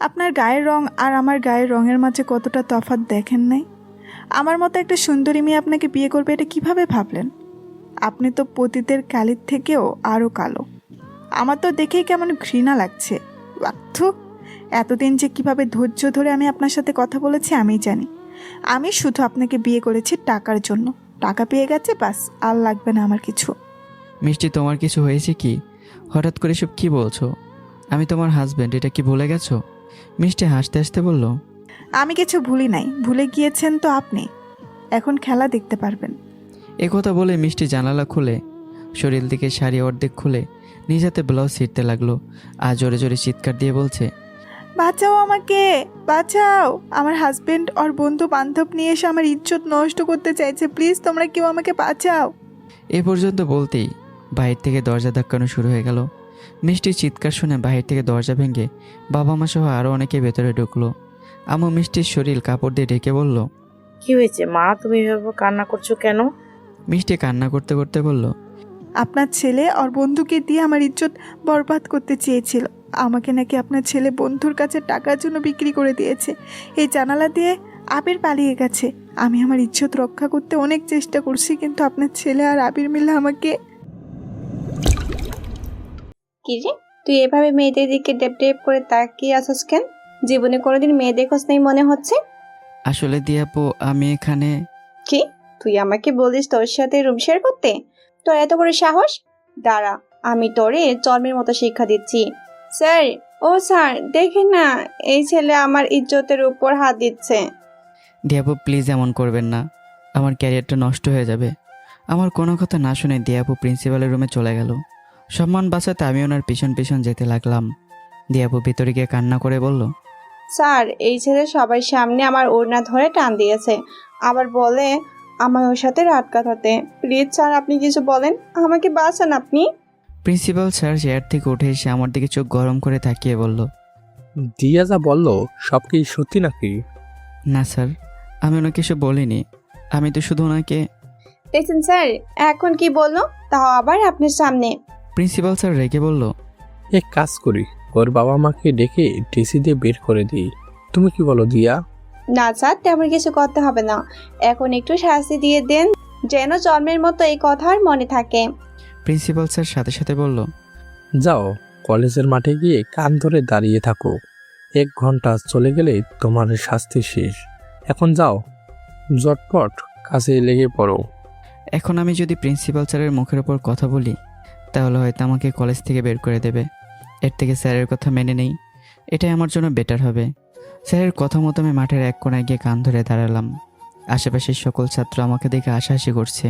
আপনার গায়ের রং আর আমার গায়ের রঙের মাঝে কতটা তফাৎ দেখেন নাই? আমার মতো একটা সুন্দরী মেয়ে আপনাকে বিয়ে করবে, এটা কিভাবে ভাবলেন? আপনি তো পতিতের কালির থেকেও আরও কালো। আমার তো দেখেই কেমন ঘৃণা লাগছে। থু, এতদিন যে কিভাবে ধৈর্য ধরে আমি আপনার সাথে কথা বলেছি আমি জানি। আমি শুধু আপনাকে বিয়ে করেছি টাকার জন্য। টাকা পেয়ে গেছে, বাস, আর লাগবে না আমার কিছু। মিষ্টি, তোমার কিছু হয়েছে কি? হঠাৎ করে সব কি বলছো? আমি তোমার হাজব্যান্ড, এটা কি ভুলে গেছো? মিষ্টি হাসতে হাসতে বলল। আমি কিছু ভুলি নাই, ভুলে গিয়েছেন তো আপনি। এখন খেলা দেখতে পারবেন। কথা বলে মিষ্টি জানালা খুলে শরীর দিকে শাড়ি অর্ধেক খুলে নিজ হাতে ব্লাউজ ছিঁড়তে লাগলো আর জোরে জোরে চিৎকার দিয়ে বলছে, বাঁচাও আমাকে, বাঁচাও! আমার হাজবেন্ড ওর বন্ধু বান্ধব নিয়ে এসে আমার ইজ্জত নষ্ট করতে চাইছে। প্লিজ তোমরা কেউ আমাকে বাঁচাও। এ পর্যন্ত বলতেই বাহির থেকে দরজা ধাক্কানো শুরু হয়ে গেল। মিষ্টির চিৎকার শুনে বাহির থেকে দরজা ভেঙে বাবা মা সহ আরও অনেকে ভেতরে ঢুকলো। আম্মু মিষ্টির শরীর কাপড় দিয়ে ঢেকে বলল। কি হয়েছে মা, তুমি এভাবে কান্না করছো কেন? মিষ্টি কান্না করতে করতে বলল, আপনার ছেলে ওর বন্ধুকে দিয়ে আমার ইজ্জত বরবাদ করতে চেয়েছিল। আমাকে নাকি আপনার ছেলে বন্ধুর কাছে টাকার জন্য বিক্রি করে দিয়েছে। এই জানালা দিয়ে আবির পালিয়ে গেছে। আমি আমার ইজ্জত রক্ষা করতে অনেক চেষ্টা করছি, কিন্তু আপনার ছেলে আর আবির মিলে আমাকে। কি রে, তুই এভাবে মেয়েদের দিকে ডেপ ডেপ করে তাকিয়ে আছিস কেন? জীবনে কোনোদিন মেয়ে দেখোস নাই মনে হচ্ছে। আসলে দিয়াপু, আমি এখানে। কি, তুই আমাকে বলিস তোর সাথে রুম শেয়ার করতে? তোর এত বড় সাহস? দাঁড়া, আমি তোরে জন্মের মতো শিক্ষা দিচ্ছি। স্যার, ও স্যার, দেখেন না, এই ছেলে আমার ইজ্জতের উপর হাত দিচ্ছে। দিয়াপু প্লিজ এমন করবেন না, আমার ক্যারিয়ারটা নষ্ট হয়ে যাবে। আমার কোনো কথা না শুনে দিয়াপু প্রিন্সিপালের রুমে চলে গেল। সম্মান বাঁচাতে আমি ওনার পিছন পিছন যেতে লাগলাম। দিয়াপু ভিতরে গিয়ে কান্না করে বলল, স্যার, এই ছেলে সবার সামনে আমার ওড়না ধরে টান দিয়েছে, আবার বলে আমার ওর সাথে রাত কাটাতে। প্লিজ স্যার, আপনি কিছু বলেন, আমাকে বাঁচান আপনি। প্রিন্সিপাল স্যার চেয়ার থেকে উঠে এসে আমার দিকে চোখ গরম করে তাকিয়ে বলল, দিয়া যা বললো সব কি সত্যি নাকি? না স্যার, আমি ওনাকে কিছু বলিনি। আমি তো শুধু ওনাকে। দেখছেন স্যার, এখন কি বললো, তাও আবার আপনার সামনে। প্রিন্সিপাল স্যার রেগে বলল, এক কাজ করি, ওর বাবা মাকে ডেকে টিসি দিয়ে বের করে দিই। তুমি কি বলো দিয়া? না স্যার, তেমন কিছু করতে হবে না। এখন একটু শাস্তি দিয়ে দেন, যেন জন্মের মতো এই কথা আর মনে থাকে। প্রিন্সিপাল স্যার সাথে সাথে বলল, যাও, কলেজের মাঠে গিয়ে কান ধরে দাঁড়িয়ে থাকো। 1 ঘন্টা চলে গেলে তোমার শাস্তি শেষ। এখন যাও, জটপট কাজে লেগে পড়ো। এখন আমি যদি প্রিন্সিপাল স্যারের মুখের ওপর কথা বলি তাহলে হয়তো আমাকে কলেজ থেকে বের করে দেবে। এর থেকে স্যারের কথা মেনে নেই, এটাই আমার জন্য বেটার হবে। স্যারের কথা মতো আমি মাঠের এক কোণায় গিয়ে কান ধরে দাঁড়ালাম। আশেপাশের সকল ছাত্র আমাকে দেখে হাসাহাসি করছে।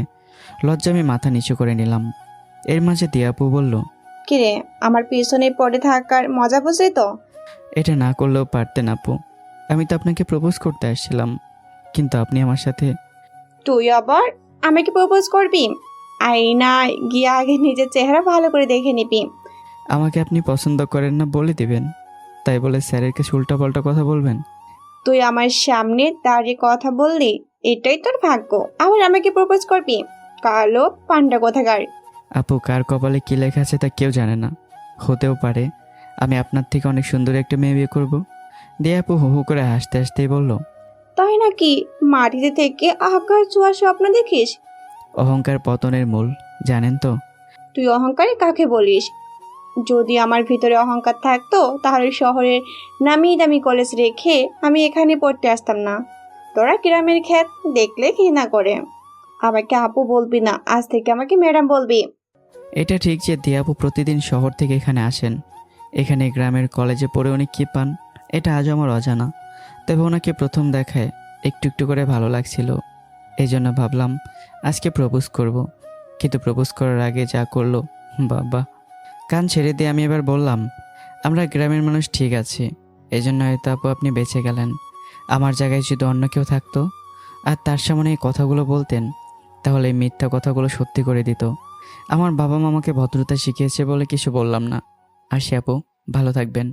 লজ্জা আমি মাথা নিচু করে নিলাম। এর মাঝে দিয়াপু বলল, কিরে, আমার পিছনে পড়ে থাকার মজা বুঝলি তো? এটা না করলেও পারতেন আপু। আমি তো আপনাকে প্রপোজ করতে আসছিলাম, কিন্তু আপনি আমার সাথে। তুই আবার আমাকে প্রপোজ করবি? আয়নায় গিয়ে আগে নিজের চেহারা ভালো করে দেখে নিবি। আমাকে আপনি পছন্দ করেন না বলে দিবেন, তাই বলে স্যারের কাছে উল্টাপাল্টা কথা বলবেন? তুই আমার সামনে দাঁড়িয়ে কথা বললি, এটাই তোর ভাগ্য। আবার আমাকে প্রপোজ করবি? কালো পান্ডা কোথাকার। আপু, কার কপালে কী লেখা আছে তা কেউ জানে না। হতেও পারে আমি আপনার থেকে অনেক সুন্দর একটা মেয়ে বিয়ে করবো। দিয়ে আপু হু হু করে হাসতে হাসতেই বলল, তাই নাকি? মাটিতে থেকে আকাশ ছোঁয়ার স্বপ্ন দেখিস? অহংকার পতনের মূল, জানেন তো? তুই অহংকারী কাকে বলিস? যদি আমার ভিতরে অহংকার থাকতো তাহলে শহরের নামি দামি কলেজ রেখে আমি এখানে পড়তে আসতাম না। তোরা গ্রামের খ্যাত দেখলে ঘৃণা করে। আমাকে আপু বলবি না, আজ থেকে আমাকে ম্যাডাম বলবি। এটা ঠিক যে দিয়াপু প্রতিদিন শহর থেকে এখানে আসেন। এখানে গ্রামের কলেজে পড়ে উনি কী পান এটা আজও আমার অজানা। তবে ওনাকে প্রথম দেখায় একটু একটু করে ভালো লাগছিল। এই জন্য ভাবলাম আজকে প্রপোজ করব। কিন্তু প্রপোজ করার আগে যা করলো, বাবা! কান ছেড়ে দিয়ে আমি এবার বললাম, আমরা গ্রামের মানুষ ঠিক আছে, এই জন্য হয়তো আপু আপনি বেঁচে গেলেন। আমার জায়গায় যদি অন্য কেউ থাকতো আর তার সামনে এই কথাগুলো বলতেন, তাহলে এই মিথ্যা কথাগুলো সত্যি করে দিত। আমার বাবা মা আমাকে ভদ্রতা শিখিয়েছে বলে কিছু বললাম না। আসি আপু, ভালো থাকবেন।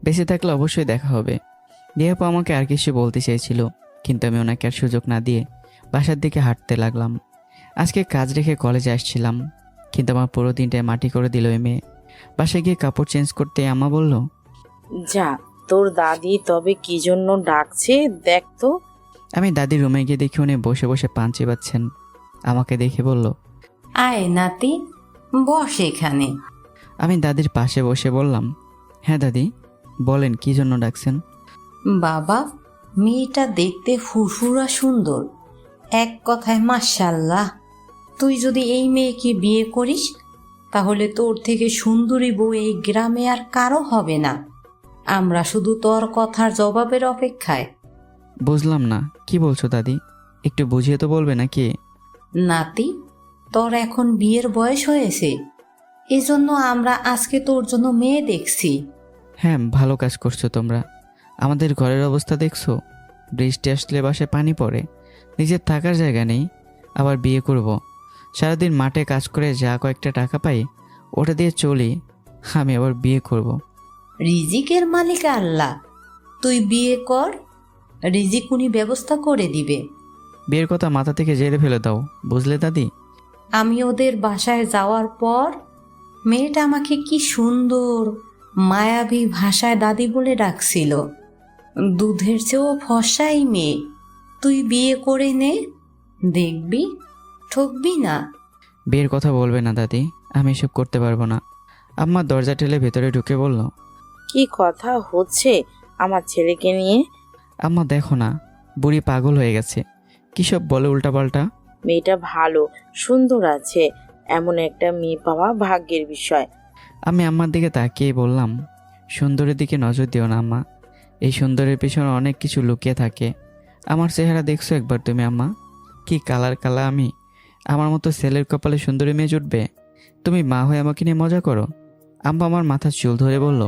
বেঁচে থাকলে অবশ্যই দেখা হবে। দিয়ে আপু আমাকে আর কিছু বলতে চেয়েছিল, কিন্তু আমি ওনাকে আর সুযোগ না দিয়ে বাসার দিকে হাঁটতে লাগলাম। আজকে কাজ রেখে কলেজে আসছিলাম, কিন্তু আমার পুরো দিনটায় মাটি করে দিল এই মেয়ে। বাসায় গিয়ে কাপড় চেঞ্জ করতে আম্মা বলল, যা, তোর দাদি তবে কি জন্য ডাকছে দেখ তো। আমি দাদির রুমে গিয়ে দেখি উনি বসে বসে পান চিবাচ্ছেন। আমাকে দেখে বলল, আয় নাতি, বস এখানে। আমি দাদির পাশে বসে বললাম, হ্যাঁ দাদি বলেন কি জন্য ডাকছেন। বাবা, মেয়েটা দেখতে ফুরফুরা সুন্দর, এক কথায় মাশাআল্লাহ। তুই যদি এই মেয়েকে বিয়ে করিস তাহলে তোর থেকে সুন্দরী বউ এই গ্রামে আর কারো হবে না। আমরা শুধু তোর কথার জবাবের অপেক্ষায়। বুঝলাম না, কি বলছো দাদি, একটু বুঝিয়ে তো বলবে নাকি? নাতি, তোর এখন বিয়ের বয়স হয়েছে, এজন্য আমরা আজকে তোর জন্য মেয়ে দেখছি। হ্যাঁ, ভালো কাজ করছো তোমরা। আমাদের ঘরের অবস্থা দেখছো, বৃষ্টি আসলে বাসায় পানি পড়ে, নিজের থাকার জায়গা নেই, আবার বিয়ে করব। সারাদিন মাঠে কাজ করে যা কয়েকটা টাকা পাই ওটা দিয়ে চলি, আমি আবার বিয়ে করব। রিজিকের মালিক আল্লাহ, তুই বিয়ে কর, রিজিক উনি ব্যবস্থা করে দিবে। বিয়ের কথা মাথা থেকে জেরে ফেলে দাও, বুঝলে দাদি? আমি ওদের বাসায় যাওয়ার পর মেয়েটা আমাকে কি সুন্দর মায়াবী ভাষায় দাদি বলে ডাকছিল। দুধের চেয়েও ফসাই মেয়ে, তুই বিয়ে করে নে, দেখবি ঠকবি না। বিয়ের কথা বলবে না দাদি, আমি এসব করতে পারবো না। আম্মা দরজা ঠেলে ভেতরে ঢুকে বলল, কি কথা হচ্ছে আমার ছেলেকে নিয়ে? আম্মা দেখো না, বুড়ি পাগল হয়ে গেছে, কী সব বলে উল্টাপাল্টা। মেয়েটা ভালো সুন্দর আছে, এমন একটা মেয়ে পাওয়া ভাগ্যের বিষয়। আমি আম্মার দিকে তাকিয়ে বললাম, সুন্দরের দিকে নজর দিও না আম্মা, এই সুন্দরের পেছনে অনেক কিছু লুকিয়ে থাকে। আমার চেহারা দেখছো একবার তুমি আম্মা, কি কালার কালা আমি, আমার মতো ছেলের কপালে সুন্দরী মেয়ে জুটবে? তুমি মা হয়ে আমাকে নিয়ে মজা করো। আম্মা আমার মাথার চুল ধরে বলল,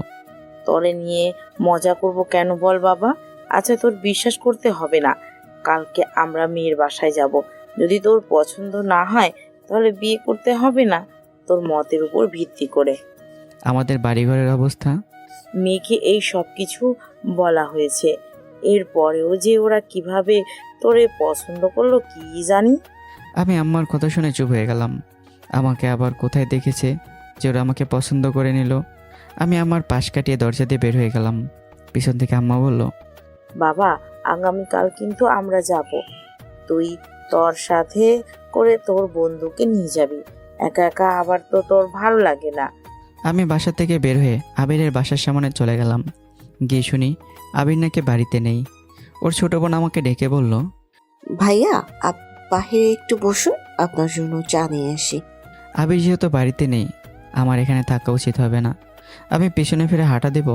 তোরে নিয়ে মজা করব কেন বল বাবা? আচ্ছা তোর বিশ্বাস করতে হবে না, কালকে আমরা মেয়ের বাসায় যাব। যদি তোর পছন্দ না হয় তাহলে বিয়ে করতে হবে না, তোর মতের উপর ভিত্তি করে। আমাদের বাড়িঘরের অবস্থা? মেয়েকে এই সব কিছু বলা হয়েছে, এরপরেও যে ওরা কিভাবে তোরে পছন্দ করলো কি জানি। আমি আম্মার কথা শুনে চুপ হয়ে গেলাম। আমাকে আবার কোথায় দেখেছে যে ওরা আমাকে পছন্দ করে নিল? আমি আমার পাশ কাটিয়ে দরজা দিয়ে বের হয়ে গেলাম। পিছন থেকে আম্মা বলল, বাবা, আগামীকাল কিন্তু আমরা যাব, তুই তোর সাথে করে তোর বন্ধুকে নিয়ে যাবি, একা একা আবার তো তোর ভালো লাগে না। আমি বাসা থেকে বের হয়ে আবিরের বাসার সামনে চলে গেলাম। গিয়ে শুনি আবির নাকি বাড়িতে নেই। ওর ছোট বোন আমাকে ডেকে বলল, ভাইয়া, বাহিরে একটু বসুন, আপনার জন্য চা নিয়ে আসি। আবির যেহেতু বাড়িতে নেই, আমার এখানে থাকা উচিত হবে না। আমি পেছনে ফিরে হাঁটা দেব,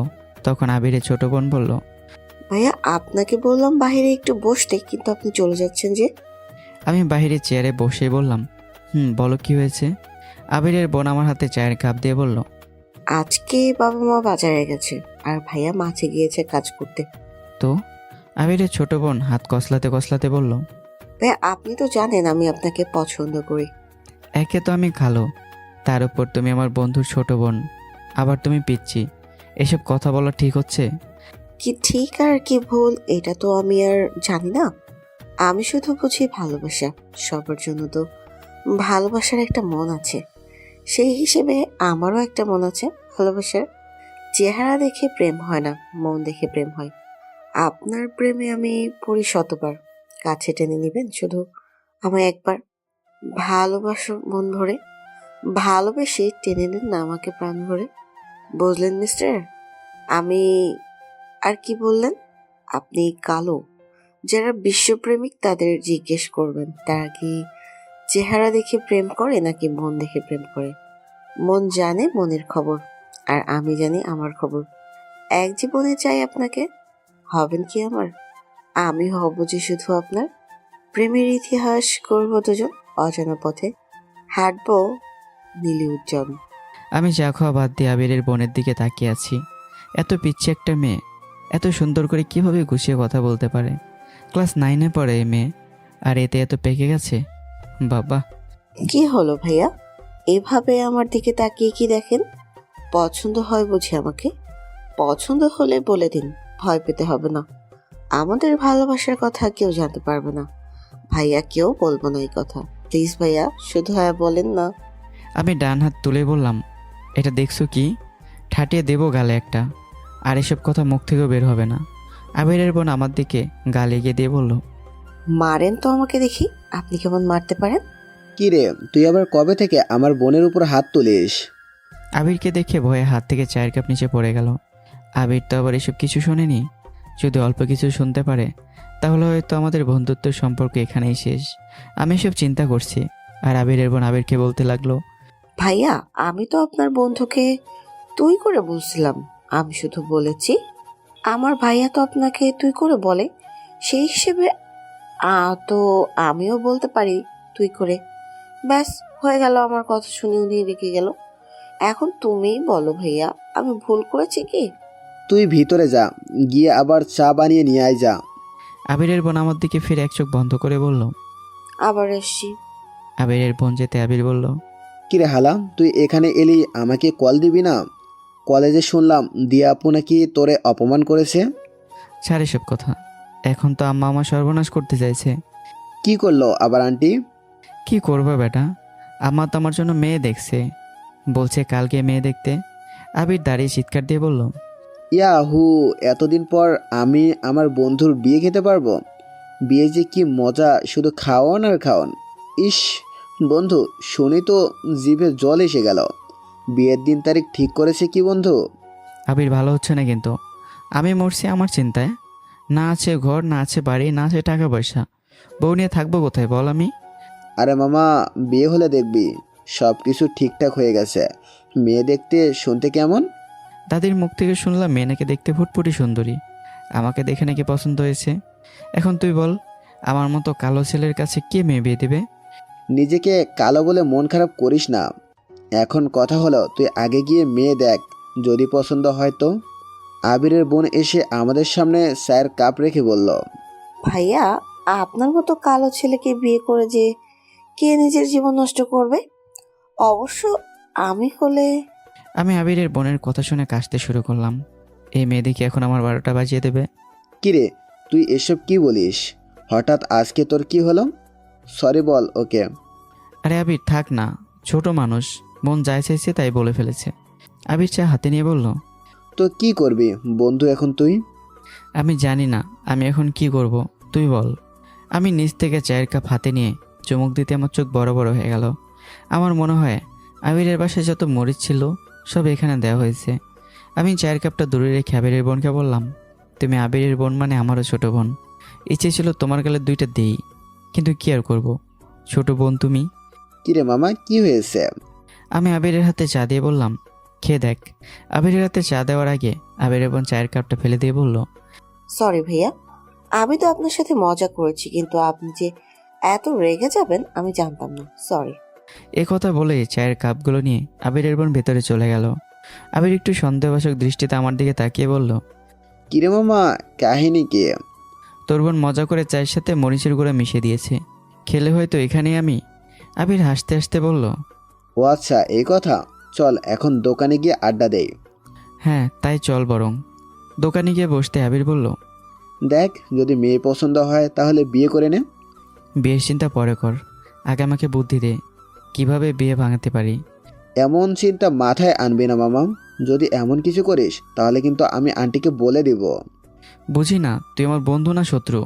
তখন আবিরের ছোট বোন বলল, ভাইয়া, আপনাকে বললাম বাহিরে একটু বসতে, কিন্তু আপনি চলে যাচ্ছেন যে। আমি বাইরে চেয়ারে বসে বললাম, বলো কি হয়েছে? আবিরের বোন আমার হাতে চায়ের কাপ দিয়ে বলল, আজকে বাবা মা বাজারে গেছে আর ভাইয়া মাঠে গিয়েছে কাজ করতে। তো? আবিরের ছোট বোন হাত কসলাতে কসলাতে বলল, ভাইয়া, আপনি তো জানেন আমি আপনাকে পছন্দ করি। একে তো আমি কালো, তার উপর তুমি আমার বন্ধুর ছোট বোন, আবার তুমি পিচ্ছি, এসব কথা বলা ঠিক হচ্ছে? কি ঠিক আর কি ভুল এটা তো আমি আর জানি না। আমি শুধু বুঝি ভালোবাসা, সবার জন্য তো ভালোবাসার একটা মন আছে, সেই হিসেবে আমারও একটা মন আছে ভালোবাসার। চেহারা দেখে প্রেম হয় না, মন দেখে প্রেম হয়। আপনার প্রেমে আমি পড়ি শতবার, কাছে টেনে নেবেন শুধু আমায় একবার। ভালোবাসো মন ভরে, ভালোবেসে টেনে নেন না আমাকে প্রাণ ভরে। বুঝলেন মিস্টার? আমি আর কি বললেন? আপনি কালো, যারা বিশ্বপ্রেমিক তাদের জিজ্ঞেস করবেন তারা কি চেহারা দেখে প্রেম করে নাকি মন দেখে প্রেম করে। মন জানে মনের খবর, আর আমি জানি আমার খবর। এক জীবনে চাই আপনাকে, হবেন কি আমার? আমি হব যে শুধু আপনার। প্রেমের ইতিহাস করবো দুজন, অজানা পথে হাঁটবো নীলি উজ্জ্বল। আমি চা খাওয়া বাদ দিয়ে আবিরের বোনের দিকে তাকিয়ে আছি। এত পিচ্ছি একটা মেয়ে এত সুন্দর করে কিভাবে গুছিয়ে কথা বলতে পারে? ক্লাস 9-এ পড়ে এই মেয়ে, আর এতে এত পেকে গেছে। বাবা, কি হলো ভাইয়া, এভাবে আমার দিকে তাকিয়ে কি দেখেন? পছন্দ হয় বুঝি আমাকে? পছন্দ হলে বলে দিন, ভয় পেতে হবে না। আমাদের ভালোবাসার কথা কেউ জানতে পারবে না, ভাইয়া কেউ বলবো না এই কথা। প্লিজ ভাইয়া, শুধু হ্যাঁ বলেন না। আমি ডান হাত তুলে বললাম, এটা দেখছো কি? ঠাটিয়ে দেবো গালে একটা। আর এসব কথা মুখ থেকেও বের হবে না। আবিরের বোন আমার দিকে গাল এগিয়ে দিয়ে বলল, মারেন তো আমাকে দেখি, আপনি কেমন মারতে পারেন। কি রে, তুই আবার কবে থেকে আমার বোনের উপর হাত তুলিস? আবিরকে দেখে ভয়ে হাত থেকে চায়ের কাপ নিচে পড়ে গেল। আবির তো আবার এসব কিছু শোনেনি। যদি অল্প কিছু শুনতে পারে তাহলে হয়তো আমাদের বন্ধুত্বের সম্পর্ক এখানেই শেষ। আমি এসব চিন্তা করছি। আর আবিরের বোন আবিরকে বলতে লাগলো, ভাইয়া, আমি তো আপনার বন্ধুকে তুই করে বলছিলাম। আমি শুধু বলেছি আমার ভাইয়া তো আপনাকে তুই করে বলে, সেই হিসেবে তো আমিও বলতে পারি তুই করে। ব্যাস হয়ে গেল, আমার কথা শুনে উনি রেখে গেল। এখন তুমিই বলো ভাইয়া, আমি ভুল করেছি কি? তুই ভিতরে যা, গিয়ে আবার চা বানিয়ে নিয়ে আয় যা। আবিরের বোন আমার দিকে ফিরে এক চোখ বন্ধ করে বলল। আবার এসছি। আবিরের বোন যেতে আবির বলল, কিরে হালা, তুই এখানে এলি, আমাকে কল দিবি না? কলেজে শুনলাম দিয়া আপু নাকি তোরে অপমান করেছে। ছাড় এসব কথা। এখন তো আম্মা আমার সর্বনাশ করতে চাইছে। কি করলো আবার আন্টি? কি করবো বেটা, আম্মা তো আমার জন্য মেয়ে দেখছে, বলছে কালকে মেয়ে দেখতে। আবির দাঁড়িয়ে চিৎকার দিয়ে বলল, ইয়াহু, এতদিন পর আমি আমার বন্ধুর বিয়ে খেতে পারবো। বিয়ে যে কি মজা, শুধু খাওয়ান আর খাওয়ান। ইস বন্ধু, শুনি তো জিভে জল এসে গেল। বিয়ের দিন তারিখ ঠিক করেছে কি বন্ধু? আবির ভালো হচ্ছে না কিন্তু। আমি মরছি আমার চিন্তায়। না আছে ঘর, না আছে বাড়ি, না আছে টাকা পয়সা। বউ নিয়ে থাকবো কোথায় বল আমি? আরে মামা, বিয়ে হলে দেখবি সব কিছু ঠিকঠাক হয়ে গেছে। মেয়ে দেখতে শুনতে কেমন? দাদির মুখ থেকে শুনলাম মেয়ে নাকি দেখতে ফুটফুটি সুন্দরী। আমাকে দেখে নাকি পছন্দ হয়েছে। এখন তুই বল, আমার মতো কালো ছেলের কাছে কে মেয়ে বিয়ে দেবে? নিজেকে কালো বলে মন খারাপ করিস না। এখন কথা হলো, তুই আগে গিয়ে মেয়ে দেখ, যদি পছন্দ হয় তো। আবিরের বোন এসে আমাদের সামনে চায়ের কাপ রেখে বলল, ভাইয়া, আপনার মতো কালো ছেলেকে বিয়ে করে যে কে নিজের জীবন নষ্ট করবে? অবশ্য আমি হলে। আমি আবিরের বোনের কথা শুনে কাশতে শুরু করলাম। এই মেয়ে দেখি এখন আমার 12টা বাজিয়ে দেবে। কিরে তুই এসব কি বলিস? হঠাৎ আজকে তোর কি হলো? সরি বল ওকে। আরে আবির থাক না, ছোট মানুষ, মন যাই চাইছে তাই বলে ফেলেছে। আবির চা হাতে নিয়ে বলল, তো কি করবি বন্ধু এখন তুই? আমি জানি না আমি এখন কি করব, তুই বল। আমি নিচ থেকে চায়ের কাপ হাতে নিয়ে চুমুক দিতে আমার চোখ বড় বড় হয়ে গেল। আমার মনে হয় আবিরের বাসায় যত মরিচ ছিল সব এখানে দেওয়া হয়েছে। আমি চায়ের কাপটা দূরে রেখে আবিরের বোনকে বললাম, তুমি আবিরের বোন মানে আমারও ছোট বোন। ইচ্ছে ছিল তোমার গালে 2টা দেই, কিন্তু কি আর করব, ছোট বোন তুমি। কিরে মামা, কি হয়েছে? আমি আবিরের হাতে চা দিয়ে বললাম, খেয়ে দেখ। আবিরের হাতে চা দেওয়ার আগে আবিরের বোন চায়ের কাপটা ফেলে দিয়ে বলল, সরি ভাইয়া, আমি তো আপনার সাথে মজা করেছি, কিন্তু আপনি যে এত রেগে যাবেন আমি জানতাম না। সরি। এ কথা বলে চায়ের কাপগুলো নিয়ে আবিরের বোন ভেতরে চলে গেল। আবির একটু সন্দেহবাচক দৃষ্টিতে আমার দিকে তাকিয়ে বলল, কিরে মামা, কাহিনী কি? তোর বোন মজা করে চায়ের সাথে মরিচের গুঁড়া মিশিয়ে দিয়েছে, খেলে হয়তো এখানেই আমি। আবির হাসতে হাসতে বলল, ও আচ্ছা এই কথা, চল এখন দোকানে গিয়ে আড্ডা দেই। হ্যাঁ তাই চল বরং। দোকানে গিয়ে বসতে আবির বলল, দেখ যদি মেয়ে পছন্দ হয় তাহলে বিয়ে করে নে। বিয়ের চিন্তা পরে কর, আগে আমাকে বুদ্ধি দে কিভাবে বিয়ে ভাঙাতে পারি। এমন চিন্তা মাথায় আনবি না মামা, যদি এমন কিছু করিস তাহলে কিন্তু আমি আন্টিকে বলে দিব। বুঝি না তুই আমার বন্ধু না শত্রু।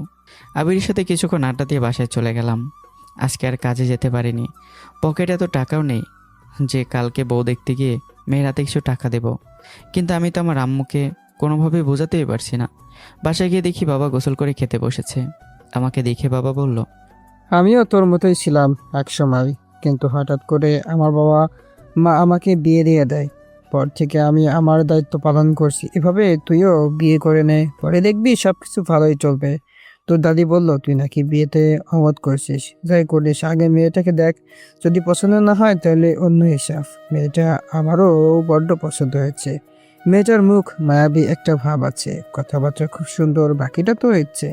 আবিরের সাথে কিছুক্ষণ আড্ডা দিয়ে বাসায় চলে গেলাম। আজকে আর কাজে যেতে পারিনি। পকেটে এত টাকাও নেই যে কালকে বউ দেখতে গিয়ে মেয়ের হাতে কিছু টাকা দেব। কিন্তু আমি তো আমার আম্মুকে কোনোভাবেই বোঝাতেই পারছি না। বাসায় গিয়ে দেখি বাবা গোসল করে খেতে বসেছে। আমাকে দেখে বাবা বলল, আমিও তোর মতোই ছিলাম এক সময়, কিন্তু হঠাৎ করে আমার বাবা মা আমাকে বিয়ে দিয়ে দেয়। পর থেকে আমি আমার দায়িত্ব পালন করছি। এভাবে তুইও বিয়ে করে নে, পরে দেখবি সব কিছু ভালোই চলবে। তোর দাদি বলল তুই নাকি বিয়েতে অমত করছিস। যাই করিস আগে মেয়েটাকে দেখ, যদি পছন্দ না হয় তাহলে অন্য হিসাব। মেয়েটা আমারও বড্ড পছন্দ হয়েছে। মেয়েটার মুখ মায়াবী একটা ভাব আছে, কথাবার্তা খুব সুন্দর, বাকিটা তো ইচ্ছে।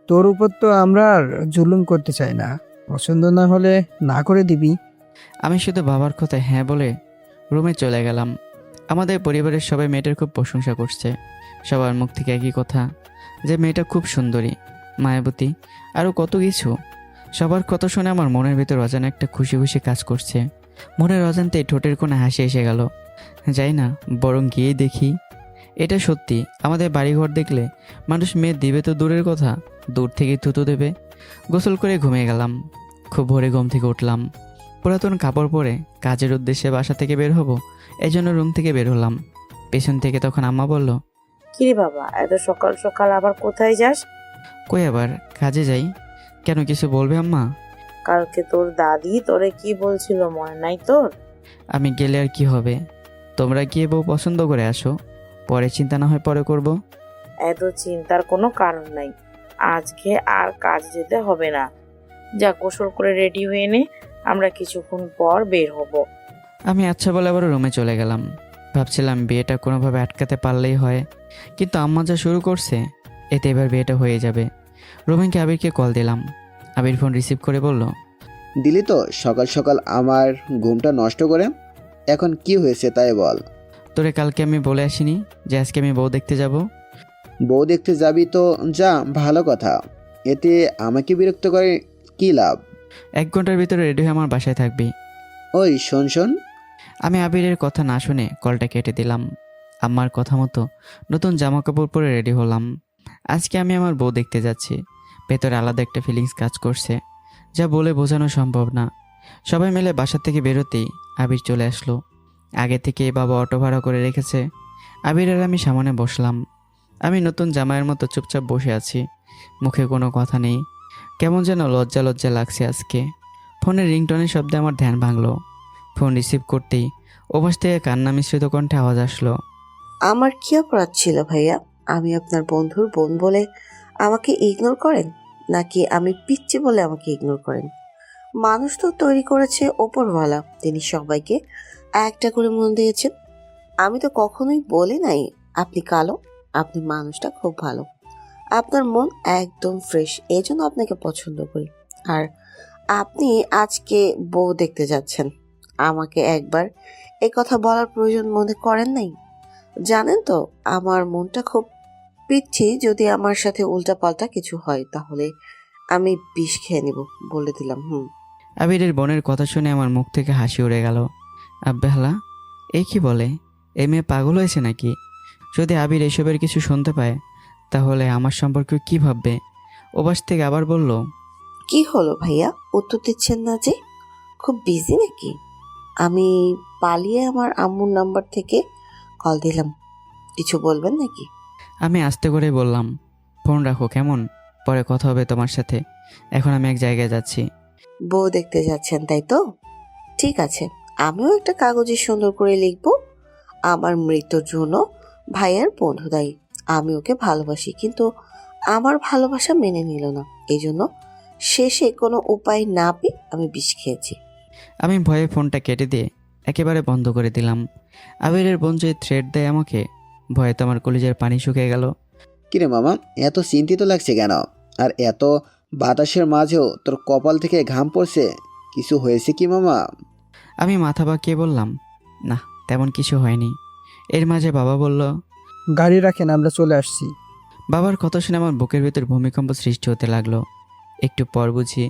তোর উপর তো আমরা আর জুলুম করতে চাই না, পছন্দ না হলে না করে দিবি। আমি শুধু বাবার কথায় হ্যাঁ বলে রুমে চলে গেলাম। আমাদের পরিবারের সবাই মেয়েটার খুব প্রশংসা করছে। সবার মুখ থেকে একই কথা, যে মেয়েটা খুব সুন্দরী, মায়াবতী, আরও কত কিছু। সবার কথা শুনে আমার মনের ভিতর অজানা একটা খুশি খুশি কাজ করছে। মনের অজান্তে ঠোঁটের কোণে হাসি এসে গেল। যাই না বরং গিয়ে দেখি এটা সত্যি, আমাদের বাড়িঘর দেখলে মানুষ মেয়ে দিবে তো দূরের কথা, দূর থেকেই থুতু দেবে। গোসল করে ঘুমিয়ে গেলাম। খুব ভোরে ঘুম থেকে উঠলাম। পুরাতন কাপড় পরে কাজের উদ্দেশ্যে বাসা থেকে বের হব, এই জন্য রুম থেকে বের হলাম। পেছন থেকে তখন আম্মা বলল, কিরে বাবা, এত সকাল সকাল আবার কোথায় যাস? কই আবার কাজে যাই। কেন, কিছু বলবে আম্মা? কালকে তোর দাদি তোরে কি বলছিল মনে নাই তোর? আমি গেলে আর কি হবে, তোমরা গিয়ে বউ পছন্দ করে আসো, পরে চিন্তা না হয় পরে করব। এত চিন্তার কোনো কারণ নাই, আজকে আর কাজ যেতে হবে না। যা গোসল করে রেডি হয়ে নে, আমরা কিছুক্ষণ পর বের হব। আমি আচ্ছা বলে আবার রুমে চলে গেলাম। ভাবছিলাম বিয়েটা কোনোভাবে আটকাতে পারলেই হয়, কিন্তু আম্মা যা শুরু করছে এতে এবার বিয়েটা হয়ে যাবে। রোমেনকে আবিরকে কল দিলাম। আবির ফোন রিসিভ করে বলল, দিলি তো সকাল সকাল আমার ঘুমটা নষ্ট করে। এখন কি হয়েছে তাই বল। তোরে কালকে আমি বলে আসিনি যে আজকে আমি বউ দেখতে যাব? বউ দেখতে যাবি তো যা, ভালো কথা, এতে আমাকে বিরক্ত করে কি লাভ? 1 ঘন্টার ভিতরে রেডি হয়ে আমার বাসায় থাকবি। ওই শোন শোন, আমি আবিরের কথা না শুনে কলটা কেটে দিলাম। আম্মার কথা মতো নতুন জামা কাপড় পরে রেডি হলাম। আজকে আমি আমার বউ দেখতে যাচ্ছি। ভেতরে আলাদা একটা ফিলিংস কাজ করছে, যা বলে বোঝানো সম্ভব না। সবাই মিলে বাসা থেকে বেরোতেই আবির চলে আসলো। আগে থেকে বাবা অটো ভাড়া করে রেখেছে। আবির আর আমি সামনে বসলাম। আমি নতুন জামাইয়ের মতো চুপচাপ বসে আছি, মুখে কোনো কথা নেই। কেমন যেন লজ্জা লজ্জা লাগছে আজকে। ফোনের রিংটনের শব্দে আমার ধ্যান ভাঙলো। ফোন রিসিভ করতেই ওপাশ থেকে কান্না মিশ্রিত কণ্ঠে আওয়াজ আসলো। আমার কি অপরাধ ছিল ভাইয়া? আমি আপনার বন্ধুর বোন বলে আমাকে ইগনোর করেন, নাকি আমি পিচ্ছি বলে আমাকে ইগনোর করেন? মানুষ তো তৈরি করেছে ওপরওয়ালা, তিনি সবাইকে একটা করে মন দিয়েছেন। আমি তো কখনোই বলি নাই আপনি কালো। আপনি মানুষটা খুব ভালো, আপনার মন একদম ফ্রেশ, এই জন্য আপনাকে পছন্দ করি। আর আপনি আজকে বউ দেখতে যাচ্ছেন, আমাকে একবার এই কথা বলার প্রয়োজন মনে করেন নাই? জানেন তো আমার মনটা খুব পিচ্ছি, যদি আমার সাথে উল্টাপাল্টা কিছু হয় তাহলে আমি বিষ খেয়ে নিব, বলে দিলাম। আবিরের বোনের কথা শুনে আমার মুখ থেকে হাসি উড়ে গেল। আব্বাহলা, এ কি বলে? এ মেয়ে পাগল হয়েছে নাকি? যদি আবির এসবের কিছু শুনতে পায় তাহলে আমার সম্পর্কে কি ভাববে? ওপাশ থেকে আবার বলল, কি হলো ভাইয়া, উত্তর দিচ্ছেন না যে? খুব বিজি নাকি? আমি পালিয়ে আমার আম্মুর নাম্বার থেকে কল দিলাম, কিছু বলবেন নাকি? আমি আস্তে করে বললাম, ফোন রাখো কেমন, পরে কথা হবে তোমার সাথে, এখন আমি এক জায়গায় যাচ্ছি। বউ দেখতে যাচ্ছেন তাই তো? ঠিক আছে, আমিও একটা কাগজে সুন্দর করে লিখবো, আমার মৃত্যুর জন্য ভাইয়ার বন্ধু দায়ী। আমি ওকে ভালোবাসি, কিন্তু আমার ভালোবাসা মেনে নিল না, এই জন্য শেষে কোনো উপায় না পেয়ে আমি বিষ খেয়েছি। আমি ভয়ে ফোনটা কেটে দিয়ে একেবারে বন্ধ করে দিলাম। আবিরের বোন যে থ্রেড দেয় আমাকে, ভয়ে তো আমার কলিজার পানি শুকিয়ে গেল। কিরে মামা, এত চিন্তিত লাগছে কেন? আর এত বাতাসের মাঝেও তোর কপাল থেকে ঘাম পড়ছে, কিছু হয়েছে কি মামা? আমি মাথা বাঁকিয়ে বললাম, না তেমন কিছু হয়নি। এর মাঝে বাবা বলল, গাড়ি রাখেন, আমরা চলে আসছি। বাবার কথা শুনে আমার বুকের ভেতর ভূমিকম্প সৃষ্টি হতে লাগলো। একটু পর বুঝি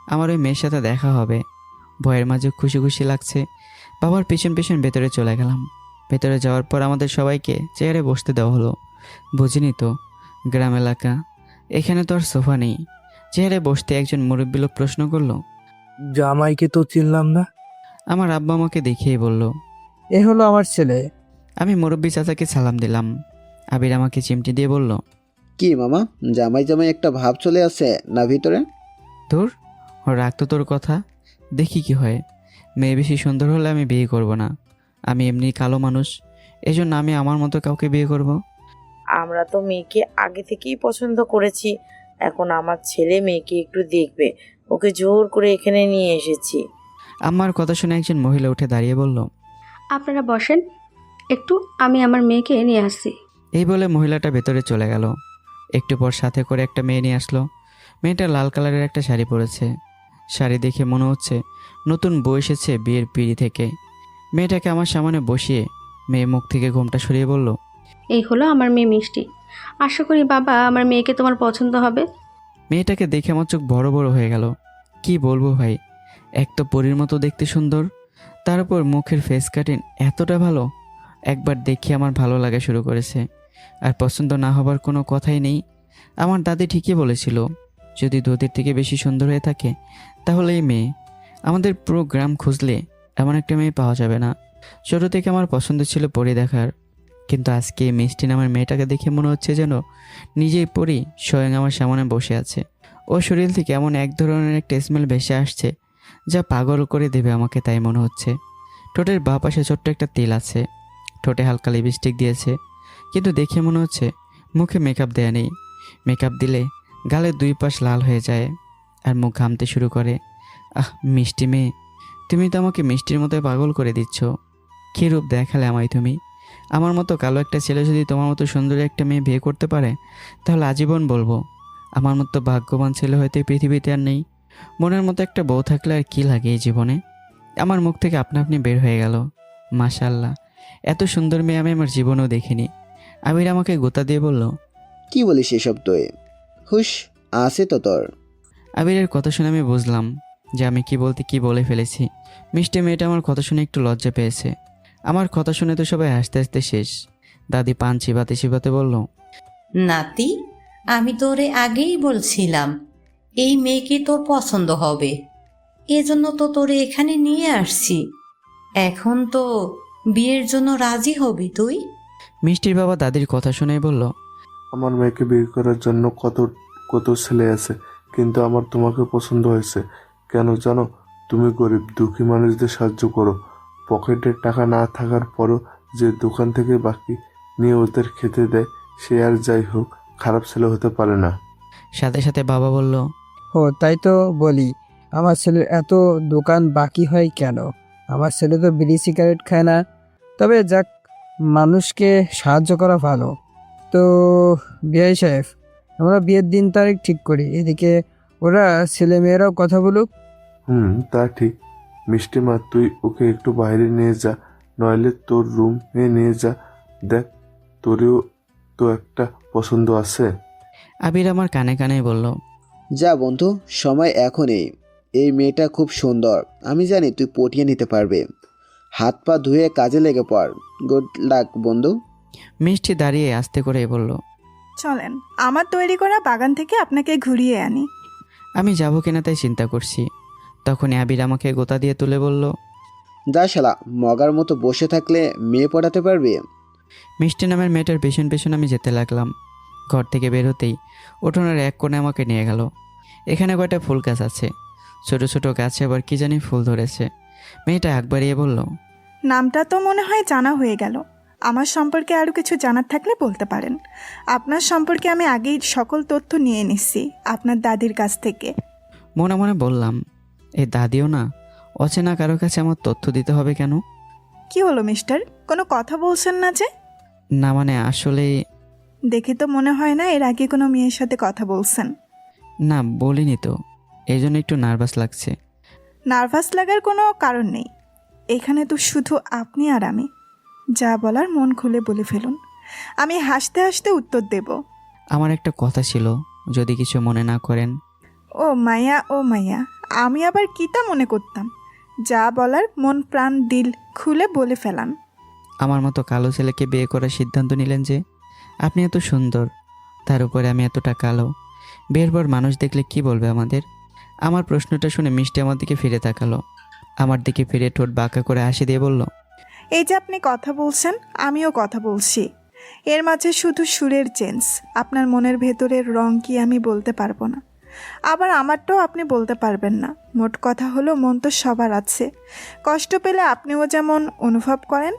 আমার ওই মেয়ের সাথে দেখা হবে। ভয়ের মাঝে খুশি খুশি লাগছে। বাবার পেছন পেছন ভেতরে চলে গেলাম। ভেতরে যাওয়ার পর আমাদের সবাইকে চেয়ারে বসতে দেওয়া হলো। বুঝিনি তো, গ্রাম এলাকা, এখানে তো আর সোফা নেই। চেয়ারে বসতে একজন মুরব্বী লোক প্রশ্ন করলো, জামাইকে তো চিনলাম না। আমার আব্বা আমাকে দেখিয়ে বলল। এ হলো আমার ছেলে। আমি মুরব্বী চাচাকে সালাম দিলাম। আবির আমাকে চিমটি দিয়ে বলল, কি মামা, জামাই জামাই একটা ভাব চলে আসে না ভিতরে? তোর রাখ তো তোর কথা, দেখি কি হয়। মেয়ে বেশি সুন্দর হলে আমি বিয়ে করব না। আমি এমনি কালো মানুষ, এজন্য আমি আমার মতো কাউকে বিয়ে করব। আমরা তো মেয়েকে আগে থেকেই পছন্দ করেছি, এখন আমার ছেলে মেয়েকে একটু দেখবে, ওকে জোর করে এখানে নিয়ে এসেছি। আমার কথা শুনে একজন মহিলা উঠে দাঁড়িয়ে বলল, আপনারা বসেন একটু, আমি আমার মেয়েকে নিয়ে আসছি। এই বলে মহিলাটা ভেতরে চলে গেল। একটু পর সাথে করে একটা মেয়ে নিয়ে আসলো। মেয়েটা লাল কালারের একটা শাড়ি পরেছে। শাড়ি দেখে মনে হচ্ছে নতুন বউ এসেছে বিয়ের পিঁড়ি থেকে। মেয়েটাকে আমার সামনে বসিয়ে মেয়ে মুখ থেকে ঘোমটা সরিয়ে বলল, এই হলো আমার মেয়ে মিষ্টি, আশা করি বাবা আমার মেয়েকে তোমার পছন্দ হবে। মেয়েটাকে দেখে আমার চোখ বড় বড় হয়ে গেল। কি বলবো ভাই, এক তো পরীর মতো দেখতে সুন্দর, তার উপর মুখের ফেস কাটিং এতটা ভালো, একবার দেখি আমার ভালো লাগা শুরু করেছে। আর পছন্দ না হবার কোনো কথাই নেই। আমার দাদি ঠিকই বলেছিল, যদি দুধের থেকে বেশি সুন্দর হয়ে থাকে তাহলে এই মেয়ে। আমাদের পুরো গ্রাম খুঁজলে এমন একটা মেয়ে পাওয়া যাবে না। ছোটো থেকে আমার পছন্দ ছিল পরি দেখার, কিন্তু আজকে এই মিষ্টি নামের মেয়েটাকে দেখে মনে হচ্ছে যেন নিজেই পরি স্বয়ং আমার সামনে বসে আছে। ও শরীর থেকে এমন এক ধরনের একটা স্মেল ভেসে আসছে যা পাগল করে দেবে আমাকে, তাই মনে হচ্ছে। ঠোঁটের বাঁ পাশে ছোট্ট একটা তিল আছে, ঠোঁটে হালকা লিপস্টিক দিয়েছে, কিন্তু দেখে মনে হচ্ছে মুখে মেকআপ দেয়া নেই। মেকআপ দিলে গালের দুই পাশ লাল হয়ে যায় আর মুখ ঘামতে শুরু করে। আহ মিষ্টি মেয়ে, তুমি তো আমাকে মিষ্টির মতো পাগল করে দিচ্ছ। কী রূপ দেখালে আমায় তুমি। আমার মতো কালো একটা ছেলে যদি তোমার মতো সুন্দর একটা মেয়ে বিয়ে করতে পারে তাহলে আজীবন বলবো আমার মতো ভাগ্যবান ছেলে হয়তো এই পৃথিবীতে আর নেই। মনের মতো একটা বউ থাকলে আর কি লাগে এই জীবনে। আমার মুখ থেকে আপনা আপনি বের হয়ে গেল, মাশাআল্লাহ, এত সুন্দর মেয়ে আমি আমার জীবনেও দেখিনি। আবির আমাকে গোতা দিয়ে বলল, কি বলিস এসব তুই? হুশ আছে তো তোর। আবিরের কথা শুনে আমি বুঝলাম যে আমি কি বলতে কি বলে ফেলেছি। মিষ্টি মেয়েটা আমার কথা শুনে একটু লজ্জা পেয়েছে। আমার কথা শুনে তো সবাই হাসতে হাসতে শেষ। দাদি পান চিবাতে চিবাতে বলল, নাতি, আমি তোরে আগেই বলছিলাম এই মেয়েকে তোর পছন্দ হবে, এজন্য তো তোরে এখানে নিয়ে আসছি। এখন তো বিয়ের জন্য রাজি হবি তুই? মিষ্টির বাবা দাদির কথা শুনেই বলল, আমার মেয়েকে বিয়ে করার জন্য কত কত ছেলে আছে, কিন্তু আমার তোমাকে পছন্দ হয়েছে। কেন জানো? তুমি গরিব দুঃখী মানুষদের সাহায্য করো। পকেটে টাকা না থাকার পরও যে দোকান থেকে বাকি নিয়ে ওদের খেতে দেয়, সে আর যাই হোক খারাপ ছেলে হতে পারে না। সাথে সাথে বাবা বলল, ও তাই তো বলি, আমার ছেলের এত দোকান বাকি হয় কেন? আমার ছেলে তো বিড়ি সিগারেট খায় না। তবে যাক, মানুষকে সাহায্য করা ভালো। তো বিআই সাহেব, আমরা বিয়ের দিন তারিখ ঠিক করি, এদিকে ওরা ছেলেমেয়েরাও কথা বলুক। তা ঠিক। মিষ্টিমা, তুই ওকে একটু বাইরে নিয়ে যা, নইলে তোর রুমে নিয়ে যা। দেখ, তোরেও তো একটা পছন্দ আছে। আবির আমার কানে কানে বলল, যা বন্ধু, সময় এখনই। এই মেয়েটা খুব সুন্দর, আমি জানি তুই পটিয়ে নিতে পারবে। হাত পা ধুয়ে কাজে লেগে পড়। গুড লাক বন্ধু। মিষ্টি দাঁড়িয়ে আস্তে করে বলল, চলেন আমার তৈরি করা বাগান থেকে আপনাকে ঘুরিয়ে আনি। আমি যাবো কিনা তাই চিন্তা করছি। তখনই আবির আমাকে গোতা দিয়ে তুলে বলল, যা শালা, মগার মতো বসে থাকলে মেয়ে পড়াতে পারবি? মিষ্টি নামের মেয়েটার পেছন পেছন আমি যেতে লাগলাম। ঘর থেকে বের হতেই উঠোনের এক কোণে আমাকে নিয়ে গেল। এখানে কয়টা ফুল গাছ আছে, ছোট ছোট গাছে আবার কি জানি ফুল ধরেছে। মেয়েটা আগ বাড়িয়ে বলল, নামটা তো মনে হয় জানা হয়ে গেল। আমার সম্পর্কে আরও কিছু জানার থাকলে বলতে পারেন। আপনার সম্পর্কে আমি আগেই সকল তথ্য নিয়ে নিচ্ছি আপনার দাদির কাছ থেকে। মনে মনে বললাম, এই দাদিও না, অচেনা কারো কাছে আমার তথ্য দিতে হবে কেন? কি হলো মিস্টার, কোনো কথা বলছেন না যে? না মানে আসলে দেখে তো মনে হয় না এর আগে কোনো মেয়ের সাথে কথা বলছেন। না বলিনি তো, এই জন্য একটু নার্ভাস লাগছে। নার্ভাস লাগার কোনো কারণ নেই, এখানে তো শুধু আপনি আর আমি। যা বলার মন খুলে বলে ফেলুন, আমি হাসতে হাসতে উত্তর দেব। আমার একটা কথা ছিল, যদি কিছু মনে না করেন। ও মায়া, ও মায়া, আমি আবার কিতা মনে করতাম। যা বলার মন প্রাণ দিল খুলে বলে ফেলান। আমার মতো কালো ছেলেকে বিয়ে করার সিদ্ধান্ত নিলেন যে? আপনি এত সুন্দর, তার উপরে আমি এতটা কালো। বিয়ের পর মানুষ দেখলে কি বলবে আমাদের? আমার প্রশ্নটা শুনে মিষ্টি আমার দিকে ফিরে তাকালো। আমার দিকে ফিরে ঠোঁট বাঁকা করে হাসি দিয়ে বলল, এই যে আপনি কথা বলছেন, আমিও কথা বলছি। এর মাঝে শুধু সুরের চেঞ্জ। আপনার মনের ভেতরের রং কি আমি বলতে পারবো না, আবার আমারটাও আপনি বলতে পারবেন না। মোট কথা হলো, মন তো সবার আছে। কষ্ট পেলে আপনিও যেমন অনুভব করেন,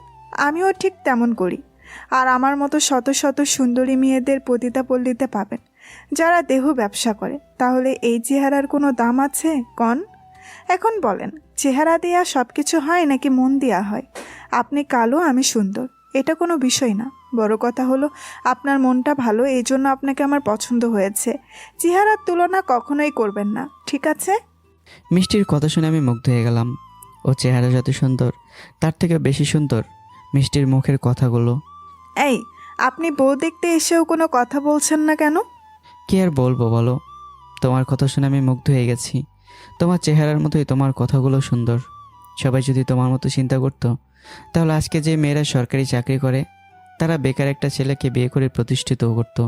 আমিও ঠিক তেমন করি। আর আমার মতো শত শত সুন্দরী মেয়েদের পতিতাপল্লীতে পাবেন যারা দেহ ব্যবসা করে। তাহলে এই চেহারার কোনো দাম আছে কন? এখন বলেন, চেহারা দেয়া সব কিছু হয় নাকি মন দেয়া হয়? আপনি কালো, আমি সুন্দর, এটা কোনো বিষয় না। বড় কথা হলো আপনার মনটা ভালো, এই জন্য আপনাকে আমার পছন্দ হয়েছে। চেহারার তুলনা কখনোই করবেন না, ঠিক আছে? মিষ্টির কথা শুনে আমি মুগ্ধ হয়ে গেলাম। ও চেহারা যত সুন্দর, তার থেকে বেশি সুন্দর মিষ্টির মুখের কথাগুলো। এই, আপনি বউ দেখতে এসেও কোনো কথা বলছেন না কেন? কি আর বলবো বলো, তোমার কথা শুনে আমি মুগ্ধ হয়ে গেছি। তোমার চেহারার মতোই তোমার কথাগুলো সুন্দর। সবাই যদি তোমার মতো চিন্তা করতো তাহলে আজকে যে মেয়েরা সরকারি চাকরি করে তারা বেকার একটা ছেলেকে বিয়ে করে প্রতিষ্ঠিত করতো।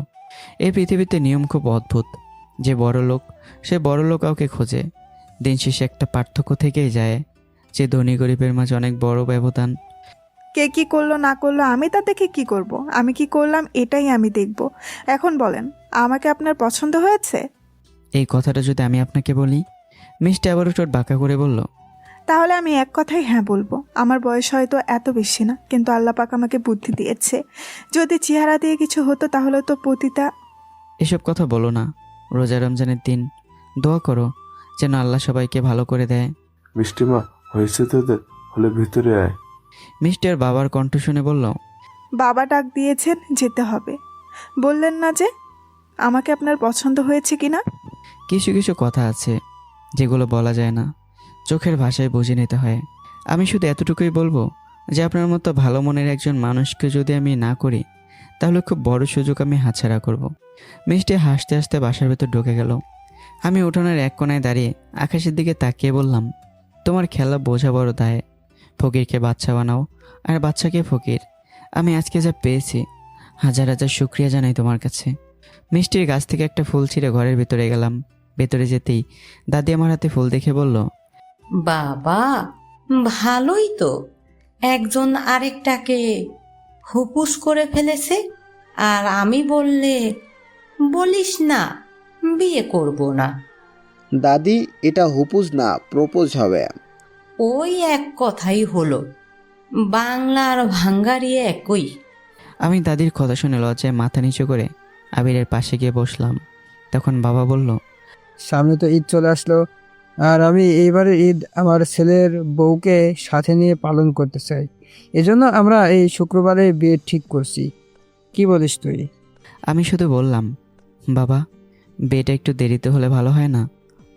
এই পৃথিবীতে নিয়ম খুব অদ্ভুত। যে বড় লোক সে বড় লোক কাউকে খোঁজে, দিন শেষে একটা পার্থক্য থেকেই যায়, যে ধনী গরিবের মাঝে অনেক বড় ব্যবধান। কে কি করলো না করলো আমি তা দেখে কি করব? আমি কি করলাম এটাই আমি দেখব। এখন বলেন, আমাকে আপনার পছন্দ হয়েছে? এই কথাটা যদি আমি আপনাকে বলি, মিষ্টি আবারও ঠোঁট বাঁকা করে বলল, তাহলে আমি এক কথাই হ্যাঁ বলবো। আমার বয়স হয়তো এত বেশি না, কিন্তু আল্লাহ পাক আমাকে বুদ্ধি দিয়েছে। যদি চেহারা দিয়ে কিছু হতো তাহলে তো পতিতা। এসব কথা বলো না। রোজা রমজানের দিন দোয়া করো যেন আল্লাহ সবাইকে ভালো করে দেয়। মিষ্টিমা, হয়েছে তোদের? হলে ভিতরে আয়। মিষ্টি আর বাবার কণ্ঠ শুনে বলল, বাবা ডাক দিয়েছেন, যেতে হবে। বললেন না যে আমাকে আপনার পছন্দ হয়েছে কিনা? কিছু কিছু কথা আছে যেগুলো বলা যায় না, চোখের ভাষায় বুঝে নিতে হয়। আমি শুধু এতটুকুই বলবো যে আপনার মতো ভালো মনের একজন মানুষকে যদি আমি না করি তাহলে খুব বড় সুযোগ আমি হাতছাড়া করব। মিষ্টি হাসতে হাসতে বাসার ভেতর ঢুকে গেল। আমি উঠোনের এক কোনায় দাঁড়িয়ে আকাশের দিকে তাকিয়ে বললাম, তোমার খেলা বোঝা বড় দায়। ফকিরকে বাচ্চা বানাও আর বাচ্চাকে ফকির। আমি আজকে যা পেয়েছি হাজার হাজার শুক্রিয়া জানাই তোমার কাছে। মিষ্টির গাছ থেকে একটা ফুল ছিঁড়ে ঘরের ভেতরে গেলাম। ভেতরে যেতেই দাদি আমার হাতে ফুল দেখে বলল, বাবা, ভালোই তো, একজন আরেকটাকে হুপুস করে ফেলেছে। আর আমি বললে বলিস না বিয়ে করব না। দাদি, এটা হুপুস না, প্রপোজ হবে। ওই এক কথাই হলো, বাংলা আর ভাঙ্গারি একই। আমি দাদির কথা শুনে লজ্জায় মাথা নিচু করে আবিরের পাশে গিয়ে বসলাম। তখন বাবা বলল, সামনে তো ঈদ চলে আসলো, আর আমি এইবারে ঈদ আমার ছেলের বউকে সাথে নিয়ে পালন করতে চাই। এজন্য আমরা এই শুক্রবারে বিয়ে ঠিক করছি। কি বলিস তুই? আমি শুধু বললাম, বাবা, বিয়েটা একটু দেরিতে হলে ভালো হয় না?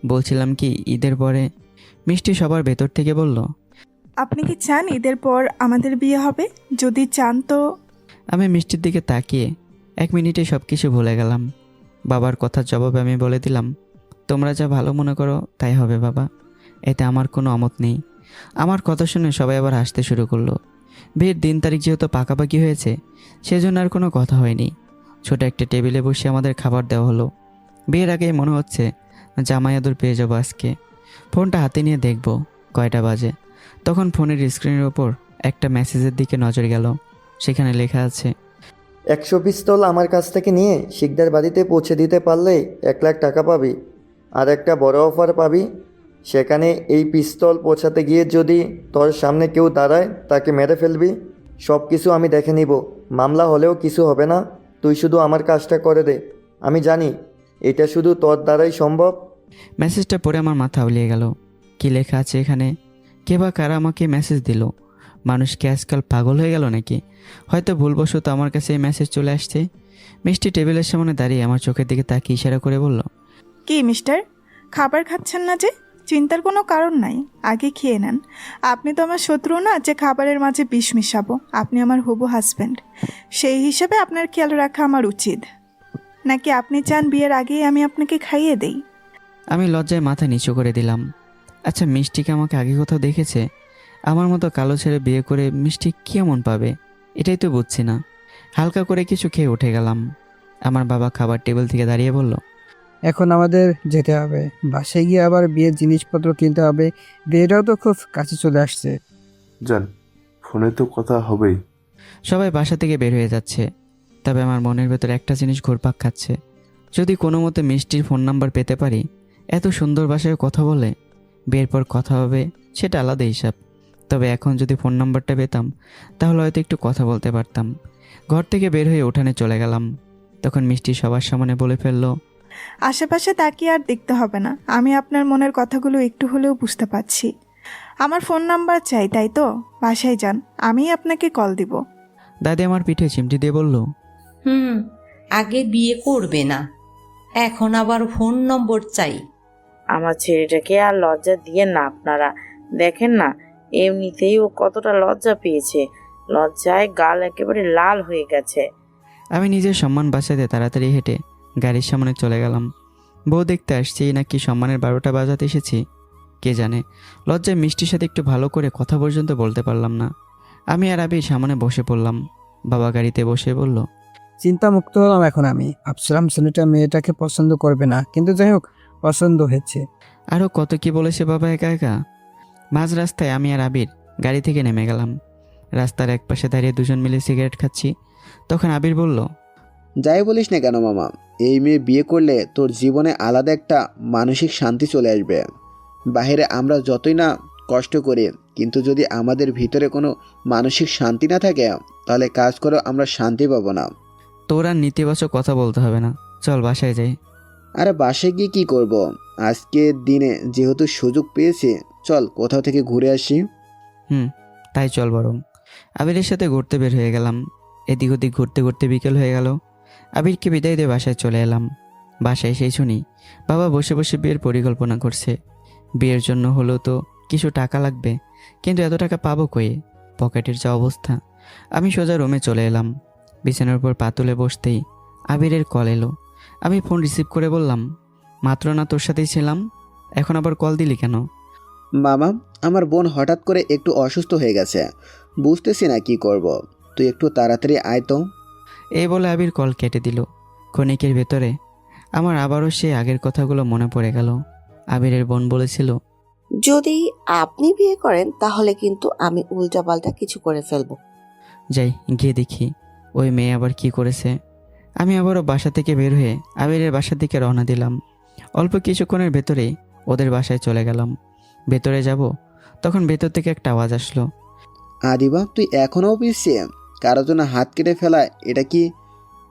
বলছিলাম কি ঈদের পরে। মিষ্টি সবার ভেতর থেকে বলল, আপনি কি চান ঈদের পর আমাদের বিয়ে হবে? যদি চান তো। আমি মিষ্টির দিকে তাকিয়ে 1 মিনিটে সব কিছু ভুলে গেলাম। বাবার কথার জবাবে আমি বলে দিলাম, তোমরা যা ভালো মনে করো তাই হবে বাবা, এতে আমার কোনো অমত নেই। আমার কথা শুনে সবাই আবার হাসতে শুরু করলো। বিয়ের দিন তারিখ যেহেতু পাকাপাকি হয়েছে সেজন্য আর কোনো কথা হয়নি। ছোট একটা টেবিলে বসে আমাদের খাবার দেওয়া হলো। বিয়ের আগেই মনে হচ্ছে জামাই আদর পেয়ে যাবো আজকে। ফোনটা হাতে নিয়ে দেখব কয়টা বাজে। তখন ফোনের স্ক্রিনের ওপর একটা মেসেজের দিকে নজর গেল। সেখানে লেখা আছে, 100 পিস্তল আমার কাছ থেকে নিয়ে শিকদার বাড়িতে পৌঁছে দিতে পারলে 1 লাখ টাকা পাবি। আর একটা বড় অফার পাবি, সেখানে এই পিস্তল পৌঁছাতে গিয়ে যদি তোর সামনে কেউ দাঁড়ায় তাকে মেরে ফেলবি। সব কিছু আমি দেখে নিব, মামলা হলেও কিছু হবে না। তুই শুধু আমার কাজটা করে দে। আমি জানি এটা শুধু তোর দ্বারাই সম্ভব। মেসেজটা পড়ে আমার মাথা উলিয়ে গেল। কি লেখা আছে এখানে? কে বা কারা আমাকে মেসেজ দিল? মানুষ কি আজকাল পাগল হয়ে গেল নাকি? হয়তো ভুলবশত আমার কাছে এই মেসেজ চলে আসছে। মিষ্টি টেবিলের সামনে দাঁড়িয়ে আমার চোখের দিকে তাকিয়ে ইশারা করে বলল, কি মিস্টার, খাবার খাচ্ছেন না যে? চিন্তার কোনো কারণ নাই, আগে খেয়ে নেন। আপনি তো আমার শত্রু না যে খাবারের মাঝে বিষ মিশাবো। আপনি আমার হবু হাজব্যান্ড, সেই হিসেবে আপনার খেয়াল রাখা আমার উচিত। নাকি আপনি চান বিয়ের আগেই আমি আপনাকে খাইয়ে দেই? আমি লজ্জায় মাথা নিচু করে দিলাম। আচ্ছা, মিষ্টিকে আমাকে আগে কোথাও দেখেছে? আমার মতো কালো ছেড়ে বিয়ে করে মিষ্টি কী এমন পাবে, এটাই তো বুঝছি না। হালকা করে কিছু খেয়ে উঠে গেলাম। আমার বাবা খাবার টেবিল থেকে দাঁড়িয়ে বলল, এখন আমাদের যেতে হবে, বাসায় গিয়ে আবার বিয়ের জিনিসপত্র কিনতে হবে। বিয়েটাও তো খুব কাছে চলে আসছে। যান, ফোনে তো কথা হবেই। সবাই বাসা থেকে বের হয়ে যাচ্ছে, তবে আমার মনের ভেতর একটা জিনিস ঘুরপাক খাচ্ছে। যদি কোনো মতে মিষ্টির ফোন নাম্বার পেতে পারি, এত সুন্দর ভাষায় কথা বলে, বিয়ের পর কথা হবে সেটা আলাদা হিসাব। তবে এখন যদি ফোন নাম্বারটা পেতাম তাহলে হয়তো একটু কথা বলতে পারতাম। ঘর থেকে বের হয়ে উঠানে চলে গেলাম। তখন মিষ্টি সবার সামনে বলে ফেললো, আশেপাশে তাকিয়ে আর দেখতে হবে না, আমি আপনার মনের কথাগুলো একটু হলেও বুঝতে পারছি। আমার ফোন নাম্বার চাই তাই তো? বাসায় যান, আমি আপনাকে কল দিব। দাদি আমার পিঠে চিমটি দিয়ে বলল, আগে বিয়ে করবে না, এখন আবার ফোন নম্বর চাই। আমার ছেলেটাকে আর লজ্জা দিয়ে না আপনারা। দেখেন না, এমনিতেই ও কতটা লজ্জা পেয়েছে। লজ্জায় গাল একেবারে লাল হয়ে গেছে। আমি নিজের সম্মান বাঁচাতে তাড়াতাড়ি হেঁটে গাড়ির সামনে চলে গেলাম। বউ দেখতে আসছি নাকি সম্মানের 12টা বাজাতে এসেছি কে জানে। লজ্জায় মিষ্টির সাথে একটু ভালো করে কথা পর্যন্ত বলতে পারলাম না। আমি আর আবির সামনে বসে পড়লাম। বাবা গাড়িতে বসে বলল, চিন্তামুক্ত হলাম এখন আমি। ভাবছিলাম ছেলেটা মেয়েটাকে পছন্দ করবে না, কিন্তু যাই হোক পছন্দ হয়েছে। আরও কত কি বলেছে বাবা একা একা। মাঝ রাস্তায় আমি আর আবির গাড়ি থেকে নেমে গেলাম। রাস্তার এক পাশে দাঁড়িয়ে দুজন মিলে সিগারেট খাচ্ছি। তখন আবির বলল, যাই বলিস না কেন মামা, এই মেয়ে বিয়ে করলে তোর জীবনে আলাদা একটা মানসিক শান্তি চলে আসবে। বাইরে আমরা যতই না কষ্ট করি, কিন্তু যদি আমাদের ভিতরে কোনো মানসিক শান্তি না থাকে, তাহলে কাজ করে আমরা শান্তি পাবো না। তোর আর নেতিবাচক কথা বলতে হবে না, চল বাসায় যাই। আরে বাসায় গিয়ে কী করব? আজকের দিনে যেহেতু সুযোগ পেয়েছি, চল কোথাও থেকে ঘুরে আসি। তাই চল বরং। আবিরের সাথে ঘুরতে বের হয়ে গেলাম। এদিক ওদিক ঘুরতে ঘুরতে বিকেল হয়ে গেল। আবিরকে বিদায় দিয়ে বাসায় চলে এলাম। বাসায় এসেই শুনি বাবা বসে বসে বিয়ের পরিকল্পনা করছে। বিয়ের জন্য হলেও তো কিছু টাকা লাগবে, কিন্তু এত টাকা পাবো কই? পকেটের যা অবস্থা। আমি সোজা রুমে চলে এলাম। বিছানার উপর পা তুলে বসতেই আবিরের কল এলো। আমি ফোন রিসিভ করে বললাম, মাত্র না তোর সাথেই ছিলাম, এখন আবার কল দিলি কেন? মামা, আমার বোন হঠাৎ করে একটু অসুস্থ হয়ে গেছে, বুঝতেছি না কি করব। তুই একটু তাড়াতাড়ি আয় তো। এই বলে আবির কল কেটে দিল। ক্ষণিকের ভেতরে আমার আবারও সেই আগের কথাগুলো মনে পড়ে গেল। আবিরের বোন বলেছিল, যদি আপনি বিয়ে করেন তাহলে কিন্তু আমি উল্টাপাল্টা কিছু করে ফেলবো। যাই গিয়ে দেখি ওই মেয়ে আবার কি করেছে। আমি আবারও বাসা থেকে বের হয়ে আবিরের বাসার দিকে রওনা দিলাম। অল্প কিছুক্ষণের ভেতরেই ওদের বাসায় চলে গেলাম। ভেতরে যাব, তখন ভেতর থেকে একটা আওয়াজ আসলো। আদিবা, তুই এখনও পিছিয়ে? কারোর জন্য হাত কেটে ফেলা এটা কি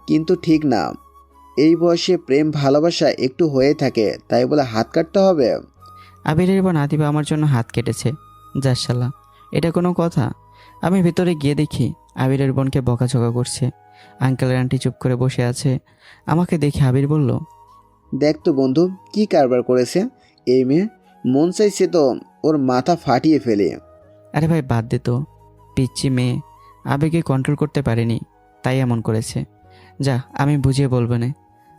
কিন্তু ঠিক না। এই বয়সে প্রেম ভালোবাসা একটু হয়ে থাকে, তাই বলে হাত কাটতে হবে? আবিরের বোন আদিবা আমার জন্য হাত কেটেছে। যাশাল্লাহ, এটা কোনো কথা? আমি ভেতরে গিয়ে দেখি আবিরের বোনকে বকাঝকা করছে। আঙ্কেল আর আন্টি চুপ করে বসে আছে। আমাকে দেখে আবির বলল, দেখ তো বন্ধু, কি কারবার করেছে এই মেয়ে। মন চাইছে তো ওর মাথা ফাটিয়ে ফেলে। আরে ভাই বাদ দে তো, পিচ্ছি মেয়ে আবেগে কন্ট্রোল করতে পারেনি, তাই এমন করেছে। যা, আমি বুঝিয়ে বলবো না।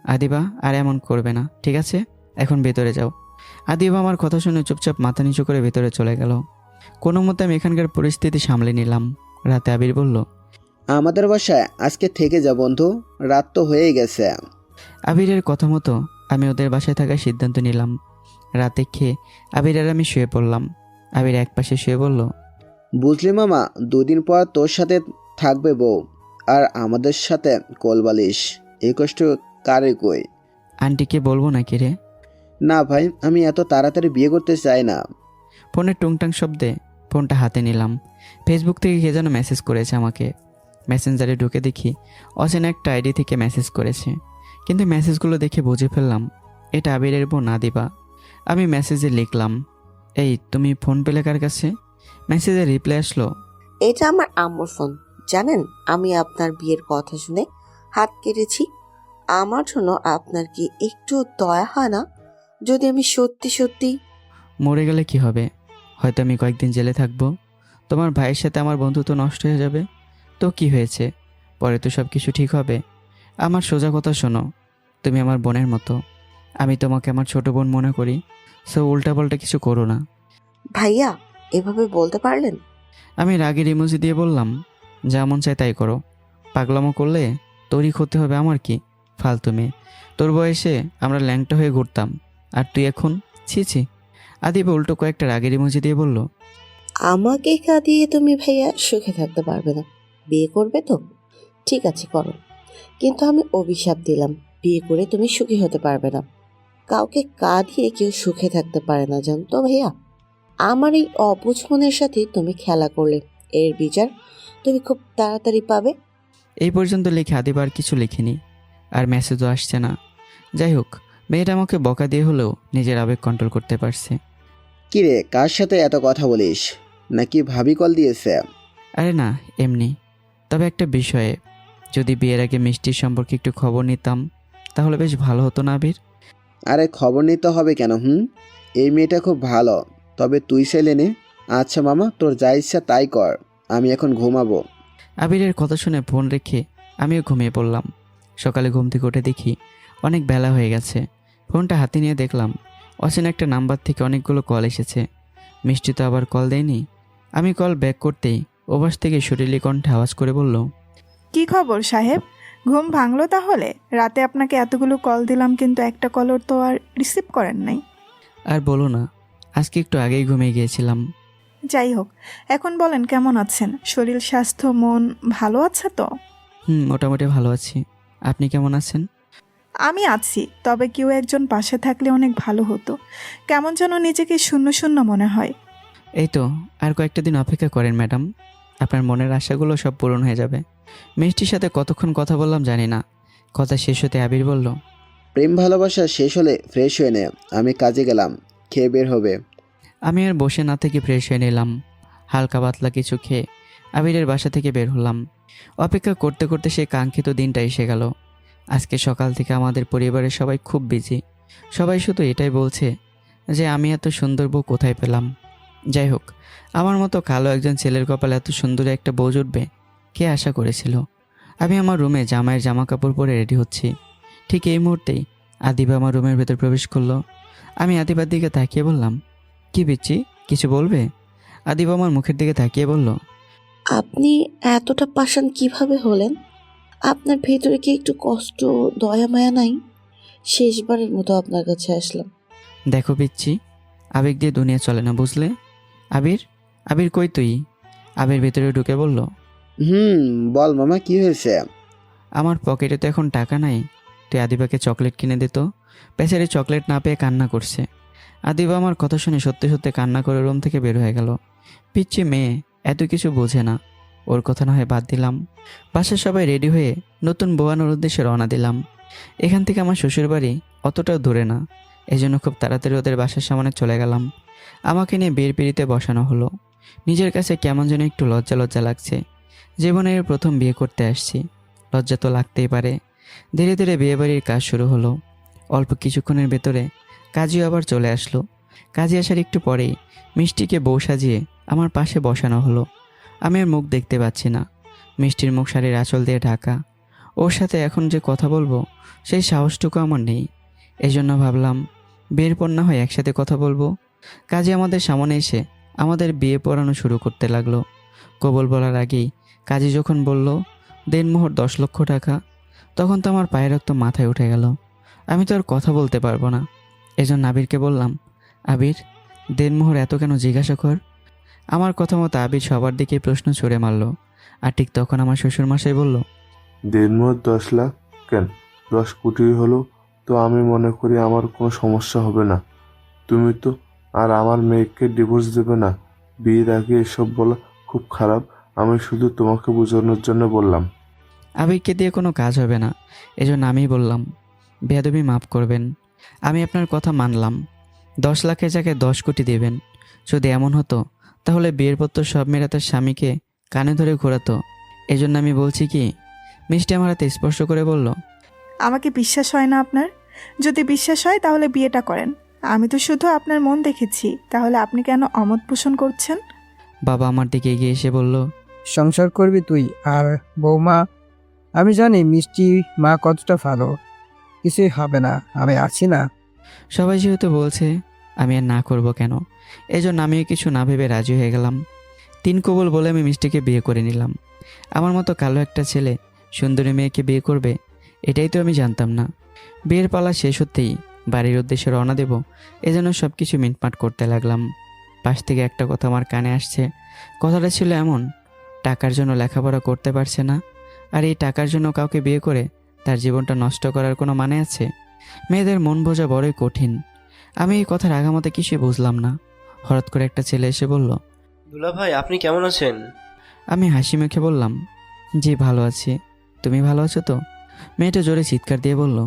আদিবা আর এমন করবে না, ঠিক আছে? এখন ভেতরে যাও। আদিবা আমার কথা শুনে চুপচাপ মাথা নিচু করে ভেতরে চলে গেল। কোনো মতে আমি এখানকার পরিস্থিতি সামলে নিলাম। রাতে আবির বলল, আমাদের বাসায় আজকে থেকে যা বন্ধু, রাত তো হয়ে গেছে। আবিরের কথা মতো আমি ওদের বাসায় থাকার সিদ্ধান্ত নিলাম। রাতে খেয়ে আবির আর আমি শুয়ে পড়লাম। আবির এক পাশে শুয়ে বলল, বুঝলি মামা, দুদিন পর তোর সাথে থাকবে বউ, আর আমাদের সাথে কোলবালিশ। এই কষ্ট কারে কই? আন্টিকে বলবো নাকি রে? না ভাই, আমি এত তাড়াতাড়ি বিয়ে করতে চাই না। ফোনের টুংটাং শব্দে ফোনটা হাতে নিলাম। ফেসবুক থেকে কে যেন মেসেজ করেছে আমাকে। মেসেঞ্জারে ঢুকে দেখি অচেনা একটা আইডি থেকে মেসেজ করেছে, কিন্তু মেসেজগুলো দেখে বুঝে ফেললাম এটা আবিরের বোন আদিবা। আমি মেসেজে লিখলাম, এই তুমি ফোন পেলে কার কাছে? মেসেজে রিপ্লাই আসলো, এটা আমার আম্মুর ফোন। জানেন, আমি আপনার বিয়ের কথা শুনে হাত কেটেছি। আমার জন্য আপনার কি একটু দয়া হয় না? যদি আমি সত্যি সত্যি মরে গেলে কি হবে? হয়তো আমি কয়েকদিন জেলে থাকবো। তোমার ভাইয়ের সাথে আমার বন্ধুত্ব নষ্ট হয়ে যাবে। তো কি হয়েছে? পরে তো সব কিছু ঠিক হবে। আমার সোজা কথা শোনো, তুমি আমার বোনের মতো। আমি তোমাকে আমার ছোট বোন মনে করি। সো উল্টাপাল্টা কিছু করো না। ভাইয়া এভাবে বলতে পারলেন? আমি রাগের ইমোজি দিয়ে বললাম, যা মন চায় তাই করো। পাগলামো করলে তোরই ক্ষতি হবে, আমার কি? ফালতু মেয়ে। তোর বয়সে আমরা ল্যাংটা হয়ে ঘুরতাম, আর তুই এখন ছি ছি। আদিবা উল্টো কয়েকটা রাগের ইমোজি দিয়ে বলল, আমাকে কাঁদিয়ে তুমি ভাইয়া সুখে থাকতে পারবে না। বিয়ে করবে তো ঠিক আছে করো, কিন্তু আমি অভিশাপ দিলাম, বিয়ে করে তুমি সুখী হতে পারবে না। কাউকে কাঁদিয়ে কেউ সুখে থাকতে পারে না, জানো তো ভাইয়া। আমার এই অবুঝ মনের সাথে তুমি খেলা করলে, এর বিচার তুমি খুব তাড়াতাড়ি পাবে। এই পর্যন্ত লিখে আদিবা আর কিছু লিখিনি, আর মেসেজও আসছে না। যাই হোক, মেয়েটা আমাকে বকা দিয়ে হলেও নিজের আবেগ কন্ট্রোল করতে পারছে। কিরে, কার সাথে এত কথা বলিস? নাকি ভাবি কল দিয়েছে? আরে না, এমনি। তবে একটা বিষয়ে, যদি বিয়ের আগে মিষ্টির সম্পর্কে একটু খবর নিতাম তাহলে বেশ ভালো হতো না আবির? আরে খবর নিতে হবে কেন? এই মেয়েটা খুব ভালো, তবে তুই ছেলে নে। আচ্ছা মামা, তোর যা ইচ্ছা তাই কর, আমি এখন ঘুমাবো। আবিরের কথা শুনে ফোন রেখে আমিও ঘুমিয়ে পড়লাম। সকালে ঘুম থেকে উঠে দেখি অনেক বেলা হয়ে গেছে। ফোনটা হাতে নিয়ে দেখলাম অচেনা একটা নাম্বার থেকে অনেকগুলো কল এসেছে। মিষ্টি তো আবার কল দেয়নি। আমি কল ব্যাক করতেই ওপাশ থেকে সুরেলি কণ্ঠে আওয়াজ করে বলল, কি খবর সাহেব? ঘুম ভাঙলো তাহলে? রাতে আপনাকে এতগুলো কল দিলাম কিন্তু একটা কলও তো আর রিসিভ করেন নাই। আর বলো না, আজকে একটু আগেই ঘুমিয়ে গিয়েছিলাম। যাই হোক, এখন বলেন কেমন আছেন? শরীর স্বাস্থ্য মন ভালো আছে তো? মোটামুটি ভালো আছি। আপনি কেমন আছেন? আমি আছি, তবে কেউ একজন পাশে থাকলে অনেক ভালো হতো। কেমন যেন নিজেকে শূন্য শূন্য মনে হয়। এই তো আর কয়েকটা দিন অপেক্ষা করেন ম্যাডাম, আপনার মনের আশাগুলো সব পূরণ হয়ে যাবে। মিষ্টির সাথে কতক্ষণ কথা বললাম জানি না, কথা শেষ হতে আবির বলল, প্রেম ভালোবাসা শেষ হলে ফ্রেশ হয়ে নে, আমি কাজে গেলাম, খেয়ে বের হবে। আমি আর বসে না থেকে ফ্রেশ হয়ে নিলাম। হালকা পাতলা কিছু খেয়ে আবিরের বাসা থেকে বের হলাম। অপেক্ষা করতে করতে সেই কাঙ্ক্ষিত দিনটা এসে গেল। আজকে সকাল থেকে আমাদের পরিবারের সবাই খুব বিজি। সবাই শুধু এটাই বলছে যে আমি এত সুন্দর বউ কোথায় পেলাম। যাই হোক, আমার মতো কালো একজন ছেলের কপালে এত সুন্দর একটা বউ জুটবে কে আশা করেছিল। আমি আমার রুমে জামাইয়ের জামা কাপড় পরে রেডি হচ্ছি। ঠিক এই মুহূর্তেই আদিবা আমার রুমের ভেতর প্রবেশ করলো। আমি আদিবার দিকে তাকিয়ে বললাম, কি বিচ্ছি, কিছু বলবে? আদিবা আমার মুখের দিকে তাকিয়ে বলল, আপনি এতটা পাষাণ কিভাবে হলেন? আপনার ভেতরে কি একটু কষ্ট, দয়া মায়া নাই? শেষবারের মতো আপনার কাছে আসলাম। দেখো পিচ্ছি, আবেগ দিয়ে দুনিয়া চলে না, বুঝলে? আবির, আবির কই তুই? আবির ভেতরে ঢুকে বলল, বল মামা, কি হয়েছে? আমার পকেটে তো এখন টাকা নাই, তুই আদিবাকে চকলেট কিনে দিত। বেচারি চকলেট না পেয়ে কান্না করছে। আদিবা আমার কথা শুনে সত্যি সত্যি কান্না করে রুম থেকে বের হয়ে গেল। পিচ্ছি মেয়ে, এত কিছু বোঝে না। ওর কথা না হয় বাদ দিলাম। বাসার সবাই রেডি হয়ে নতুন বোয়ানোর উদ্দেশ্যে রওনা দিলাম। এখান থেকে আমার শ্বশুরবাড়ি অতটাও দূরে না, এজন্য খুব তাড়াতাড়ি ওদের বাসার সামনে চলে গেলাম। আমাকে নিয়ে বিয়ের পিড়িতে বসানো হলো। নিজের কাছে কেমন যেন একটু লজ্জা লজ্জা লাগছে। জীবনে এর প্রথম বিয়ে করতে আসছি, লজ্জা তো লাগতেই পারে। ধীরে ধীরে বিয়েবাড়ির কাজ শুরু হলো। অল্প কিছুক্ষণের ভেতরে কাজী আবার চলে আসলো। কাজী আসার একটু পরেই মিষ্টিকে বউ সাজিয়ে আমার পাশে বসানো হলো। আমি আর মুখ দেখতে পাচ্ছি না, মিষ্টির মুখ শাড়ির আঁচল দিয়ে ঢাকা। ওর সাথে এখন যে কথা বলবো সেই সাহসটুকু আমার নেই। এজন্য ভাবলাম বিয়ের পর না হয় একসাথে কথা বলবো। কাজী আমাদের সামনে এসে আমাদের বিয়ে পড়ানো শুরু করতে লাগলো। কবুল বলার আগেই কাজী যখন বলল দেনমোহর 10 লক্ষ টাকা, তখন তো আমার পায়ের রক্ত মাথায় উঠে গেল। আমি তো আর কথা বলতে পারবো না। এজন্য আবিরকে বললাম, আবির, দেনমোহর এত কেন জিজ্ঞাসা কর। আমার কথা মতো আবির সবার দিকে প্রশ্ন ছুড়ে মারল। আর ঠিক তখন আমার শ্বশুরমশাই বলল, দেড় 10 লাখ কেন, 10 কোটি হলো তো আমি মনে করি আমার কোনো সমস্যা হবে না। তুমি তো আর আমার মেয়েকে ডিভোর্স দেবে না। বিয়ের আগে এসব বলা খুব খারাপ। আমি শুধু তোমাকে বোঝানোর জন্য বললাম। আবিরকে দিয়ে কোনো কাজ হবে না, এজন্য আমিই বললাম, বেয়াদবি মাফ করবেন, আমি আপনার কথা মানলাম। 10 লাখের জায়গায় 10 কোটি দেবেন। যদি এমন হতো তাহলে বিয়ের পর তো সব মেয়েরা তার স্বামীকে কানে ধরে ঘোরাতো। এজন্য আমি বলছি কি। মিষ্টি আমার হাতে স্পর্শ করে বলল, আমাকে বিশ্বাস হয় না আপনার? যদি বিশ্বাস হয় তাহলে বিয়েটা করেন। আমি তো শুধু আপনার মন দেখেছি, তাহলে আপনি কেন অমত পোষণ করছেন? বাবা আমার দিকে এগিয়ে এসে বলল, সংসার করবি তুই আর বৌমা? আমি জানি মিষ্টি মা কতটা ভালো, কিছুই হবে না, আমি আছি না। সবাই যেহেতু বলছে আমি আর না করব কেন, এজন্য আমিও কিছু না ভেবে রাজি হয়ে গেলাম। 3 কবুল বলে আমি মিষ্টিকে বিয়ে করে নিলাম। আমার মতো কালো একটা ছেলে সুন্দরী মেয়েকে বিয়ে করবে, এটাই তো আমি জানতাম না। বিয়ের পালা শেষ হতেই বাড়ির উদ্দেশ্যে রওনা দেব, এজন্য সব কিছু মিটমাট করতে লাগলাম। পাশ থেকে একটা কথা আমার কানে আসছে। কথাটা ছিল এমন, টাকার জন্য লেখাপড়া করতে পারছে না, আর এই টাকার জন্য কাউকে বিয়ে করে তার জীবনটা নষ্ট করার কোনো মানে আছে? মেয়েদের মন বোঝা বড়ই কঠিন। আমি এই কথার আগামতে কিছুই বুঝলাম না। হঠাৎ করে একটা ছেলে এসে বলল, দুলা ভাই, আপনি কেমন আছেন? আমি হাসি মুখে বললাম, জি ভালো আছি, তুমি ভালো আছো তো? মেয়েটা জোরে চিৎকার দিয়ে বলল,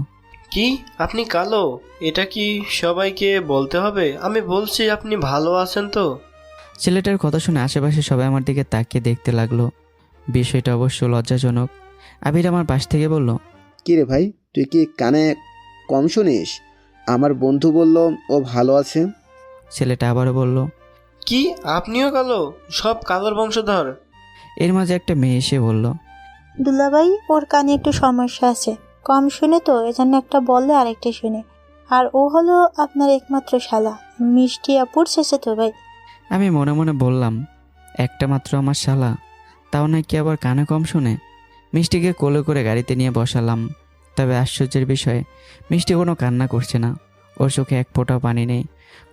কি আপনি কালো? এটা কি সবাইকে বলতে হবে? আমি বলছি আপনি ভালো আছেন তো? ছেলেটার কথা শুনে আশেপাশে সবাই আমার দিকে তাকিয়ে দেখতে লাগলো। বিষয়টা অবশ্য লজ্জাজনক। আবির আমার পাশ থেকে বলল, কি রে ভাই, তুই কি কানে কম শুনিস? আমার বন্ধু বলল ও ভালো আছে। ছেলেটা আবারও বলল, কি আপনিও কালো? সব কালোর বংশধর? এর মাঝে একটা মেয়ে এসে বলল, দুলাভাই, ওর কানে একটু সমস্যা আছে, কম শুনে তো, এজন্য একটা বললে আরেকটা শুনে। আর ও হলো আপনার একমাত্র শালা, মিষ্টি আপুর শেষে তো ভাই। আমি মনে মনে বললাম, একটা মাত্র আমার শালা? তাও নাকি আবার কানে কম শুনে। মিষ্টিকে কোলে করে গাড়িতে নিয়ে বসালাম। তবে আশ্চর্যের বিষয়, মিষ্টি কোনো কান্না করছে না। ওর চোখে এক ফোঁটাও পানি নেই।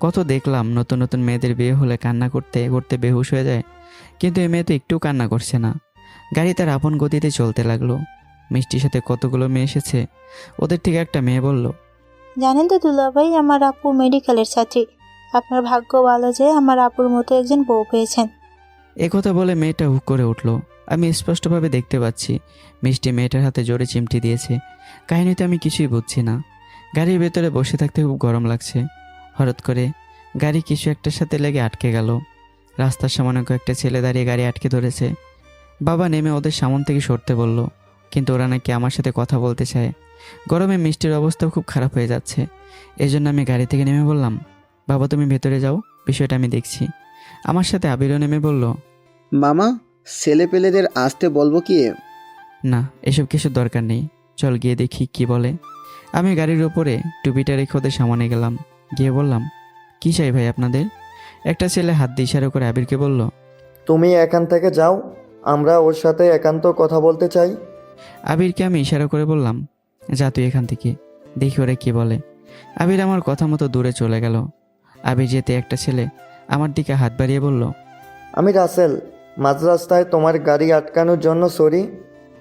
কত দেখলাম নতুন নতুন মেয়েদের বিয়ে হলে কান্না করতে করতে বেহুশ হয়ে যায়, কিন্তু এই মেয়ে তো একটু কান্না করছে না। গাড়ি তার আপন গতিতে চলতে লাগলো। মিষ্টির সাথে কতগুলো মেয়ে এসেছে, ওদের থেকে একটা মেয়ে বলল, জানেন তো দুলাভাই, আমার আপু মেডিকেলের ছাত্রী। আপনার ভাগ্য ভালো যে আমার আপুর মতো একজন বউ পেয়েছেন। একথা বলে মেয়েটা হুক করে উঠল। আমি স্পষ্টভাবে দেখতে পাচ্ছি মিষ্টি মেয়েটার হাতে জোরে চিমটি দিয়েছে। কাহিনীতে আমি কিছুই বুঝছি না। গাড়ির ভেতরে বসে থাকতে খুব গরম লাগছে। হঠাৎ করে গাড়ি কিছু একটার সাথে লেগে আটকে গেল। রাস্তার সামনে কয়েকটা ছেলে দাঁড়িয়ে গাড়ি আটকে ধরেছে। বাবা নেমে ওদের সামন থেকে সরতে বলল, কিন্তু ওরা নাকি আমার সাথে কথা বলতে চায়। গরমে মিষ্টির অবস্থা খুব খারাপ হয়ে যাচ্ছে। এই জন্য আমি গাড়ি থেকে নেমে বললাম, বাবা তুমি ভেতরে যাও, বিষয়টা আমি দেখছি। আমার সাথে আবিরও নেমে বলল, মামা, ছেলে পেলেদের আসতে বলবো কি? না, এসব কিছু দরকার নেই, চল গিয়ে দেখি কি বলে। আমি গাড়ির ওপরে টুপিটা রেখে ওদের সামনে গেলাম। গিয়ে বললাম, কি চাই ভাই আপনাদের? একটা ছেলে হাত দিয়ে ইশারা করে আবিরকে বলল, তুমি এখান থেকে যাও, আমরা ওর সাথে একান্ত কথা বলতে চাই। আবিরকে আমি ইশারা করে বললাম, যা তুই এখান থেকে, দেখি ওরা কি বলে। আবির আমার কথা মতো দূরে চলে গেল। আবির যেতে একটা ছেলে আমার দিকে হাত বাড়িয়ে বলল, আমি রাসেল, মাঝ রাস্তায় তোমার গাড়ি আটকানোর জন্য সরি।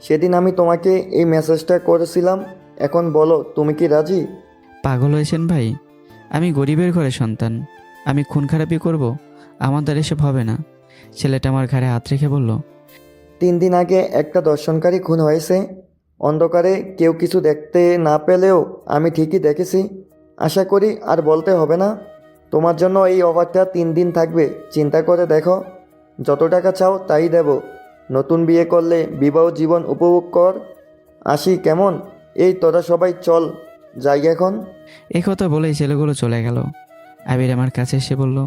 সেদিন আমি তোমাকে এই মেসেজটা করেছিলাম। এখন বলো, তুমি কি রাজি? পাগল হয়েছেন ভাই? আমি গরিবের ঘরের সন্তান, আমি খুন খারাপি করব? আমার দ্বারা এসব হবে না। ছেলেটা আমার ঘাড়ে হাত রেখে বলল, 3 দিন আগে একটা দর্শনকারী খুন হয়েছে। অন্ধকারে কেউ কিছু দেখতে না পেলেও আমি ঠিকই দেখেছি। আশা করি আর বলতে হবে না। তোমার জন্য এই অফারটা 3 দিন থাকবে, চিন্তা করে দেখো। যত টাকা চাও তাই দেব। নতুন বিয়ে করলে বিবাহ জীবন উপভোগ কর। আসি কেমন? এই তোরা সবাই চল, যাই এখন। এই কথা বলেই ছেলেগুলো চলে গেল। আবির আমার কাছে এসে বলল,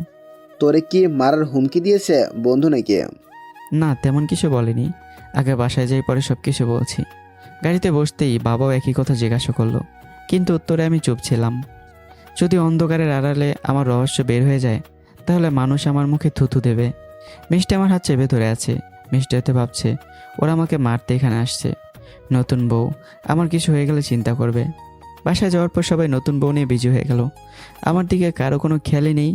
তোরে কি মারার হুমকি দিয়েছে বন্ধু নাকি? না, তেমন কিছু বলেনি। আগে বাসায় যাই, পরে সব কিছু বলছি। গাড়িতে বসতেই বাবাও একই কথা জিজ্ঞাসা করলো, কিন্তু উত্তরে আমি চুপ ছিলাম। যদি অন্ধকারের আড়ালে আমার রহস্য বের হয়ে যায়, তাহলে মানুষ আমার মুখে থুথু দেবে। মিষ্টি আমার হাত চেপে ধরে আছে। মিষ্টি হতে ভাবছে ওরা আমাকে মারতে এখানে আসছে। নতুন বউ, আমার কিছু হয়ে গেলে চিন্তা করবে। বাসায় যাওয়ার পর সবাই নতুন বউ নিয়ে বিজি হয়ে গেল। আমার দিকে কারো কোনো খেয়ালই নেই।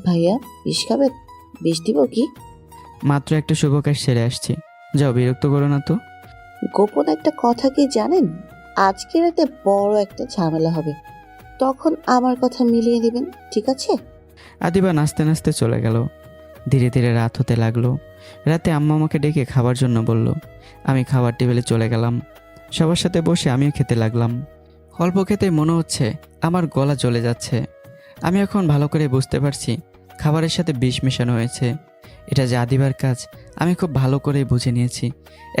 ভাইয়া, বিষ খাবে? বিষ দিব কি? মাত্র একটা শুভ কাজ সেরে আসছি, যাও, বিরক্ত করো না তো। গোপন একটা কথা কি জানেন? আজকে রাতে বড় একটা ঝামেলা হবে, তখন আমার কথা মিলিয়ে নেবেন, ঠিক আছে? আদিবা নাচতে নাচতে চলে গেল। ধীরে ধীরে রাত হতে লাগলো। রাতে আম্মা আমাকে ডেকে খাবার জন্য বলল। আমি খাবার টেবিলে চলে গেলাম। সবার সাথে বসে আমিও খেতে লাগলাম। অল্প খেতে মনে হচ্ছে আমার গলা জ্বলে যাচ্ছে। আমি এখন ভালো করে বুঝতে পারছি খাবারের সাথে বিষ মেশানো হয়েছে। এটা যে আদিবার কাজ আমি খুব ভালো করেই বুঝে নিয়েছি।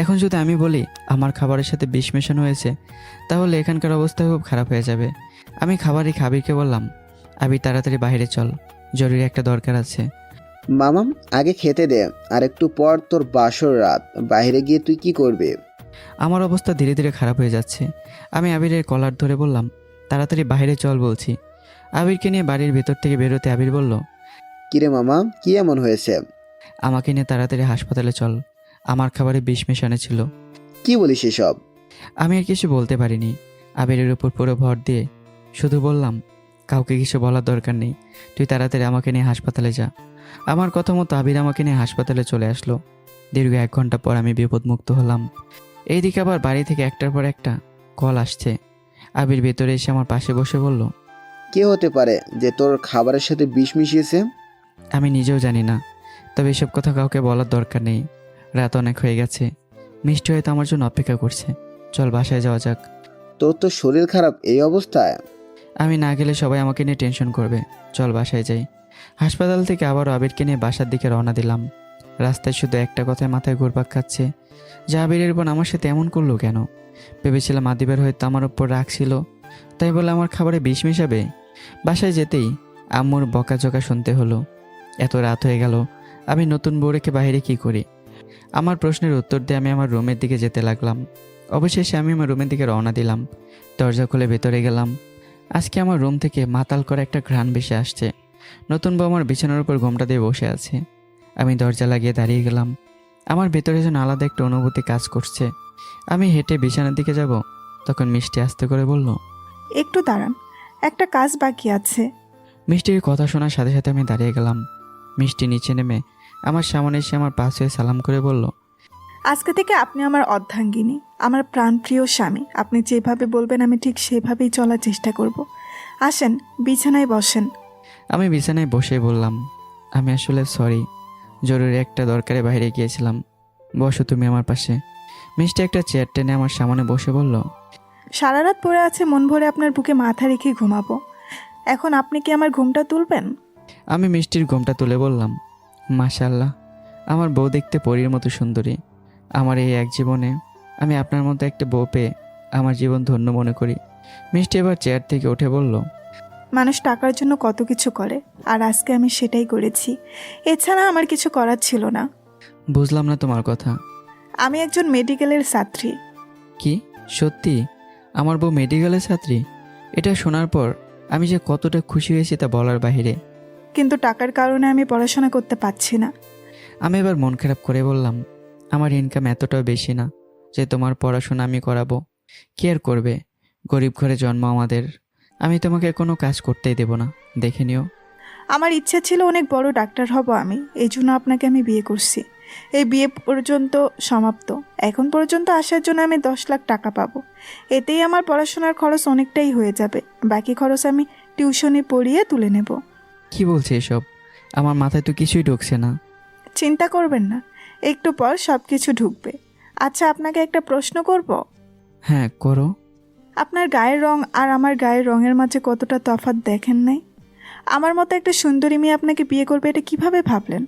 এখন যদি আমি বলি আমার খাবারের সাথে বিষ মেশানো হয়েছে, তাহলে এখানকার অবস্থা খুব খারাপ হয়ে যাবে। আমি খাবারই আবিরকে বললাম, আবির তাড়াতাড়ি বাইরে চল, জরুরি একটা দরকার আছে। মামাম, আগে খেতে দে, আর একটু পর তোর বাসর রাত, বাইরে গিয়ে তুই কি করবি? আমার অবস্থা ধীরে ধীরে খারাপ হয়ে যাচ্ছে। আমি আবিরের কলার ধরে বললাম, তাড়াতাড়ি বাইরে চল বলছি। আবিরকে নিয়ে বাড়ির ভেতর থেকে বেরোতে আবির বলল, কিরে মামা, কি এমন হয়েছে? আমাকে নিয়ে তাড়াতাড়ি হাসপাতালে চল, আমার খাবারে বিষ মেশানো ছিল। কি বলিস এসব? আমি আর কিছু বলতে পারিনি। আবিরের উপর পুরো ভর দিয়ে শুধু বললাম, কাউকে কিছু বলার দরকার নেই, তুই তাড়াতাড়ি আমাকে নিয়ে হাসপাতালে যা। আমার কথা মতো আবির আমাকে নিয়ে হাসপাতালে চলে আসলো। দীর্ঘ 1 ঘন্টা পর আমি বিপদমুক্ত হলাম। এইদিকে আবার বাড়ি থেকে একটার পর একটা কল আসছে। আবির ভেতরে এসে আমার পাশে বসে বলল, কে হতে পারে যে তোর খাবারের সাথে বিষ মিশিয়েছে? আমি নিজেও জানি না, তবে এসব কথা কাউকে বলার দরকার নেই। রাত অনেক হয়ে গেছে, মিষ্টি হয়তো আমার জন্য অপেক্ষা করছে। চল বাসায় যাওয়া যাক। তোর তো শরীর খারাপ এই অবস্থায়। আমি না গেলে সবাই আমাকে নিয়ে টেনশন করবে। চল বাসায় যাই। হাসপাতাল থেকে আবারও আবিরকে নিয়ে বাসার দিকে রওনা দিলাম। রাস্তায় শুধু একটা কথায় মাথায় ঘুরপাক খাচ্ছে, যে আবিরের বোন আমার সাথে এমন করলো কেন? ভেবেছিলাম আদিবার হয়তো আমার উপর রাগ ছিল, তাই বলে আমার খাবারে বিষ মেশাবে। বাসায় যেতেই আম্মুর বকাঝকা শুনতে হলো। এত রাত হয়ে গেল, আমি নতুন বউ রেখে বাইরে কী করি? আমার প্রশ্নের উত্তর দিয়ে আমি আমার রুমের দিকে যেতে লাগলাম। অবশেষে আমি আমার রুমের দিকে রওনা দিলাম। দরজা খুলে ভেতরে গেলাম। আজকে আমার রুম থেকে মাতাল করে একটা ঘ্রাণ ভেসে আসছে। নতুন বউ আমার বিছানার উপর ঘোমটা দিয়ে বসে আছে। আমি দরজা লাগিয়ে দাঁড়িয়ে গেলাম। আমার ভেতরে যেন আলাদা একটা অনুভূতি কাজ করছে। আমি হেঁটে বিছানার দিকে যাব, তখন মিষ্টি আস্তে করে বলল, একটু দাঁড়ান, একটা কাজ বাকি আছে। মিষ্টির কথা শোনার সাথে সাথে আমি দাঁড়িয়ে গেলাম। মিষ্টি নিচে নেমে আমার সামনে এসে আমার পাশে সালাম করে বলল, আজকে থেকে আপনি আমার অর্ধাঙ্গিনী, আমার প্রাণপ্রিয় স্বামী। আপনি যেভাবে বলবেন আমি ঠিক সেভাবেই চলার চেষ্টা করব। আসেন, বিছানায় বসেন। আমি বিছানায় বসে বললাম, আমি আসলে সরি, জরুরি একটা দরকারে বাইরে গিয়েছিলাম। বসো তুমি আমার পাশে। মিষ্টি একটা চেয়ার টেনে আমার সামনে বসে বলল, সারা রাত পড়ে আছে, মন ভরে আপনার বুকে মাথা রেখে ঘুমাবো। এখন আপনি কি আমার ঘুমটা তুলবেন? আমি মিষ্টির ঘোমটা তুলে বললাম, মাশাআল্লাহ, আমার বউ দেখতে পরীর মতো সুন্দরী। আমার এই এক জীবনে আমি আপনার মতো একটা বউ পেয়ে আমার জীবন ধন্য মনে করি। মিষ্টি এবার চেয়ার থেকে উঠে বলল, মানুষ টাকার জন্য কত কিছু করে, আর আজকে আমি সেটাই করেছি। এছাড়া আমার কিছু করার ছিল না। বুঝলাম না তোমার কথা। আমি একজন মেডিকেলের ছাত্রী। কি সত্যি আমার বউ মেডিকেলের ছাত্রী? এটা শোনার পর আমি যে কতটা খুশি হয়েছি তা বলার বাইরে। কিন্তু টাকার কারণে আমি পড়াশোনা করতে পারছি না। আমি এবার মন খারাপ করে বললাম, আমার ইনকাম এতটাও বেশি না যে তোমার পড়াশোনা আমি করাবো। কি আর করবে, গরিব ঘরে জন্ম আমাদের। আমি তোমাকে কোনো কাজ করতেই দেব না, দেখে নিও। আমার ইচ্ছা ছিল অনেক বড় ডাক্তার হব আমি, এই জন্য আপনাকে আমি বিয়ে করছি। এই বিয়ে পর্যন্ত সমাপ্ত। এখন পর্যন্ত আসার জন্য আমি 10 লাখ টাকা পাবো। এতেই আমার পড়াশোনার খরচ অনেকটাই হয়ে যাবে। বাকি খরচ আমি টিউশনে পড়িয়ে তুলে নেব। কি বলছে এসব? আমার মাথায় তো কিছুই ঢুকছে না। চিন্তা করবেন না, একটু পর সব কিছু ঢুকবে। আচ্ছা, আপনাকে একটা প্রশ্ন করব। হ্যাঁ করো। আপনার গায়ের রং আর আমার গায়ের রঙের মাঝে কতটা তফাৎ দেখেন নাই? আমার মতো একটা সুন্দরী মেয়ে আপনাকে বিয়ে করবে, এটা কিভাবে ভাবলেন?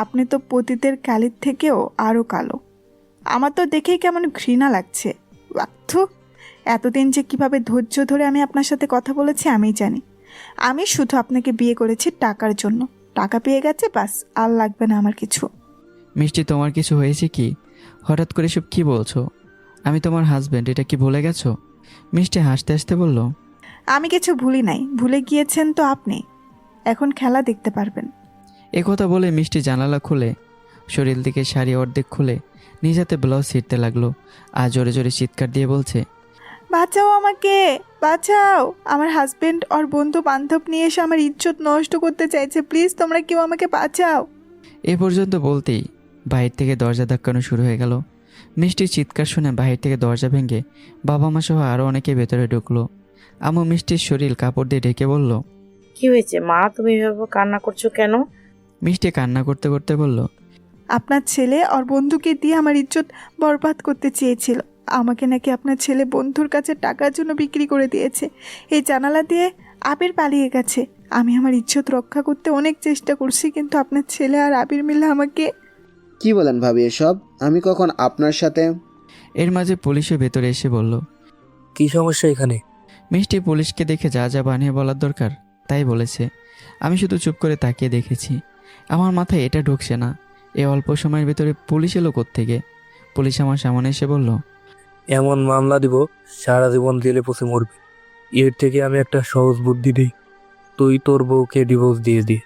আপনি তো পতিতের কালির থেকেও আরও কালো। আমার তো দেখেই কেমন ঘৃণা লাগছে। বাথু, এতদিন যে কিভাবে ধৈর্য ধরে আমি আপনার সাথে কথা বলেছি আমি জানি। আমি শুধু আপনাকে বিয়ে করেছি টাকার জন্য। টাকা পেয়ে গেছে, বাস, আর লাগবে না আমার কিছু। মিষ্টি, তোমার কিছু হয়েছে কি? হঠাৎ করে সব কি বলছো? আমি তোমার হাজবেন্ড, এটা কি ভুলে গেছো? মিষ্টি হাসতে হাসতে বলল, আমি কিছু ভুলি নাই, ভুলে গিয়েছেন তো আপনি। এখন খেলা দেখতে পারবেন। একথা বলে মিষ্টি জানালা খুলে শরীর থেকে শাড়ি অর্ধেক খুলে নিজ হাতে ব্লাউজ ছিঁড়তে লাগলো আর জোরে জোরে চিৎকার দিয়ে বলছে, বাঁচাও আমাকে, বাঁচাও। আমার হাজবেন্ড আর বন্ধু বান্ধব নিয়ে এসে আমার ইজ্জত নষ্ট করতে চাইছে। প্লিজ তোমরা কেউ আমাকে বাঁচাও। এ পর্যন্ত বলতেই বাহির থেকে দরজা ধাক্কানো শুরু হয়ে গেল। মিষ্টির চিৎকার শুনে বাহির থেকে দরজা ভেঙে বাবা মা সহ আরও অনেকে ভেতরে ঢুকলো। আম্মু মিষ্টির শরীর কাপড় দিয়ে ঢেকে বলল, কি হয়েছে মা, তুমি এভাবে কান্না করছো কেন? মিষ্টি কান্না করতে করতে বলল, আপনার ছেলে আর বন্ধুকে দিয়ে আমার ইজ্জত বরবাদ করতে চেয়েছিল। আমাকে নাকি আপনার ছেলে বন্ধুর কাছে টাকার জন্য বিক্রি করে দিয়েছে। এই জানালা দিয়ে আবির পালিয়ে গেছে। আমি আমার ইজ্জত রক্ষা করতে অনেক চেষ্টা করছি, কিন্তু আপনার ছেলে আর আবির মিলে আমাকে। কি বলেন ভাবি এসব? আমি কখন আপনার সাথে? এর মাঝে পুলিশের ভেতরে এসে বলল, কি সমস্যা এখানে? মিষ্টি পুলিশকে দেখে যা যা বানিয়ে বলার দরকার তাই বলেছে। আমি শুধু চুপ করে তাকিয়ে দেখেছি। আমার মাথায় এটা ঢুকছে না, এই অল্প সময়ের ভেতরে পুলিশ এলো কোত্থেকে? পুলিশ আমার সামনে এসে বলল, এমন মামলা দিব সারা জীবন জেলে পচে মরবি। এর থেকে আমি একটা সহজ বুদ্ধি দিই, তুই তোর বউকে ডিভোর্স দিয়ে দি।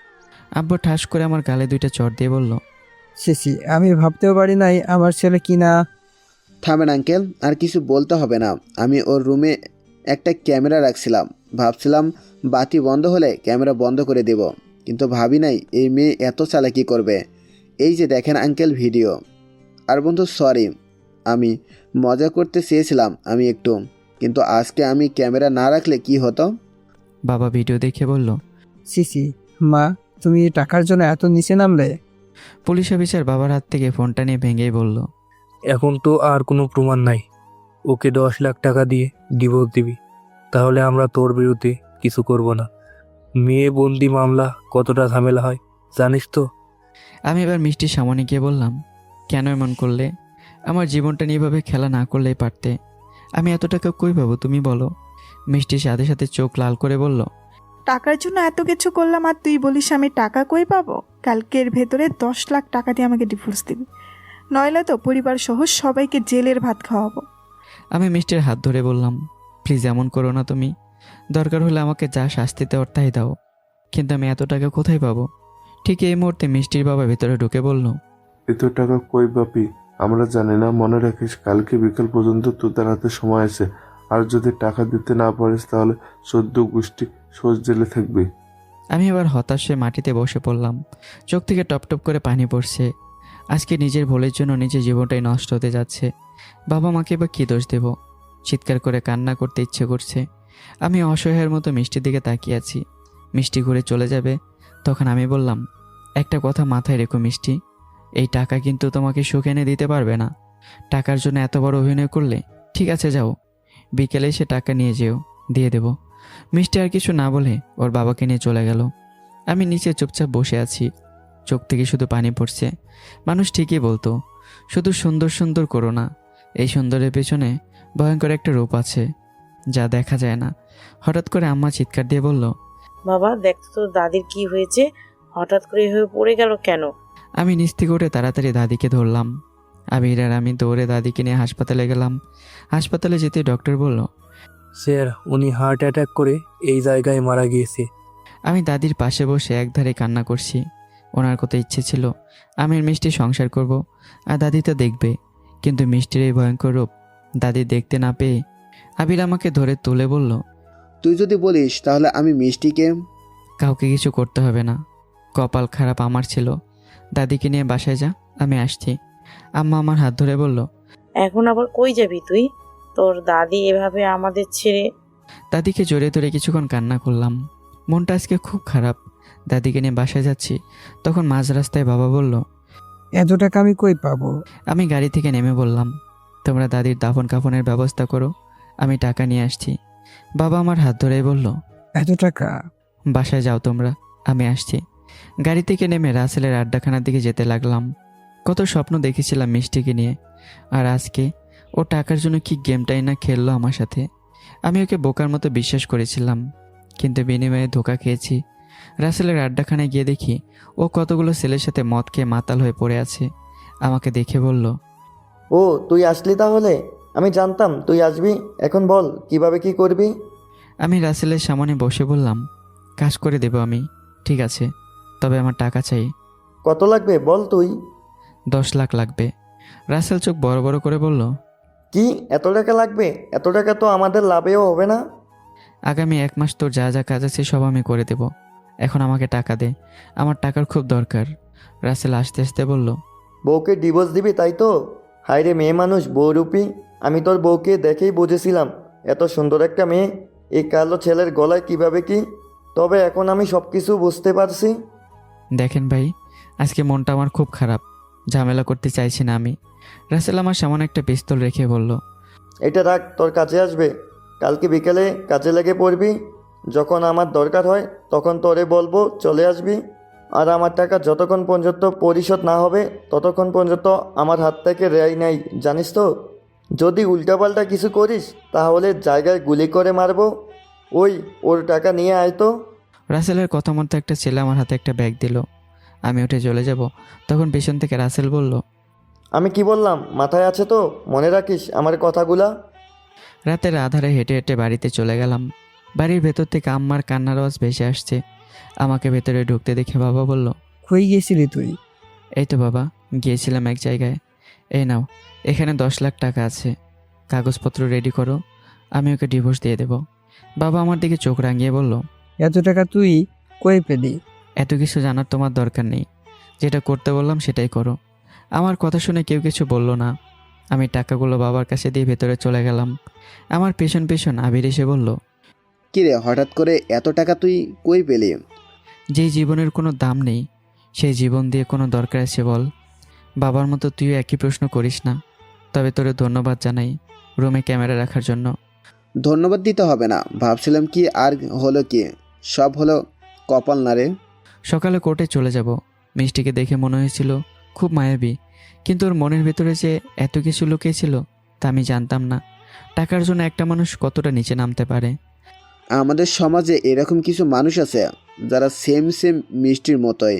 আব্বা ঠাস করে আমার গালে 2টা চড় দিয়ে বলল, সিসি, আমি ভাবতেও পারি নাই আমার ছেলে কিনা। থামেন আঙ্কেল, আর কিছু বলতে হবে না। আমি ওর রুমে একটা ক্যামেরা রাখছিলাম, ভাবছিলাম বাতি বন্ধ হলে ক্যামেরা বন্ধ করে দেব, কিন্তু ভাবি নাই এই মেয়ে এত চালাকি করবে। এই যে দেখেন আঙ্কেল ভিডিও। আর বন্ধু সরি, আমি মজা করতে চেয়েছিলাম আমি একটু, কিন্তু আজকে আমি ক্যামেরা না রাখলে কি হতো? বাবা ভিডিও দেখে বলল, সিসি, মা, তুমি টাকার জন্য এত নিচে নামলে? পুলিশ অফিসার বাবার হাত থেকে ফোনটা নিয়ে ভেঙেই বলল, এখন তো আর কোনো প্রমাণ নাই, ওকে 10 লাখ টাকা দিয়ে ডিভোর্স দিবি, তাহলে আমরা তোর বিরুদ্ধে কিছু করব না। মেয়ে বন্দি মামলা কতটা ঝামেলা হয় জানিস তো? আমি এবার মিষ্টির সামনে গিয়ে বললাম, কেন এমন করলে? আমার জীবনটা নিয়ে এভাবে খেলা না করলেই পারতে। আমি এত টাকা কই পাবো তুমি বলো? মিষ্টির সাথে সাথে চোখ লাল করে বলল, টাকার জন্য এত কিছু করলাম আর তুই বলিস আমি টাকা কই পাবো? কালকের ভেতরে 10 লাখ টাকা দিয়ে আমাকে ডিভোর্স দিবি, নইলে তো পরিবার সহ সবাইকে জেলের ভাত খাওয়াবো। আমি মিষ্টির হাত ধরে বললাম, প্লিজ এমন করো না তুমি। দরকার হলে আমাকে যা শাস্তি দেওয়ার তাই দাও, কিন্তু আমি এত টাকা কোথায় পাবো? ঠিক এই মুহূর্তে মিষ্টির বাবা ভেতরে ঢুকে বলল, এত টাকা কই পাবি আমরা জানি না, মনে রাখিস কালকে বিকেল পর্যন্ত তোদের হাতে সময় আছে। আর যদি টাকা দিতে না পারিস তাহলে 14 গোষ্ঠী সোজ জেলে থাকবি। আমি এবার হতাশ হয়ে মাটিতে বসে পড়লাম। চোখ থেকে টপ টপ করে পানি পড়ছে। আজকে নিজের ভুলের জন্য নিজের জীবনটাই নষ্ট হতে যাচ্ছে। বাবা মাকে বা কী দোষ দেব? চিৎকার করে কান্না করতে ইচ্ছে করছে। আমি অসহায়ের মতো মিষ্টির দিকে তাকিয়ে আছি। মিষ্টি ঘুরে চলে যাবে, তখন আমি বললাম, একটা কথা মাথায় রেখো মিষ্টি, এই টাকা কিন্তু তোমাকে সুখ এনে দিতে পারবে না। টাকার জন্য এত বড় অভিনয় করলে ঠিক আছে যাও, বিকেলে এসে টাকা নিয়ে যেও, দিয়ে দেব। মিষ্টি আর কিছু না বলে ওর বাবাকে নিয়ে চলে গেল। আমি নিচে চুপচাপ বসে আছি, চোখ থেকে শুধু পানি পড়ছে। মানুষ ঠিকই বলতো, শুধু সুন্দর সুন্দর করো না, এই সুন্দরের পেছনে ভয়ঙ্কর একটা রূপ আছে যা দেখা যায় না। হঠাৎ করে আম্মা চিৎকার দিয়ে বলল, বাবা দেখ তো তোর দাদির কি হয়েছে, হঠাৎ করে হয়ে পড়ে গেল কেন? আমি নিচ থেকে উঠে তাড়াতাড়ি দাদিকে ধরলাম। আবির আর আমি দৌড়ে দাদিকে নিয়ে হাসপাতালে গেলাম। হাসপাতালে যেতে ডক্টর বলল, স্যার উনি হার্ট অ্যাটাক করে এই জায়গায় মারা গিয়েছে। আমি দাদির পাশে বসে একধারে কান্না করছি। ওনার কত ইচ্ছে ছিল আমি আর মিষ্টি সংসার করব, আর দাদি তো দেখবে, কিন্তু মিষ্টির এই ভয়ঙ্কর রূপ দাদি দেখতে না পেয়ে আবির আমাকে ধরে তুলে বলল, তুই যদি বলিস তাহলে আমি মিষ্টিকে। কাউকে কিছু করতে হবে না, কপাল খারাপ আমার ছিল। দাদিকে নিয়ে বাসায় যা, আমি আসছি। আম্মা আমার হাত ধরে বলল, এখন আবার কই যাবি তুই? তোর দাদি এভাবে আমাদের ছেড়ে? দাদিকে জড়িয়ে ধরে কিছুক্ষণ কান্না করলাম। মনটা আজকে খুব খারাপ। দাদিকে নিয়ে বাসায় যাচ্ছি, তখন মাঝ রাস্তায় বাবা বলল, এত টাকা আমি কই পাবো? আমি গাড়ি থেকে নেমে বললাম, তোমরা দাদির দাফন কাফনের ব্যবস্থা করো, আমি টাকা নিয়ে আসছি। বাবা আমার হাত ধরেই বলল, এত টাকা? বাসায় যাও তোমরা, আমি আসছি। গাড়ি থেকে নেমে রাসেলের আড্ডাখানার দিকে যেতে লাগলাম। কত স্বপ্ন দেখেছিলাম মিষ্টিকে নিয়ে, আর আজকে ও টাকার জন্য কি গেমটাই না খেললো আমার সাথে। আমি ওকে বোকার মতো বিশ্বাস করেছিলাম, কিন্তু বিনিময়ে ধোকা খেয়েছি। রাসেলের আড্ডাখানায় গিয়ে দেখি ও কতগুলো ছেলের সাথে মদ খেয়ে মাতাল হয়ে পড়ে আছে। আমাকে দেখে বলল, ও তুই আসলি তাহলে, আমি জানতাম তুই আসবি। এখন বল কিভাবে কি করবি? আমি রাসেলের সামনে বসে বললাম, কাজ করে দেব আমি, ঠিক আছে, তবে আমার টাকা চাই। কত লাগবে বল তুই? 10 লাখ লাগবে। রাসেল চোখ বড় বড় করে বলল, কি এত টাকা লাগবে? এত টাকা তো আমাদের লাভেও হবে না। আগামী 1 মাস তোর যা যা কাজ আছে সব আমি করে দেব, এখন আমাকে টাকা দে, আমার টাকার খুব দরকার। রাসেল আস্তে আস্তে বলল, বউকে ডিভোর্স দিবি তাই তো? হায় রে মেয়ে মানুষ, বউরূপী। আমি তোর বউকে দেখেই বুঝেছিলাম এত সুন্দর একটা মেয়ে এই কালো ছেলের গলায় কিভাবে কি। তবে এখন আমি সব কিছু বুঝতে পারছি। দেখেন ভাই, আজকে মনটা আমার খুব খারাপ, ঝামেলা করতে চাইছি না আমি। রাসেল আমার সামনে একটা পিস্তল রেখে বলল, এটা রাখ, তোর কাজে আসবে। কালকে বিকেলে কাজে লেগে পড়বি। যখন আমার দরকার হয় তখন তোরে বলবো, চলে আসবি। আর আমার টাকা যতক্ষণ পর্যন্ত পরিশোধ না হবে ততক্ষণ পর্যন্ত আমার হাত থেকে রেয়াই নাই, জানিস তো? যদি উল্টাপাল্টা কিছু করিস তাহলে জায়গায় গুলি করে মারবো। ওর টাকা নিয়ে আয় তো। রাসেলের কথা মতো একটা ছেলে আমার হাতে একটা ব্যাগ দিল। আমি উঠে চলে যাব, তখন পেছন থেকে রাসেল বলল, আমি কি বললাম মাথায় আছে তো? মনে রাখিস আমার কথাগুলা। রাতের আধারে হেঁটে হেঁটে বাড়িতে চলে গেলাম। বাড়ির ভেতর থেকে আম্মার কান্নার আওয়াজ ভেসে আসছে। আমাকে ভেতরে ঢুকতে দেখে বাবা বলল, কই গেছিলি তুই? এই তো বাবা, গিয়েছিলাম এক জায়গায়। এই নাও, এখানে 10 লাখ টাকা আছে, কাগজপত্র রেডি করো, আমি ওকে ডিভোর্স দিয়ে দেব। বাবা আমার দিকে চোখ রাঙিয়ে বলল, এত টাকা তুই কই পেলি? এত কিছু জানার তোমার দরকার নেই, যেটা করতে বললাম সেটাই করো। আমার কথা শুনে কেউ কিছু বলল না। আমি টাকাগুলো বাবার কাছে দিয়ে ভেতরে চলে গেলাম। আমার পেছন পেছন আবির এসে বলল, কিরে হঠাৎ করে এত টাকা তুই কই পেলি? যেই জীবনের কোনো দাম নেই সেই জীবন দিয়ে কোনো দরকার আছে বল? বাবার মতো তুইও একই প্রশ্ন করিস না। তবে তোরে ধন্যবাদ জানাই রুমে ক্যামেরা রাখার জন্য। ধন্যবাদ দিতে হবে না, ভাবছিলাম কি আর হলো কি, সব হলো কপাল না রে। সকালে কোর্টে চলে যাব। মিষ্টিকে দেখে মনে হয়েছিল খুব মায়াবী, কিন্তু ওর মনের ভেতরে যে এত কিছু লুকিয়েছিল তা আমি জানতাম না। টাকার জন্য একটা মানুষ কতটা নিচে নামতে পারে। আমাদের সমাজে এরকম কিছু মানুষ আছে যারা সেম মিষ্টির মতোই।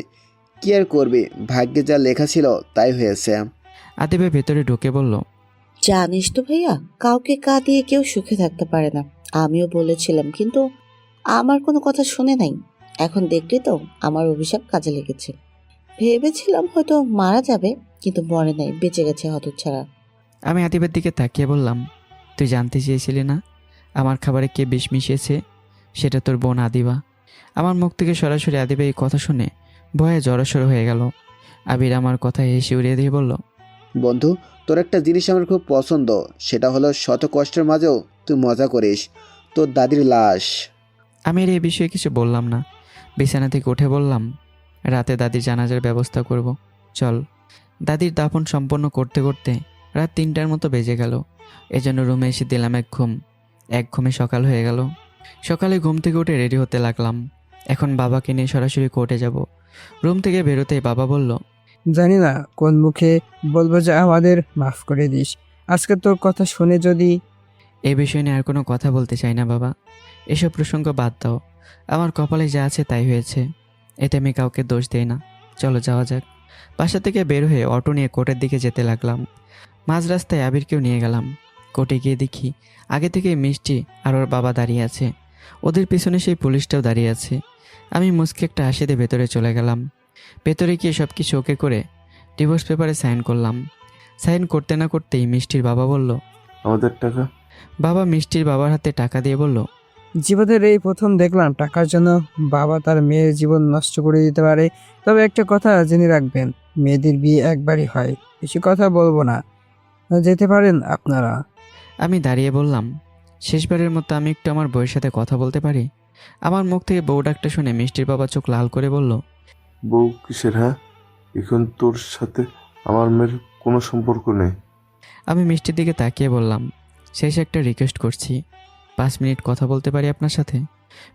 কি আর করবি, ভাগ্যে যা লেখা ছিল তাই হয়েছে। আদিবে ভেতরে ঢুকে বলল, জানিস তো ভাইয়া, কাউকে কাঁদিয়ে কেউ সুখে থাকতে পারে না। আমিও বলেছিলাম, কিন্তু আমার কোনো কথা শুনে নাই। এখন দেখলি তো আমার অভিশাপ কাজে লেগেছে। ভেবেছিলাম হয়তো মারা যাবে, কিন্তু মরে নাই, বেঁচে গেছে হতচ্ছাড়া। আমি আদিবের দিকে তাকিয়ে বললাম, তুই জানতে চেয়েছিলি না আমার খাবারে কে বিষ মিশিয়েছে? সেটা তোর বোন আদিবা। আমার মুখ থেকে সরাসরি আদিবা এই কথা শুনে ভয়ে জড়সড় হয়ে গেল। আবির আমার কথায় হেসে উড়িয়ে দিয়ে বলল, বন্ধু, তোর একটা জিনিস আমার খুব পছন্দ, সেটা হলো শত কষ্টের মাঝেও তুই মজা করিস। তোর দাদির লাশ। আমি আর এই বিষয়ে কিছু বললাম না। বিছানা থেকে উঠে বললাম, রাতে দাদির জানাজার ব্যবস্থা করব, চল। দাদির দাফন সম্পন্ন করতে করতে রাত 3টার মতো বেজে গেল। এজন্য রুমে এসে দিলাম এক ঘুমে সকাল হয়ে গেল। সকালে ঘুম থেকে উঠে রেডি হতে লাগলাম। এখন বাবাকে নিয়ে সরাসরি কোর্টে যাব। রুম থেকে বেরোতেই বাবা বলল, জানি না কোন মুখে বলবো যে আমাদের মাফ করে দিস। আজকে তোর কথা শুনে যদি এই বিষয় নিয়ে আর কোনো কথা বলতে চাই না বাবা, এসব প্রসঙ্গ বাদ দাও। আমার কপালে যা আছে তাই হয়েছে, এতে আমি কাউকে দোষ দেই না। চলো যাওয়া যাক। বাসা থেকে বের হয়ে অটো নিয়ে কোর্টের দিকে যেতে লাগলাম। মাঝ রাস্তায় আবিরকেও নিয়ে গেলাম। কোর্টে গিয়ে দেখি আগে থেকে মিষ্টি আর ওর বাবা দাঁড়িয়ে আছে। ওদের পিছনে সেই পুলিশটাও দাঁড়িয়ে আছে। আমি মুচকি একটা হাসি দিয়ে ভেতরে চলে গেলাম। ভেতরে গিয়ে সব কিছু ওকে করে ডিভোর্স পেপারে সাইন করলাম। সাইন করতে না করতেই মিষ্টির বাবা বলল, আমাদের টাকা? বাবা মিষ্টির বাবার হাতে টাকা দিয়ে বলল, জীবনের এই প্রথম দেখলাম টাকার জন্য বাবা তার মেয়ের জীবন নষ্ট করে দিতে পারে। তবে একটা কথা জেনে রাখবেন, মেয়েদের বিয়ে একবারই হয়, বেশি কথা বলবো না, যেতে পারেন আপনারা। আমি দাঁড়িয়ে বললাম, শেষবারের মতো আমি একটু আমার বউয়ের সাথে কথা বলতে পারি? আমার মুখ থেকে বউ ডাকটা শুনে মিষ্টির বাবা চোখ লাল করে বলল, বউ কিসের? হ্যাঁ, এখন তোর সাথে আমার মেয়ের কোনো সম্পর্ক নেই। আমি মিষ্টির দিকে তাকিয়ে বললাম, শেষে একটা রিকোয়েস্ট করছি, 5 মিনিট কথা বলতে পারি আপনার সাথে?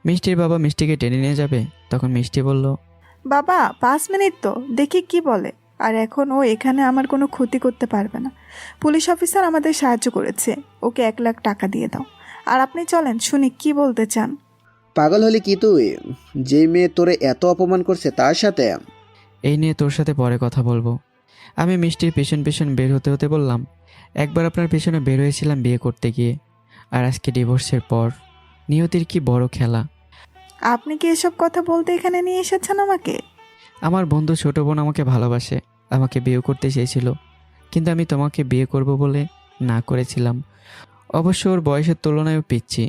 মিষ্টির বাবা মিষ্টিকে টেনে নিয়ে যাবে, তখন মিষ্টি বলল, বাবা 5 মিনিট তো, দেখি কি বলে। আর এখন ও এখানে আমার কোনো ক্ষতি করতে পারবে না। পুলিশ অফিসার আমাদের সাহায্য করেছে, ওকে 1 লাখ টাকা দিয়ে দাও। আর আপনি চলেন, শুনি কি বলতে চান। পাগল হলি কি তুই? যে মেয়ে তোরে এত অপমান করছে তার সাথে? এই নিয়ে তোর সাথে পরে কথা বলবো। আমি মিষ্টির পেছন পেছন বের হতে হতে বললাম, একবার আপনার পেছনে বের হয়েছিলাম বিয়ে করতে গিয়ে, আর আজকে ডিভোর্সের পর। নিয়তির কি বড় খেলা। আপনি কি এসব কথা বলতে এখানে নিয়ে এসেছেন আমাকে? আমার বন্ধু ছোট বোন আমাকে ভালোবাসে, আমাকে বিয়ে করতে চেয়েছিল, কিন্তু আমি তোমাকে বিয়ে করব বলে না করেছিলাম। অবশ্য ওর বয়সের তুলনায়ও পিচ্ছি,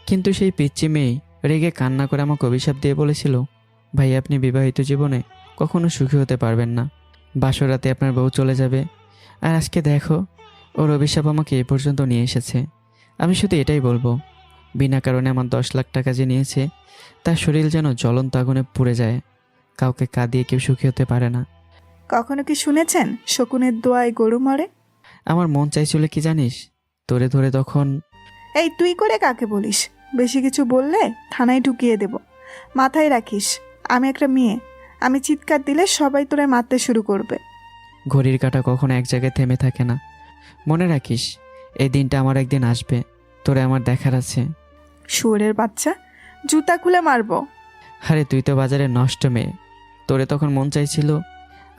কিন্তু সেই পিচ্ছি মেয়ে রেগে কান্না করে আমাকে অভিশাপ দিয়ে বলেছিল, ভাই আপনি বিবাহিত জীবনে কখনো সুখী হতে পারবেন না, বাসরাতে আপনার বউ চলে যাবে। আর আজকে দেখো, ওর অভিশাপ আমাকে এ পর্যন্ত নিয়ে এসেছে। আমি শুধু এটাই বলবো, বিনা কারণে আমার 10 লাখ টাকা যে নিয়েছে, তার শরীর যেন জ্বলন্ত আগুনে পুড়ে যায়। কাউকে কাঁদিয়ে কেউ সুখী হতে পারে না। কখনো কি শুনেছেন শকুনের দোয়ায় গরু মরে? আমার মন চাইছিল কি জানিস, তোরে ধরে তখন। এই তুই করে কাকে বলিস? বেশি কিছু বললে থানায় ঢুকিয়ে দেব, মাথায় রাখিস। আমি একটা মেয়ে, আমি চিৎকার দিলে সবাই তোরে মারতে শুরু করবে। ঘড়ির কাঁটা কখনো এক জায়গায় থেমে থাকে না। মনে রাখিস, এই দিনটা আমার একদিন আসবে, তোরে আমার দেখার আছে। শুয়োরের বাচ্চা, জুতা খুলে মারবো। আরে তুই তো বাজারে নষ্ট মেয়ে, তোরে তখন মন চাইছিল।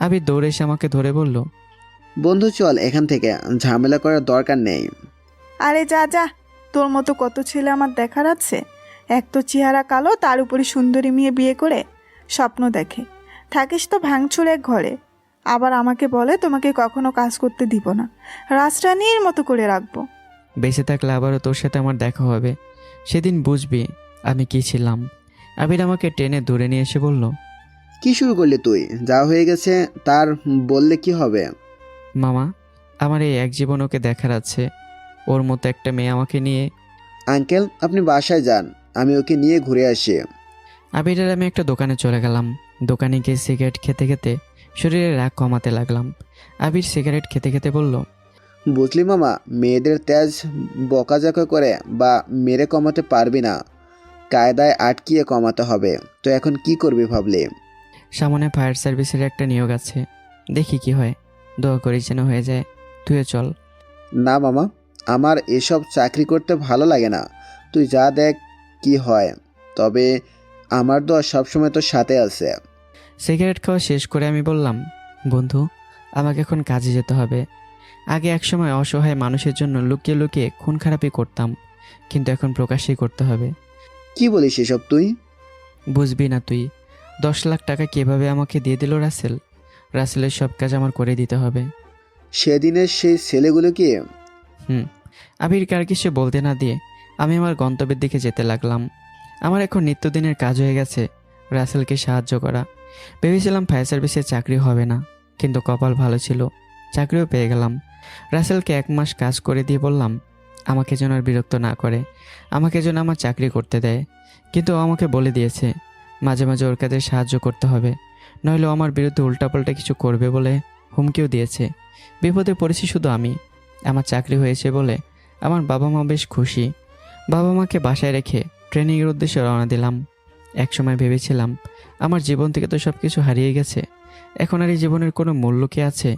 আবির দৌড়ে এসে আমাকে ধরে বলল, বন্ধু চল এখান থেকে, ঝামেলা করার দরকার নেই। আরে যা যা, তোর মতো কত ছেলে আমার দেখার আছে। এক তো চেহারা কালো, তার উপরে সুন্দরী মেয়ে বিয়ে করে স্বপ্ন দেখে। থাকিস তো ভাঙচুর এক ঘরে, আবার আমাকে বলে তোমাকে কখনো কাজ করতে দিব না, রাজরানীর মতো করে রাখবো। বেঁচে থাকলে আবারও তোর সাথে আমার দেখা হবে, সেদিন বুঝবি আমি কি ছিলাম। আবির আমাকে টেনে ধরে নিয়ে এসে বলল, কি শুরু করলি তুই? যা হয়ে গেছে তার বললে কি হবে? মামা, আমার এই এক জীবন ওকে দেখার আছে, ওর মতো একটা মেয়ে আমাকে নিয়ে। আঙ্কেল আপনি বাসায় যান, আমি ওকে নিয়ে ঘুরে আসি। আবির আর আমি একটা দোকানে চলে গেলাম। দোকানে গিয়ে সিগারেট খেতে খেতে শরীরে রাগ কমাতে লাগলাম। আবির সিগারেট খেতে খেতে বলল, বুঝলি মামা, মেয়েদের তেজ বকাঝকা করে বা মেরে কমাতে পারবি না, কায়দায় আটকিয়ে কমাতে হবে। তো এখন কি করবি ভাবলি? সামনে ফায়ার সার্ভিসের একটা নিয়োগ আছে, দেখি কি হয়, দোয়া করি যেন হয়ে যায়। তুইও চল। না মামা, আমার এসব চাকরি করতে ভালো লাগে না, তুই যা দেখ কি হয়। তবে আমার দোয়া সবসময় তোর সাথে আছে। সিগারেট খাওয়া শেষ করে আমি বললাম, বন্ধু আমাকে এখন কাজে যেতে হবে। আগে একসময় অসহায় মানুষের জন্য লুকিয়ে লুকিয়ে খুন খারাপি করতাম, কিন্তু এখন প্রকাশ্যই করতে হবে। কি বলিস এসব তুই? বুঝবি না তুই। 10 লাখ টাকা কিভাবে আমাকে দিয়ে দিল রাসেল, রাসেলের সব কাজ আমার করে দিতে হবে। সেদিনের সেই ছেলেগুলোকে আবিরকে আর কিছু বলতে না দিয়ে আমি আমার গন্তব্যের দিকে যেতে লাগলাম। আমার এখন নিত্যদিনের কাজ হয়ে গেছে রাসেলকে সাহায্য করা। ভেবেছিলাম ফায়ার সার্ভিসে চাকরি হবে না, কিন্তু কপাল ভালো ছিল, চাকরিও পেয়ে গেলাম। রাসেলকে 1 মাস কাজ করে দিয়ে বললাম আমাকে যেন আর বিরক্ত না করে, আমাকে যেন আমার চাকরি করতে দেয়। কিন্তু ও আমাকে বলে দিয়েছে মাঝে মাঝে ওর কাজে সাহায্য করতে হবে, নইলে আমার বিরুদ্ধে উল্টাপাল্টা কিছু করবে বলে হুমকিও দিয়েছে। বিপদে পড়েছি শুধু আমি। আমার চাকরি হয়েছে বলে আমার বাবা মা বেশ খুশি। বাবা মাকে বাসায় রেখে ট্রেনিংয়ের উদ্দেশ্যে রওনা দিলাম। একসময় ভেবেছিলাম আমার জীবন থেকে তো সব কিছু হারিয়ে গেছে, এখন আর এই জীবনের কোনো মূল্য কি আছে?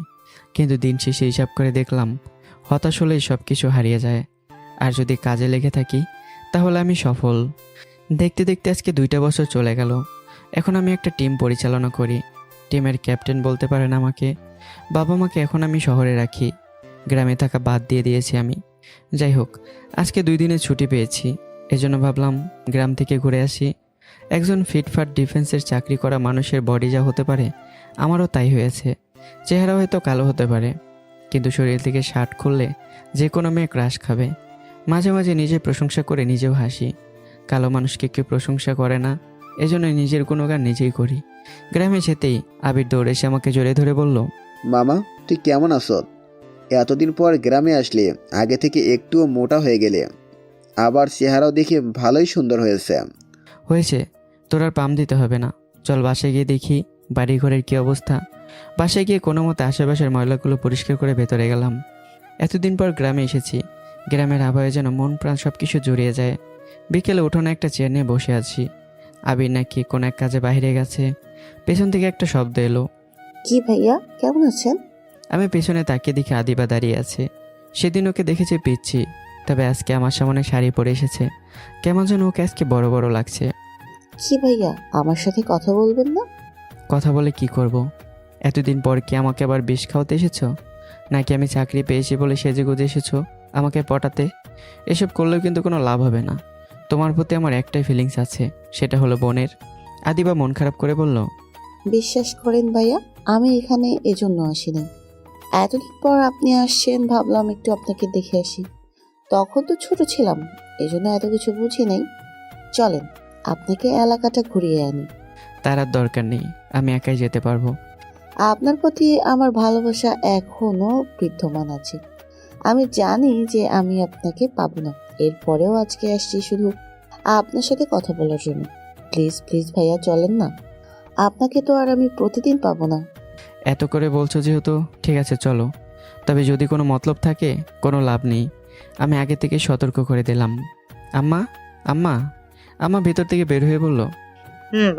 কিন্তু দিন শেষে হিসাব করে দেখলাম হতাশ হলেই সব কিছু হারিয়ে যায়। আর যদি কাজে লেগে থাকি তাহলে আমি সফল। দেখতে দেখতে আজকে 2টা বছর চলে গেল। এখন আমি একটা টিম পরিচালনা করি, টিমের ক্যাপ্টেন বলতে পারেন আমাকে। বাবা মাকে এখন আমি শহরে রাখি, গ্রামে থাকা বাদ দিয়ে দিয়েছি আমি। যাই হোক, আজকে 2 দিনের ছুটি পেয়েছি, এজন্য ভাবলাম গ্রাম থেকে ঘুরে আসি। একজন ফিটফাট ডিফেন্সের চাকরি করা মানুষের বডি যা হতে পারে আমারও তাই হয়েছে। চেহারা হয়তো কালো হতে পারে, কিন্তু শরীর থেকে শার্ট খুললে যে কোনো মেয়ে ক্রাশ খাবে। মাঝে মাঝে নিজের প্রশংসা করে নিজেও হাসি। কালো মানুষকে কেউ প্রশংসা করে না, এজন্য নিজের গুণগান নিজেই করি। গ্রামে যেতেই আবির দৌড়ে এসে আমাকে জড়িয়ে ধরে বলল, মামা তুই কেমন আছো? এতদিন পর গ্রামে আসলে, আগে থেকে একটুও মোটা হয়ে গেলে, আবার চেহারাও দেখে ভালোই সুন্দর হয়েছে। হয়েছে, তোর আর পাম দিতে হবে না, চল বাসায় গিয়ে দেখি বাড়িঘরের কী অবস্থা। বাসায় গিয়ে কোনো মতে আশেপাশের ময়লাগুলো পরিষ্কার করে ভেতরে গেলাম। এতদিন পর গ্রামে এসেছি, গ্রামের আবহাওয়ায় যেন মন প্রাণ সব কিছু জড়িয়ে যায়। বিকেলে উঠোনে একটা চেয়ার নিয়ে বসে আছি। আবির নাকি কোনো এক কাজে বাইরে গেছে। পেছন থেকে একটা শব্দ এলো। কি ভাইয়া, কেমন আছেন? আমি পেছনে তাকিয়ে দেখি আদিবা দাঁড়িয়ে আছে। সেদিন ওকে দেখেছি পিচ্ছি, তবে আজকে আমার সামনে শাড়ি পরে এসেছে। কেমন যেন ওকে আজকে বড় বড় লাগছে। কি ভাইয়া, আমার সাথে কথা বলবেন না? কথা বলে কি করব? এতদিন পর কি আমাকে আবার বিষ খাওয়াতে এসেছো? নাকি আমি চাকরি পেয়েছি বলে সেজেগুজে এসেছো আমাকে পটাতে? এসব করলেও কিন্তু কোনো লাভ হবে না। তোমার প্রতি আমার একটাই ফিলিংস আছে, সেটা হলো বোনের। আদিবা মন খারাপ করে বলল, বিশ্বাস করেন ভাইয়া, আমি এখানে এজন্য আসিনি। এতদিন পর আপনি আসছেন, ভাবলাম একটু আপনাকে দেখে আসি। তখন তো ছোট ছিলাম, এজন্য এত কিছু বুঝি নাই। চলেন আপনাকে এলাকাটা ঘুরিয়ে আনি। তার আর দরকার নেই, আমি একাই যেতে পারবো। আপনার প্রতি আমার ভালোবাসা এখনো বিদ্যমান আছে। আমি জানি যে আমি আপনাকে পাবো না, এরপরেও আজকে আসছি শুধু আপনার সাথে কথা বলার জন্য। প্লিজ প্লিজ ভাইয়া চলেন না, আপনাকে তো আর আমি প্রতিদিন পাবো না। এত করে বলছো যেহেতু ঠিক আছে চলো, তবে যদি কোনো মতলব থাকে কোনো লাভ নেই। আমি আগে থেকে সতর্ক করে দিলাম। আম্মা আম্মা আম্মা ভেতর থেকে বের হয়ে বলল,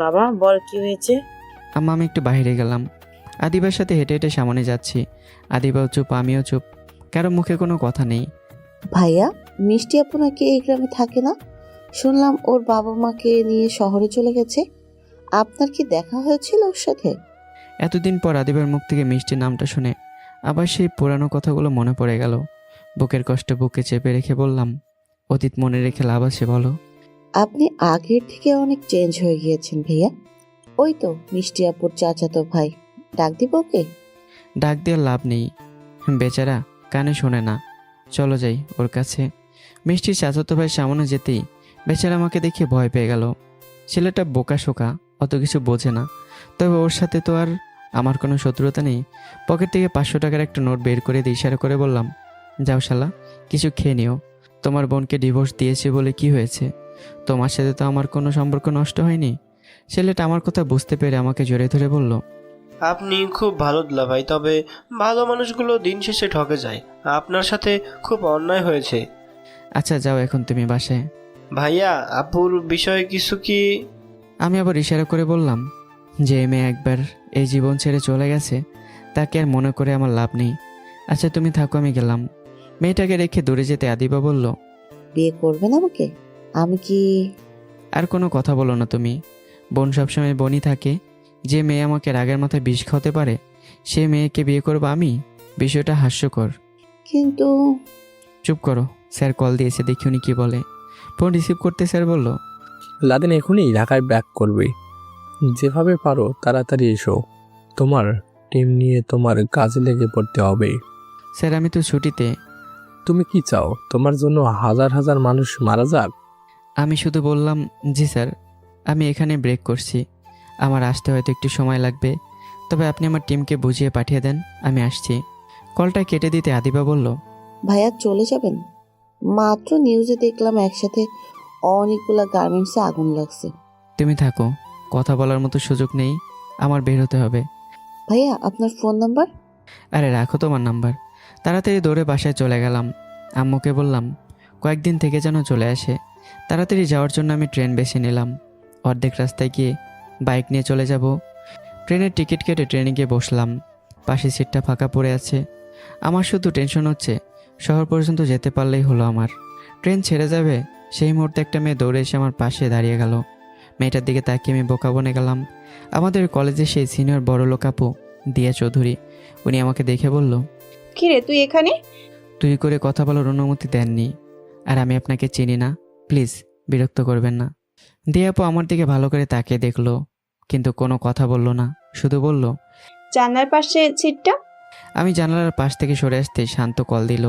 বাবা বল, কি হয়েছে? আম্মা আমি একটু বাইরে গেলাম। আদিবার সাথে হেঁটে হেঁটে সামনে যাচ্ছি। আদিবাও চুপ, আমিও চুপ, কারো মুখে কোনো কথা নেই। ভাইয়া, মিষ্টি আপু নাকি এই গ্রামে থাকে না? শুনলাম ওর বাবা মাকে নিয়ে শহরে চলে গেছে। আপনার কি দেখা হয়েছিল ওর সাথে? এতদিন পর আদিবার মুখ থেকে মিষ্টির নামটা শুনে আবার সেই পুরানো কথাগুলো মনে পড়ে গেল। বুকের কষ্ট বুকে চেপে রেখে বললাম, অতীত মনে রেখে লাভ আছে বলো? আপনি আগের থেকে অনেক চেঞ্জ হয়ে গিয়েছেন ভাইয়া। ওই তো মিষ্টি আপুর চাচাতো ভাই, ডাক দিব ওকে? ডাক দেওয়ার লাভ নেই, বেচারা কানে শোনে না। চলো যাই ওর কাছে। মিষ্টির চাচাতো ভাই সামনে যেতেই বেচারা আমাকে দেখে ভয় পেয়ে গেল। ছেলেটা বোকা শোকা, অত কিছু বোঝে না, তবে ওর সাথে তো আর আমার কোনো শত্রুতা নেই। পকেট থেকে 500 টাকার একটা নোট বের করে দিয়ে ইশারা করে বললাম, যাও শালা, কিছু খেয়ে নিও। তোমার বোনকে ডিভোর্স দিয়েছে বলে কি হয়েছে? তোমার সাথে তো আমার কোনো সম্পর্ক নষ্ট হয়নি। ছেলেটা আমার কথা বুঝতে পেরে আমাকে জড়িয়ে ধরে বলল, আপনি খুব ভালো দুলাভাই, তবে ভালো মানুষগুলো দিন শেষে ঠকে যায়। আপনার সাথে খুব অন্যায় হয়েছে। আচ্ছা যাও এখন তুমি বাসায়। ভাইয়া, আপুর বিষয়ে কিছু কি? আমি আবার ইশারা করে বললাম, যে মেয়ে একবার এই জীবন ছেড়ে চলে গেছে তাকে আর মনে করে আমার লাভ নেই। আচ্ছা তুমি থাকো, আমি গেলাম। মেয়েটাকে রেখে দূরে যেতে আদিবা বলল, বিয়ে করবেন আমাকে? আমি কি? আর কোনো কথা বলো না তুমি। বোন সবসময় বোনই থাকে। যে মেয়ে আমাকে রাগের মাথায় বিষ খাওয়াতে পারে সে মেয়েকে বিয়ে করবো আমি? বিষয়টা হাস্যকর। কিন্তু চুপ করো, স্যার কল দিয়েছে, দেখি উনি কী বলে। ফোন রিসিভ করতে স্যার বলল, লাদেন এখনই ঢাকায় ব্যাক করবে, যেভাবে পারো তাড়াতাড়ি এসো। তোমার টিম নিয়ে তোমার কাজে লেগে পড়তে হবে। স্যার আমি তো ছুটিতে। তুমি কি চাও তোমার জন্য হাজার হাজার মানুষ মারা যাক? আমি শুধু বললাম জি স্যার, আমি এখানে ব্রেক করছি, আমার আসতে হয়তো একটু সময় লাগবে, তবে আপনি আমার টিমকে বুঝিয়ে পাঠিয়ে দেন, আমি আসছি। কলটা কেটে দিতে আদিবা বলল, ভাইয়া চলে যাবেন? মাত্র নিউজে দেখলাম একসাথে অনেকগুলা গার্মেন্টসে আগুন লাগছে। তুমি থাকো, কথা বলার মতো সুযোগ নেই, আমার বের হতে হবে। ভাইয়া আপনার ফোন নাম্বার? আরে রাখো তোমার নাম্বার। তাড়াতাড়ি দৌড়ে বাসায় চলে গেলাম। আম্মুকে বললাম কয়েকদিন থেকে যেন চলে আসে। তাড়াতাড়ি যাওয়ার জন্য আমি ট্রেন বেছে নিলাম। অর্ধেক রাস্তায় গিয়ে বাইক নিয়ে চলে যাব। ট্রেনের টিকিট কেটে ট্রেনে গিয়ে বসলাম। পাশে সিটটা ফাঁকা পড়ে আছে। আমার শুধু টেনশন হচ্ছে শহর পর্যন্ত যেতে পারলেই হলো আমার। ট্রেন ছেড়ে যাবে সেই মুহূর্তে একটা মেয়ে দৌড়ে এসে আমার পাশে দাঁড়িয়ে গেল। মেয়েটার দিকে তাকিয়ে আমি বোকা বনে গেলাম। আমাদের কলেজে সেই সিনিয়র বড়লোক আপু দিয়া চৌধুরী। উনি আমাকে দেখে বলল, কিরে তুই এখানে? তুই করে কথা বলার অনুমতি দেননি, আর আমি আপনাকে চিনি না, প্লিজ বিরক্ত করবেন না। দিয়া আপু আমার দিকে ভালো করে তাকিয়ে দেখলো, কিন্তু কোনো কথা বলল না, শুধু বলল, জানলার পাশে সিটটা। আমি জানালার পাশ থেকে সরে আসতে শান্ত কল দিল।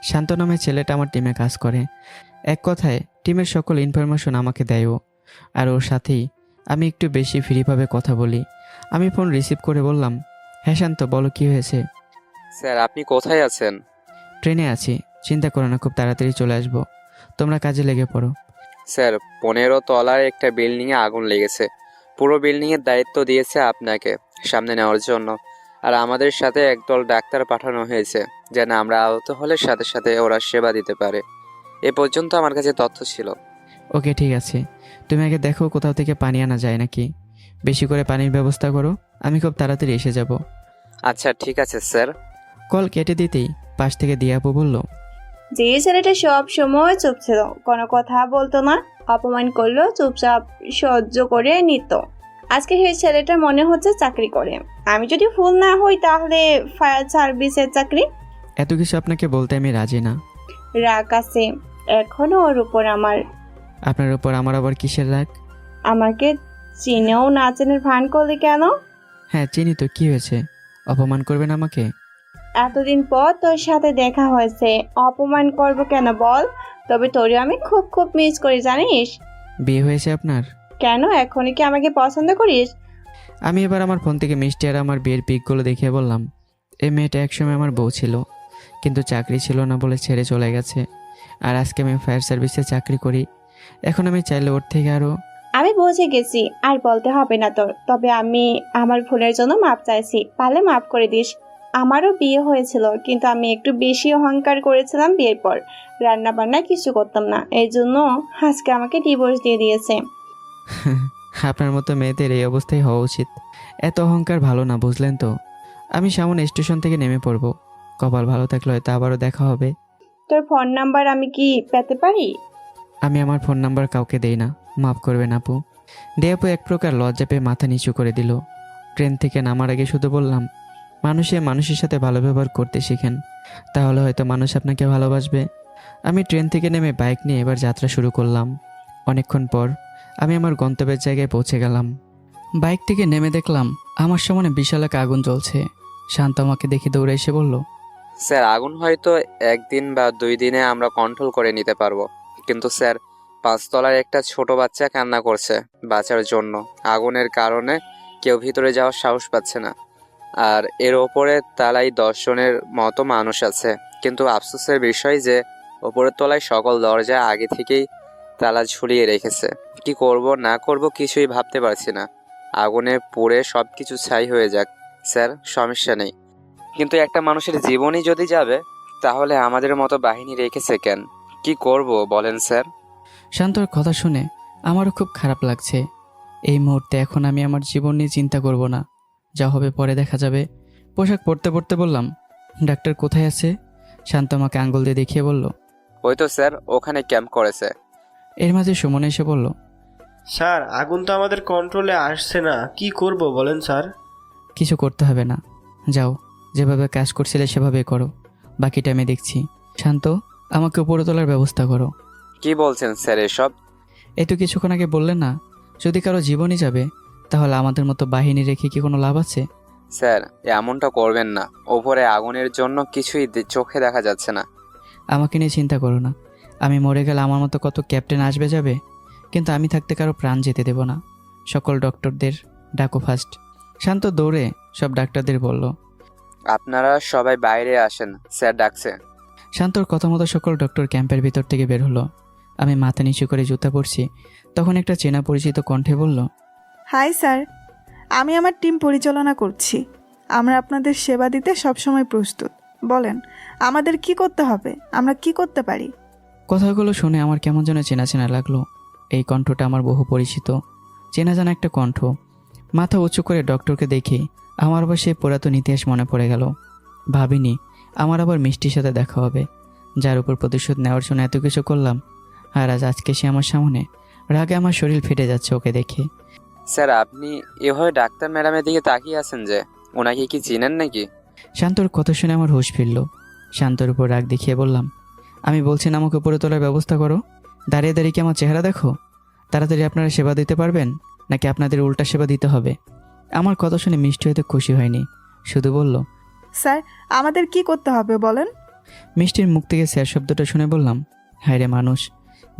শান্ত নামে ছেলেটা আমার টিমে কাজ করে। এক কথায় টিমের সকল ইনফরমেশন আমাকে দেয়ও, আর ওর সাথেই আমি একটু বেশি ফ্রিভাবে কথা বলি। আমি ফোন রিসিভ করে বললাম, হ্যাঁ শান্ত, বলো কি হয়েছে? স্যার আপনি কোথায় আছেন? ট্রেনে আছি, চিন্তা করো না, খুব তাড়াতাড়ি চলে আসবো, তোমরা কাজে লেগে পড়ো। স্যার 15 তলার একটা বিল্ডিংয়ে আগুন লেগেছে। পুরো বিল্ডিংয়ের দায়িত্ব দিয়েছে আপনাকে সামনে নেওয়ার জন্য, আর আমাদের সাথে একদল ডাক্তার পাঠানো হয়েছে যেন আমরা আহত হলে সাথে সাথে ওরা সেবা দিতে পারে। এ পর্যন্ত আমার কাছে তথ্য ছিল। ওকে ঠিক আছে, তুমি আগে দেখো কোথাও থেকে পানি আনা যায় নাকি, বেশি করে পানির ব্যবস্থা করো, আমি খুব তাড়াতাড়ি এসে যাব। আচ্ছা ঠিক আছে স্যার। কল কেটে দিতেই পাশ থেকে দিয়া আপু বলল, যে ছেলেটা সব সময় চুপ ছিল, কোনো কথা বলতো না, অপমান করলো চুপচাপ সহ্য করে নিত, আজকে সেই ছেলেটা মনে হচ্ছে চাকরি করে। আমি যদি ফুল না হই তাহলে ফায়ার সার্ভিসের চাকরি। এত কিছু আপনাকে বলতে আমি রাজি না। রাগ আছে এখনো ওর উপর আমার। আপনার উপর আমার আবার কিসের রাগ? আমাকে চিনেও না চেনের ভান করলে কেন? হ্যাঁ চিনি তো, কি হয়েছে? অপমান করবেন আমাকে? এতদিন পর তোর সাথে দেখা হয়েছে, অপমান করব কেন বল? তবে তোরে আমি খুব খুব মিস করি জানিস। বিয়ে হয়েছে আপনার? কেন, এখনই কি আমাকে পছন্দ করিস? আমি এবার আমার ফোন থেকে মিষ্টি আর আমার বিয়ের পিকগুলো দেখিয়ে বললাম, এই মেয়েটা একসময় আমার বউ ছিল, কিন্তু চাকরি ছিল না বলে ছেড়ে চলে গেছে, আর আজকে আমি ফায়ার সার্ভিসে চাকরি করি। এখন আমি চাইলে ওর থেকে আরও। আমি বুঝে গেছি, আর বলতে হবে না তোর। তবে আমি আমার ভুলের জন্য মাপ চাইছি, পারলে মাফ করে দিস। আমারও বিয়ে হয়েছিল, কিন্তু আমি একটু বেশি অহংকার করেছিলাম বিয়ের পর। রান্না বান্না কিছু করতাম না, এই জন্য আজকে আমাকে ডিভোর্স দিয়ে দিয়েছে। আপনার মতো মেয়েদের এই অবস্থায় হওয়া উচিত। এত অহংকার ভালো না, বুঝলেন তো? আমি সামনে স্টেশন থেকে নেমে পড়ব, কপাল ভালো থাকলে হয়তো আবারও দেখা হবে। তোর ফোন নাম্বার আমি কি পেতে পারি? আমি আমার ফোন নাম্বার কাউকে দেই না, মাফ করবেন আপু। আপু এক প্রকার লজ্জা পেয়ে মাথা নিচু করে দিল। ট্রেন থেকে নামার আগে শুধু বললাম, মানুষের সাথে ভালো ব্যবহার করতে শিখেন, তাহলে হয়তো মানুষ আপনাকে ভালোবাসবে। আমি ট্রেন থেকে নেমে বাইক নিয়ে এবার যাত্রা শুরু করলাম। অনেকক্ষণ পর আমি আমার গন্তব্যের জায়গায় পৌঁছে গেলাম। বাইক থেকে নেমে দেখলাম আমার সামনে বিশাল এক আগুন জ্বলছে। শান্ত আমাকে দেখে দৌড়ে এসে বলল, স্যার আগুন হয়তো 1 দিন বা 2 দিনে আমরা কন্ট্রোল করে নিতে পারবো, কিন্তু স্যার 5 তলার একটা ছোট বাচ্চা কান্না করছে বাঁচার জন্য। আগুনের কারণে কেউ ভিতরে যাওয়ার সাহস পাচ্ছে না, আর এর ওপরে তালায় 10 জনের মতো মানুষ আছে। কিন্তু আফসোসের বিষয় যে ওপরের তলায় সকল দরজা আগে থেকেই তালা ঝুলিয়ে রেখেছে। কি করব না করব কিছুই ভাবতে পারছি না। আগুনে পুড়ে সব কিছু ছাই হয়ে যাক স্যার, সমস্যা নেই, কিন্তু একটা মানুষের জীবনই যদি যাবে তাহলে আমাদের মতো বাহিনী রেখেছে কেন? কি করব বলেন স্যার? শান্তর কথা শুনে আমারও খুব খারাপ লাগছে। এই মুহূর্তে এখন আমি আমার জীবন নিয়ে চিন্তা করব না, যা হবে পরে দেখা যাবে। পোশাক পরতে পরতে বললাম, ডাক্তার কোথায় আছে? শান্ত আমাকে আঙ্গুল দিয়ে দেখিয়ে বলল, ওই তো স্যার, ওখানে ক্যাম্প করেছে। এর মাঝে সুমন এসে বলল, স্যার আগুন তো আমাদের কন্ট্রোলে আসছে না, কি করব বলেন স্যার? কিছু করতে হবে না, যাও যেভাবে কাজ করছিলে সেভাবে করো, বাকিটা আমি দেখছি। শান্ত, আমাকে উপরে তোলার ব্যবস্থা করো। কি বলছেন স্যার এসব? এই তো কিছুক্ষণ আগে বললেন না, যদি কারো জীবনই যাবে তাহলে আমাদের মতো বাহিনী রেখে কি কোনো লাভ আছে? স্যার এমনটা করবেন না, ওপরে আগুনের জন্য কিছুই চোখে দেখা যাচ্ছে না। আমাকে নিয়ে চিন্তা করো না। আমি মরে গেলে আমার মতো কত ক্যাপ্টেন আসবে যাবে, কিন্তু আমি থাকতে কারো প্রাণ যেতে দেব না। সকল ডক্টরদের ডাকো ফার্স্ট। শান্ত দৌড়ে সব ডাক্তারদের বলল। আপনারা সবাই বাইরে আসেন, স্যার ডাকছে। শান্তর কথা মতো সকল ডক্টর ক্যাম্পের ভিতর থেকে বের হলো। আমি মাথা নিচু করে জুতা পরছি, তখন একটা চেনা পরিচিত কণ্ঠে বলল, হাই স্যার, আমি আমার টিম পরিচালনা করছি। আমরা আপনাদের সেবা দিতে সবসময় প্রস্তুত। বলেন আমাদের কি করতে হবে, আমরা কি করতে পারি? কথাগুলো শুনে আমার কেমন যেন চেনা চেনা লাগলো। এই কণ্ঠটা আমার বহু পরিচিত, চেনা জানা একটা কণ্ঠ। মাথা উঁচু করে ডক্টরকে দেখি আমার আবার সেই পুরাতন ইতিহাস মনে পড়ে গেল। ভাবিনি আমার আবার মিষ্টির সাথে দেখা হবে, যার উপর প্রতিশোধ নেওয়ার জন্য এত কিছু করলাম। আর আজকে সে আমার সামনে, রাগে আমার শরীর ফেটে যাচ্ছে ওকে দেখে। স্যার আপনি এভাবে ডাক্তার ম্যাডামের দিকে তাকিয়ে আছেন যে, ওনাকে কি চিনেন নাকি? শান্তর কথা শুনে আমার হুঁশ ফিরল। শান্তর উপর রাগ দেখিয়ে বললাম, আমি বলছি না আমাকে উপরে তোলার ব্যবস্থা করো। দাঁড়িয়ে দাঁড়িয়ে কি আমার চেহারা দেখো? তাড়াতাড়ি আপনারা সেবা দিতে পারবেন, নাকি আপনাদের উল্টা সেবা দিতে হবে? আমার কথা শুনে মিষ্টি হয়তো খুশি হয়নি, শুধু বলল, স্যার আমাদের কি করতে হবে বলেন। মিষ্টির মুখ থেকে স্যার শব্দটা শুনে বললাম, হায় রে মানুষ,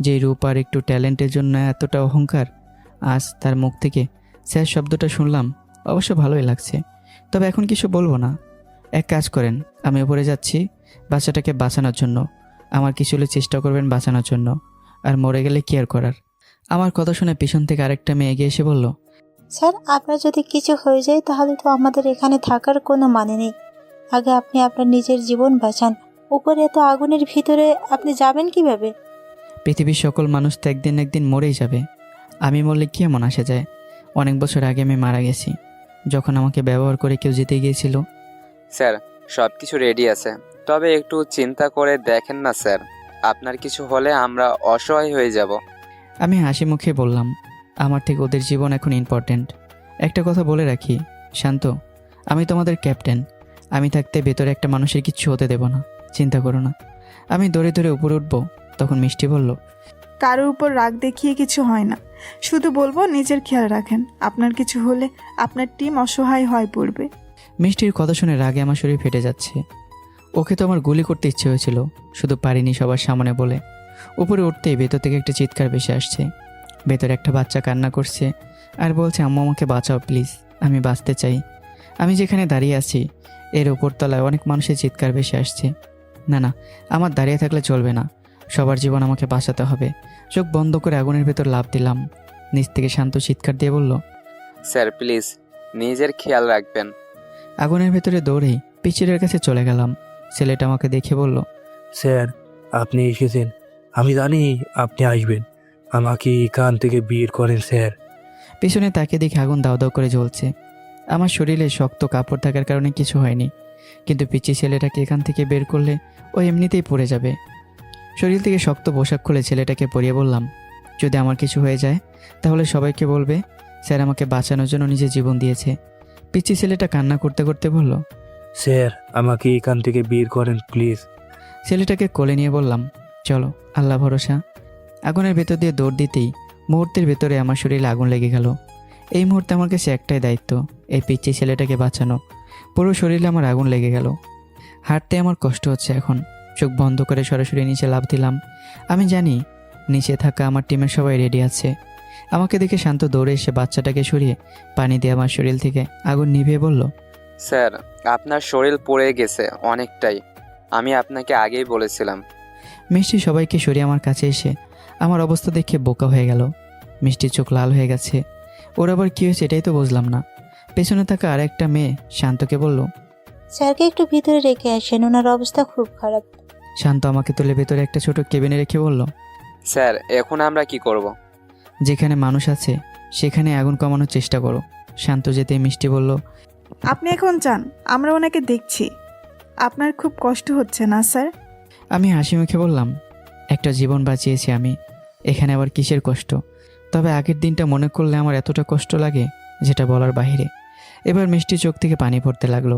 যেই রূপ আর একটু ট্যালেন্টের জন্য এতটা অহংকার, আজ তার মুখ থেকে স্যার শব্দটা শুনলাম। অবশ্য ভালোই লাগছে, তবে এখন কিছু বলবো না। এক কাজ করেন, আমি উপরে যাচ্ছি বাচ্চাটাকে বাঁচানোর জন্য। আমার কিছু হলে চেষ্টা করবেন বাঁচানোর জন্য, আর মরে গেলে কেয়ার করার। আমার কথা শুনে পিছন থেকে আরেকটা মেয়ে এগিয়ে এসে বলল, স্যার আপনার যদি কিছু হয়ে যায় তাহলে তো আমাদের এখানে থাকার কোনো মানে নেই। আগে আপনি আপনার নিজের জীবন বাঁচান। উপরে এত আগুনের ভিতরে আপনি যাবেন কিভাবে? পৃথিবীর সকল মানুষ তো একদিন একদিন মরেই যাবে। আমি মরলে কি এমন আসে যায়? অনেক বছর আগে আমি মারা গেছি, যখন আমাকে ব্যবহার করে কেউ জিতে গিয়েছিল। স্যার সব কিছু রেডি আছে, তবে একটু চিন্তা করে দেখেন না স্যার, আপনার কিছু হলে আমরা অসহায় হয়ে যাব। আমি হাসি মুখে বললাম, আমার থেকে ওদের জীবন এখন ইম্পর্ট্যান্ট। একটা কথা বলে রাখি শান্ত, আমি তোমাদের ক্যাপ্টেন। আমি থাকতে ভেতরে একটা মানুষের কিচ্ছু হতে দেব না, চিন্তা করো না। আমি দৌড়ে দৌড়ে উপরে উঠবো, তখন মিষ্টি বলল, কারোর উপর রাগ দেখিয়ে কিছু হয় না, শুধু বলবো নিজের খেয়াল রাখেন। আপনার কিছু হলে আপনার টিম অসহায় হয়ে পড়বে। মিষ্টির কথা শুনে রাগে আমার শরীর ফেটে যাচ্ছে। ওকে তো আমার গুলি করতে ইচ্ছে হয়েছিল, শুধু পারিনি সবার সামনে বলে। উপরে উঠতেই ভেতর থেকে একটা চিৎকার ভেসে আসছে। ভেতরে একটা বাচ্চা কান্না করছে আর বলছে, আম্মু আমাকে বাঁচাও প্লিজ, আমি বাঁচতে চাই। আমি যেখানে দাঁড়িয়ে আছি এর উপরতলায় অনেক মানুষের চিৎকার ভেসে আসছে। না না, আমার দাঁড়িয়ে থাকলে চলবে না, সবার জীবন আমাকে বাঁচাতে হবে। চোখ বন্ধ করে আগুনের ভেতর লাফ দিলাম। নিচ থেকে শান্ত চিৎকার দিয়ে বলল, স্যার প্লিজ নিজের খেয়াল রাখবেন। আগুনের ভেতরে দৌড়েই পিচিরের কাছে চলে গেলাম। ছেলেটা আমাকে দেখে বলল, স্যার আপনি এসেছেন, আমি জানি আপনি আসবেন। আমাকে এখান থেকে বের করেন স্যার। পিছনে তাকে দেখে আগুন দাও দাও করে জ্বলছে। আমার শরীরে শক্ত কাপড় থাকার কারণে কিছু হয়নি, কিন্তু পিচি ছেলেটাকে এখান থেকে বের করলে ও এমনিতেই পড়ে যাবে। শরীর থেকে শক্ত পোশাক খুলে ছেলেটাকে পরিয়ে বললাম, যদি আমার কিছু হয়ে যায় তাহলে সবাইকে বলবে স্যার আমাকে বাঁচানোর জন্য নিজের জীবন দিয়েছে। পিচি ছেলেটা কান্না করতে করতে বলল, স্যার আমাকে এখান থেকে বের করেন প্লিজ। ছেলেটাকে কোলে নিয়ে বললাম, চলো আল্লাহ ভরসা। আগুনের ভেতর দিয়ে দৌড় দিতেই মুহূর্তের ভেতরে আমার শরীরে আগুন লেগে গেল। এই মুহূর্তে আমার কাছে একটাই দায়িত্ব, এই পিচ্চি ছেলেটাকে বাঁচানো। পুরো শরীরে আমার আগুন লেগে গেল। হাঁটতে আমার কষ্ট হচ্ছে এখন। চোখ বন্ধ করে সরাসরি নিচে লাফ দিলাম। আমি জানি নিচে থাকা আমার টিমের সবাই রেডি আছে। আমাকে দেখে শান্ত দৌড়ে এসে বাচ্চাটাকে সরিয়ে পানি দিয়ে আমার শরীর থেকে আগুন নিভিয়ে বলল, স্যার আপনার শরীর পড়ে গেছে অনেকটাই, আমি আপনাকে আগেই বলেছিলাম। মিষ্টি সবাইকে সরিয়ে আমার কাছে এসে আমার অবস্থা দেখে বোকা হয়ে গেল। মিষ্টির চোখ লাল হয়ে গেছে। ওর আবার কী হয়েছে এটাই তো বুঝলাম না। পেছনে থাকা আরেকটা মেয়ে শান্তকে বলল, স্যারকে একটু ভিতরে রেখে আসেন, ওনার অবস্থা খুব খারাপ। শান্ত আমাকে তুলে ভেতরে একটা ছোট কেবিনে রেখে বলল, স্যার এখন আমরা কি করব? যেখানে মানুষ আছে সেখানে আগুন কমানোর চেষ্টা করো। শান্ত যেতে মিষ্টি বলল, আপনি এখন যান, আমরা ওনাকে দেখছি। আপনার খুব কষ্ট হচ্ছে না স্যার? আমি হাসি মুখে বললাম, একটা জীবন বাঁচিয়েছি আমি, এখানে আবার কিসের কষ্ট? তবে আগের দিনটা মনে করলে আমার এতটা কষ্ট লাগে যেটা বলার বাইরে। এবার মিষ্টি চোখ থেকে পানি পড়তে লাগলো।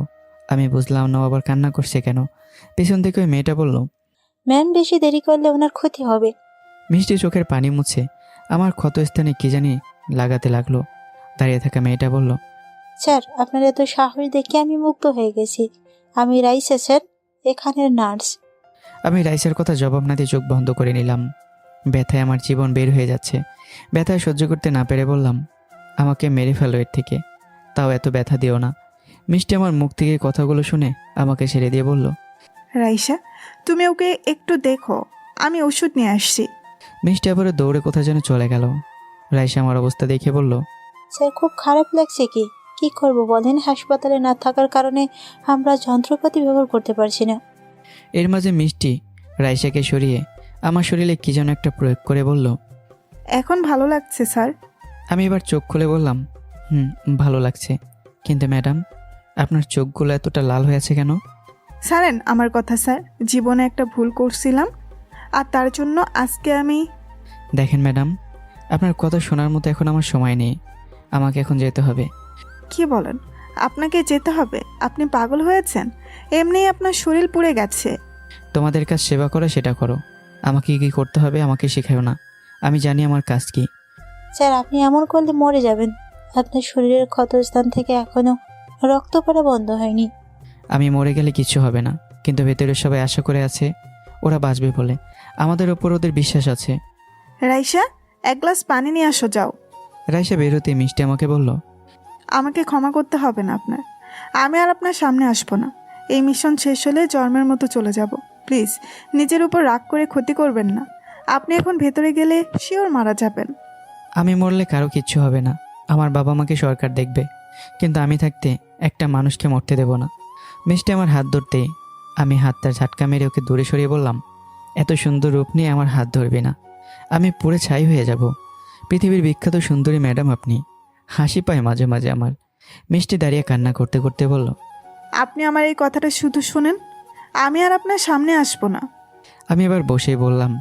আমি বুঝলাম না আবার কান্না করছে কেন। পেছন থেকে ওই মেয়েটা বলল, ম্যাম বেশি দেরি করলে ওনার ক্ষতি হবে। মিষ্টি চোখের পানি মুছে আমার ক্ষতস্থানে কি জানি লাগাতে লাগলো। দাঁড়িয়ে থাকা মেয়েটা বলল, স্যার আপনার এত সাহস দেখে আমি মুগ্ধ হয়ে গেছি। আমি রাইসা স্যার, এখানের নার্স। আমি রাইসের কথা জবাব না দিয়ে চোখ বন্ধ করে নিলাম। ব্যথায় আমার জীবন বের হয়ে যাচ্ছে। ব্যথায় সহ্য করতে না পেরে বললাম, আমাকে মেরে ফেলো এর থেকে, তাও এত ব্যথা দিও না। মিষ্টি আমার মুখ থেকে কথাগুলো শুনে আমাকে ছেড়ে দিয়ে বলল, রাইসা, তুমি ওকে একটু দেখো, আমি ওষুধ নিয়ে আসছি। মিষ্টি আবারও দৌড়ে কোথায় যেন চলে গেল। রাইসা আমার অবস্থা দেখে বলল, স্যার খুব খারাপ লাগছে কি করব বলেন? হাসপাতালে না থাকার কারণে আমরা যন্ত্রপাতি ব্যবহার করতে পারছি না। এর মাঝে মিষ্টি রাইসাকে সরিয়ে আমার শরীরে কি যেন একটা প্রয়োগ করে বলল, এখন ভালো লাগছে স্যার? আমি এবার চোখ খুলে বললাম, ভালো লাগছে, কিন্তু ম্যাডাম আপনার চোখগুলো এতটা লাল হয়ে আছে কেন? ছাড়েন আমার কথা স্যার, জীবনে একটা ভুল করছিলাম আর তার জন্য আজকে আমি... দেখেন ম্যাডাম, আপনার কথা শোনার মতো এখন আমার সময় নেই, আমাকে এখন যেতে হবে। কি বলেন? আপনাকে যেতে হবে? আপনি পাগল হয়েছেন? এমনিই আপনার শরীর পুড়ে গেছে। তোমাদের কাজ সেবা করো, সেটা করো, আমাকে কি করতে হবে আমাকে শেখাও না, আমি জানি আমার কাজ কি। স্যার আপনি এমন করলে মরে যাবেন। আপনার শরীরের ক্ষতস্থান থেকে এখনো রক্ত পড়া বন্ধ হয়নি। আমি মরে গেলে কিছু হবে না, কিন্তু ভেতরে সবাই আশা করে আছে ওরা বাঁচবে বলে, আমাদের ওপর ওদের বিশ্বাস আছে। রাইসা, এক গ্লাস পানি নিয়ে আসো, যাও। রাইসা বেরোতে মিষ্টি আমাকে বলল, আমাকে ক্ষমা করতে হবে না আপনার, আমি আর আপনার সামনে আসবো না। এই মিশন শেষ হলে জন্মের মতো চলে যাব। প্লিজ নিজের উপর রাগ করে ক্ষতি করবেন না। আপনি এখন ভেতরে গেলে শিওর মারা যাবেন। আমি মরলে কারো কিচ্ছু হবে না, আমার বাবা মাকে সরকার দেখবে, কিন্তু আমি থাকতে একটা মানুষকে মরতে দেব না। মিষ্টি আমার হাত ধরতেই আমি হাতটার ঝাটকা মেরে ওকে দূরে সরিয়ে বললাম, এত সুন্দর রূপ নিয়ে আমার হাত ধরবে না, আমি পুরো ছাই হয়ে যাব। পৃথিবীর বিখ্যাত সুন্দরী ম্যাডাম আপনি। হাসি পায় মাঝে মাঝে আমার। মিষ্টি দাঁড়িয়ে কান্না করতে করতে বলল, আপনি আমার এই কথাটা শুধু শুনেন, আমি আর আপনার সামনে আসবো না। আমি এবার বসেই বললাম,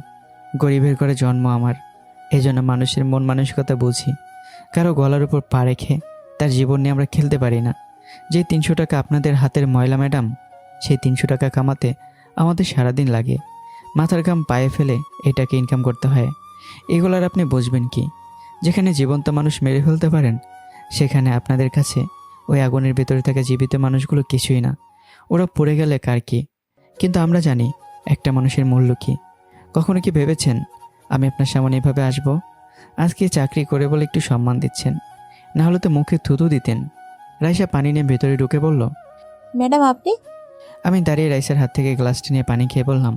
গরিবের ঘরে জন্ম আমার, এই জন্য মানুষের মন মানসিকতা বুঝি। কারো গলার উপর পা রেখে তার জীবন নিয়ে আমরা খেলতে পারি না। যে 300 টাকা আপনাদের হাতের ময়লা ম্যাডাম, সেই 300 টাকা কামাতে আমাদের সারাদিন লাগে। মাথার ঘাম পায়ে ফেলে এটাকে ইনকাম করতে হয়। এগুলার আপনি বুঝবেন কি? যেখানে জীবন্ত মানুষ মেরে ফেলতে পারেন, সেখানে আপনাদের কাছে ওই আগুনের ভেতরে থাকা জীবিত মানুষগুলো কিছুই না, ওরা পড়ে গেলে কার কি। কিন্তু আমরা জানি একটা মানুষের মূল্য কী। কখনো কি ভেবেছেন আমি আপনার সামনে এভাবে আসবো? আজকে চাকরি করে বলে একটু সম্মান দিচ্ছেন, না হলে তো মুখে থুতু দিতেন। রাইসা পানি নিয়ে ভেতরে ঢুকে বলল, ম্যাডাম আপনি? আমি দাঁড়িয়ে রাইসার হাত থেকে গ্লাসটি নিয়ে পানি খেয়ে বললাম,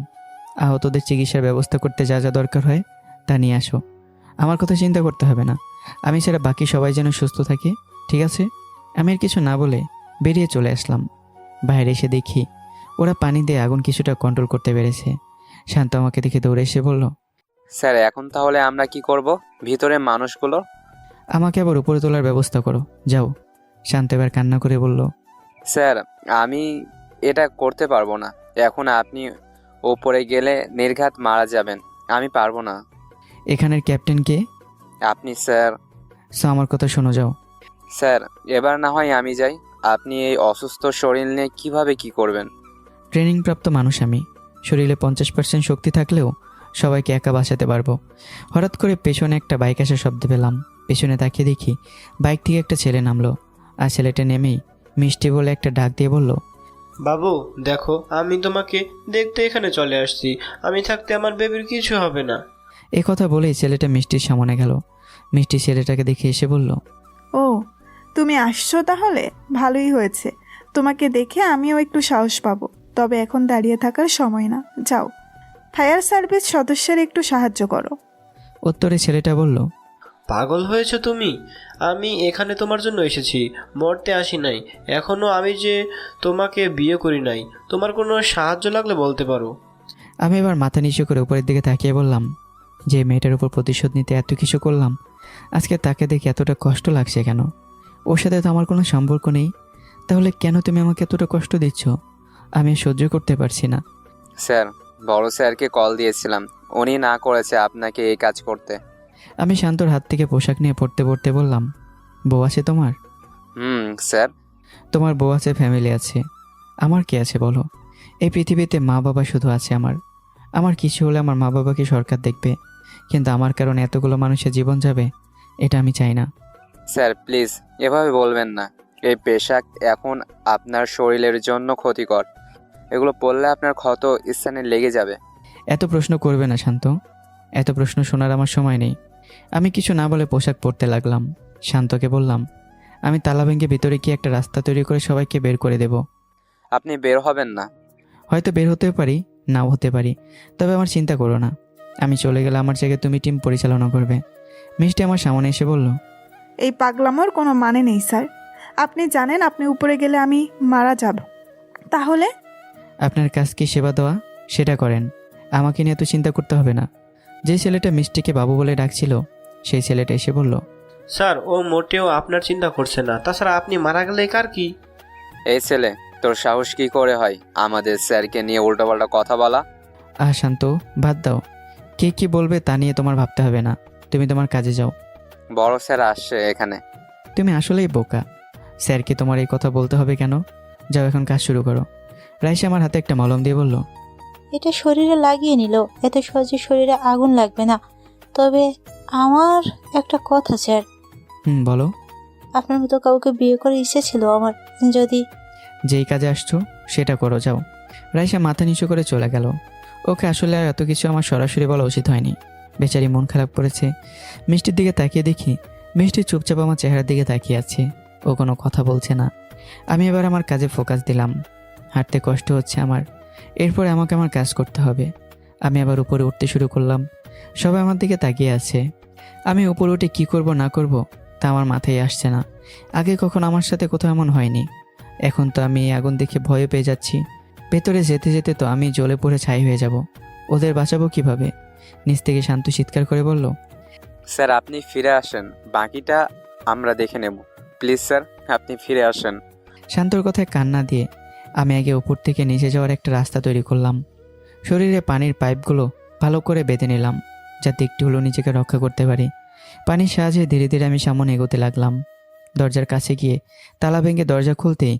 আহতদের চিকিৎসার ব্যবস্থা করতে যা যা দরকার হয় তা নিয়ে আসো। আমার কথা চিন্তা করতে হবে না, আমি ছাড়া বাকি সবাই যেন সুস্থ থাকে, ঠিক আছে? আমি আর কিছু না বলে বেরিয়ে চলে আসলাম। বাইরে এসে দেখি ওরা পানি দিয়ে আগুন কিছুটা কন্ট্রোল করতে পেরেছে। শান্ত আমাকে দেখে দৌড়ে এসে বলল, স্যার এখন তাহলে আমরা কি করব? ভিতরে মানুষগুলো? আমাকে আবার উপরে তোলার ব্যবস্থা করো, যাও। শান্ত এবার কান্না করে বলল, স্যার আমি এটা করতে পারবো না, এখন আপনি ওপরে গেলে নির্ঘাত মারা যাবেন, আমি পারবো না। এখানের ক্যাপ্টেন কে? আপনি স্যার। আমার কথা শোনো, যাও। স্যার এবার না হয় আমি যাই, আপনি এই অসুস্থ শরীর নিয়ে কিভাবে কি করবেন? ট্রেনিংপ্রাপ্ত মানুষ আমি, শরীরে 50% শক্তি থাকলেও সবাইকে একা বাঁচাতে পারবো। হঠাৎ করে পেছনে একটা বাইক আসার শব্দ পেলাম। পেছনে তাকিয়ে দেখি বাইক থেকে একটা ছেলে নামলো, আর ছেলেটা নেমেই মিষ্টি বলে একটা ডাক দিয়ে বলল, বাবু দেখো, আমি তোমাকে দেখতে এখানে চলে আসছি, আমি থাকতে আমার বেবির কিছু হবে না। এ কথা বলেই ছেলেটা মিষ্টির সামনে গেল। মিষ্টি ছেলেটাকে দেখে এসে বলল, ও তুমি আসছো, তাহলে ভালোই হয়েছে। তোমাকে দেখে আমিও একটু সাহস পাবো। তবে এখন দাঁড়িয়ে থাকার সময় না, যাও ফায়ার সার্ভিস সদস্যের একটু সাহায্য করো। উত্তরে ছেলেটা বলল, পাগল হয়েছে তুমি? আমি এখানে তোমার জন্য এসেছি, মরতে আসি নাই। এখনো আমি যে তোমাকে বিয়ে করি নাই, তোমার কোনো সাহায্য লাগলে বলতে পারো। আমি এবার মাথা নিচু করে উপরের দিকে তাকিয়ে বললাম, যে মেয়েটার উপর প্রতিশোধ নিতে এত কিছু করলাম, আজকে তাকে দেখে এতটা কষ্ট লাগছে কেন? ওর সাথে তো আমার কোনো সম্পর্ক নেই, তাহলে কেন তুমি আমাকে এতটা কষ্ট দিচ্ছ? আমি সহ্য করতে পারছি না। স্যার বড় স্যারকে কল দিয়েছিলাম, উনি না করেছে আপনাকে এই কাজ করতে। আমি শান্তর হাত থেকে পোশাক নিয়ে পড়তে পড়তে বললাম, বউ আছে তোমার? স্যার। তোমার বউ আছে, ফ্যামিলি আছে, আমার কি আছে বলো? এই পৃথিবীতে মা বাবা শুধু আছে আমার। আমার কিছু হলে আমার মা বাবাকে সরকার দেখবে, কিন্তু আমার কারণে এতগুলো মানুষের জীবন যাবে, এটা আমি চাই না। স্যার প্লিজ এভাবে বলবেন না, এই পোশাক এখন আপনার শরীরের জন্য ক্ষতিকর। এগুলো পরলে আপনার ক্ষত স্থানে লেগে যাবে। এত প্রশ্ন করবে না শান্ত, এত প্রশ্ন শোনার আমার সময় নেই। আমি কিছু না বলে পোশাক পরতে লাগলাম। শান্তকে বললাম, আমি তালা ভেঙে ভিতরে গিয়ে একটা রাস্তা তৈরি করে সবাইকে বের করে দেব। আপনি বের হবেন না। হয়তো বের হতেও পারি, নাও হতে পারি, তবে আমার চিন্তা করো না। আমি চলে গেলে আমার জায়গায় তুমি টিম পরিচালনা করবে। মিষ্টি আমার সামনে এসে বলল, এই পাগলামোর কোনো মানে নেই স্যার। আপনি জানেন আপনি উপরে গেলে আমি মারা যাব। তাহলে আপনার কাজ কি সেবা দেওয়া, সেটা করেন। আমাকে নিয়ে এত চিন্তা করতে হবে না। যে ছেলেটা মিষ্টিকে বাবু বলে ডাকছিল, সেই ছেলেটা এসে বলল, স্যার ও মোটেও আপনার চিন্তা করছে না। তাছাড়া আপনি মারা গেলে কার কি? এই ছেলে, তোর সাহস কি করে হয় আমাদের স্যারকে নিয়ে উল্টোপাল্টা কথা বলা? শান্ত, বাদ দাও। কে কি বলবে তা নিয়ে তোমার ভাবতে হবে না। তুমি তোমার কাজে যাও। বড় স্যার আসছে এখানে। তুমি আসলেই বোকা। স্যারকে তোমার এই কথা বলতে হবে কেন? যাও এখন কাজ শুরু করো। রাইসা আমার হাতে একটা মলম দিয়ে বলল, এটা শরীরে লাগিয়ে নিল, এত সহজে শরীরে আগুন লাগবে না। তবে আমার একটা কথা স্যার, বলো। আপনার মতো কাউকে বিয়ে করার ইচ্ছে ছিল আমার। যদি যেই কাজে আসছো সেটা করো, যাও। রাইসা মাথা নিচু করে চলে গেল। ওকে আসলে আর এত কিছু আমার সরাসরি বলা উচিত হয়নি। বেচারি মন খারাপ করেছে। মিষ্টির দিকে তাকিয়ে দেখি মিষ্টি চুপচাপ আমার চেহারার দিকে তাকিয়ে আছে। ও কোনো কথা বলছে না। আমি এবার আমার কাজে ফোকাস দিলাম। হাঁটতে কষ্ট হচ্ছে আমার। এরপরে আমাকে আমার কাজ করতে হবে। আমি আবার উপরে উঠতে শুরু করলাম। সবাই আমার দিকে তাকিয়ে আছে। আমি উপরে উঠে কী করব না করব তা আমার মাথায় আসছে না। আগে কখন আমার সাথে কোথাও এমন হয়নি। এখন তো আমি এই আগুন দেখে ভয় পেয়ে যাচ্ছি। ভেতরে যেতে যেতে তো আমি জ্বলে পড়ে ছাই হয়ে যাব। ওদের বাঁচাবো কিভাবে? নিচ থেকে শান্ত চিৎকার করে বলল, স্যার আপনি ফিরে আসেন, বাকিটা আমরা দেখে নেব। প্লিজ স্যার, আপনি ফিরে আসেন। শান্তর কথায় কান্না দিয়ে আমি আগে উপর থেকে নিচে যাওয়ার একটা রাস্তা তৈরি করলাম। শরীরে পানির পাইপগুলো ভালো করে বেঁধে নিলাম, যাতে একটু হলেও নিজেকে রক্ষা করতে পারি। পানির সাহায্যে ধীরে ধীরে আমি সামনে এগোতে লাগলাম। দরজার কাছে গিয়ে তালা ভেঙে দরজা খুলতেই